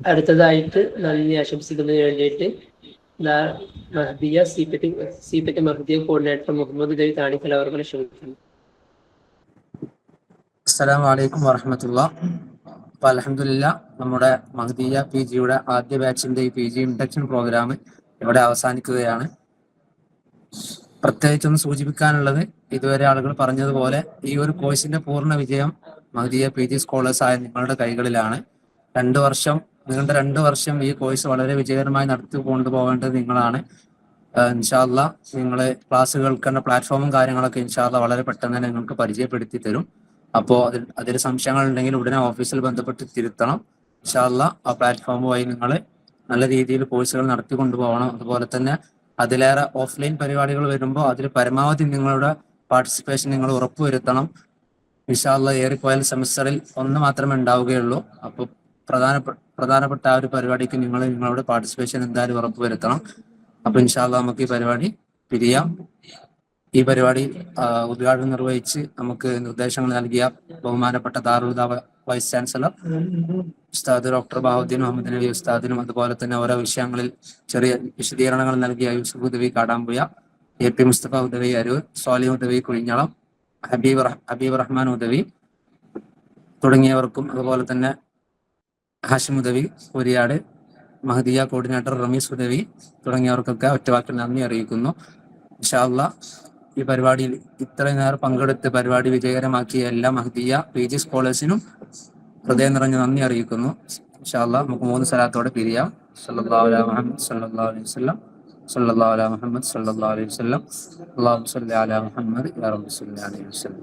അടുത്തതായിട്ട് നന്ദി ആശംസിക്കുന്നതിന് വേണ്ടിയിട്ട് മഹദിയ CPT മഹദിയ കോർഡിനേറ്റർ മുഹമ്മദ് ദൈ താണിക്കൽ അവരെ ക്ഷണിക്കുന്നു. അസ്സലാമു അലൈക്കും വറഹ്മത്തുള്ളാഹി. അപ്പോൾ അൽഹംദുലില്ലാഹ്, നമ്മുടെ മഹദിയ PGയുടെ ആദ്യ ബാച്ചിന്റെ ഈ PG ഇൻഡക്ഷൻ പ്രോഗ്രാം ഇവിടെ അവസാനിക്കുകയാണ്. പ്രത്യേകിച്ചൊന്ന് സൂചിപ്പിക്കാനുള്ളത്, ഇതുവരെ ആളുകൾ പറഞ്ഞതുപോലെ ഈ ഒരു കോഴ്സിന്റെ പൂർണ്ണ വിജയം മഹദിയ PG സ്കോളേഴ്സ് ആയ നിങ്ങളുടെ കൈകളിലാണ്. 2 വർഷം, നീണ്ട 2 വർഷം ഈ കോഴ്സ് വളരെ വിജയകരമായി നടത്തി കൊണ്ടുപോകേണ്ടത് നിങ്ങളാണ്. ഇൻഷാ അല്ലാഹ് നിങ്ങൾ ക്ലാസ് കേൾക്കേണ്ട പ്ലാറ്റ്ഫോമും കാര്യങ്ങളൊക്കെ ഇൻഷാ അല്ലാഹ് വളരെ പെട്ടെന്ന് തന്നെ നിങ്ങൾക്ക് പരിചയപ്പെടുത്തി തരും. അപ്പോൾ അതിൽ സംശയങ്ങൾ ഉണ്ടെങ്കിൽ ഉടനെ ഓഫീസിൽ ബന്ധപ്പെട്ട് തിരുത്തണം. ഇൻഷാ അല്ലാഹ് ആ പ്ലാറ്റ്ഫോം വഴി നിങ്ങൾ നല്ല രീതിയിൽ കോഴ്സുകൾ നടത്തി കൊണ്ടുപോകണം. അതുപോലെ തന്നെ അതിലേറെ ഓഫ്ലൈൻ പരിപാടികൾ വരുമ്പോൾ അതിൽ പരമാവധി നിങ്ങളുടെ പാർട്ടിസിപ്പേഷൻ നിങ്ങൾ ഉറപ്പുവരുത്തണം. ഇൻഷാ അല്ലാഹ് ഏറിപ്പോയാൽ സെമിസ്റ്ററിൽ 1 മാത്രമേ ഉണ്ടാവുകയുള്ളൂ. അപ്പോൾ പ്രധാനപ്പെട്ട ആ ഒരു പരിപാടിക്ക് നിങ്ങളുടെ പാർട്ടിസിപ്പേഷൻ എന്തായാലും ഉറപ്പുവരുത്തണം. അപ്പൊ ഇൻഷാ അല്ലാഹ് നമുക്ക് ഈ പരിപാടി പിരിയാം. ഈ പരിപാടി ഉദ്ഘാടനം നിർവഹിച്ച് നമുക്ക് നിർദ്ദേശങ്ങൾ നൽകിയ ബഹുമാനപ്പെട്ട ദാറുൽ ഹുദ വൈസ് ചാൻസലർ ഉസ്താദ് ഡോക്ടർ ബഹാവുദ്ദീൻ മുഹമ്മദ് നബി ഉസ്താദിനും, അതുപോലെ തന്നെ ഓരോ വിഷയങ്ങളിൽ ചെറിയ വിശദീകരണങ്ങൾ നൽകിയ യൂസുഫ് ഉദവി കാടാമ്പുയ, AP മുസ്തഫ ഉദവി അരൂർ, സ്വാലിഹ് ഉദവി കുഴിഞ്ഞളം, ഹബീബ് റഹ്മാൻ ഉദവി തുടങ്ങിയവർക്കും, അതുപോലെ തന്നെ ഹാഷിം ഉദവി ഒരിയാട്, മഹദിയ കോർഡിനേറ്റർ റമീസ് ഉദവി തുടങ്ങിയവർക്കൊക്കെ ഒറ്റവാക്കിൽ നന്ദി അറിയിക്കുന്നു. ഇൻഷാ അല്ലാഹ് ഈ പരിപാടിയിൽ ഇത്രയും നേരം പങ്കെടുത്ത് പരിപാടി വിജയകരമാക്കിയ എല്ലാ മഹദിയ PG സ്കോളേഴ്സിനും ഹൃദയം നിറഞ്ഞ നന്ദി അറിയിക്കുന്നു. ഇൻഷാ അല്ലാഹ് നമുക്ക് 3 സ്വലാത്തോടെ പിരിയാം. സല്ലല്ലാഹു അലൈഹി മുഹമ്മദ് സല്ലല്ലാഹു അലൈഹി വസല്ലം, സല്ലല്ലാഹു അലൈഹി മുഹമ്മദ് സല്ലല്ലാഹു അലൈഹി വസല്ലം, അല്ലാഹുമ്മ സ്വല്ലി അലാ മുഹമ്മദ് യാ റബ്ബി സ്വല്ലി അലൈഹി വസല്ലം.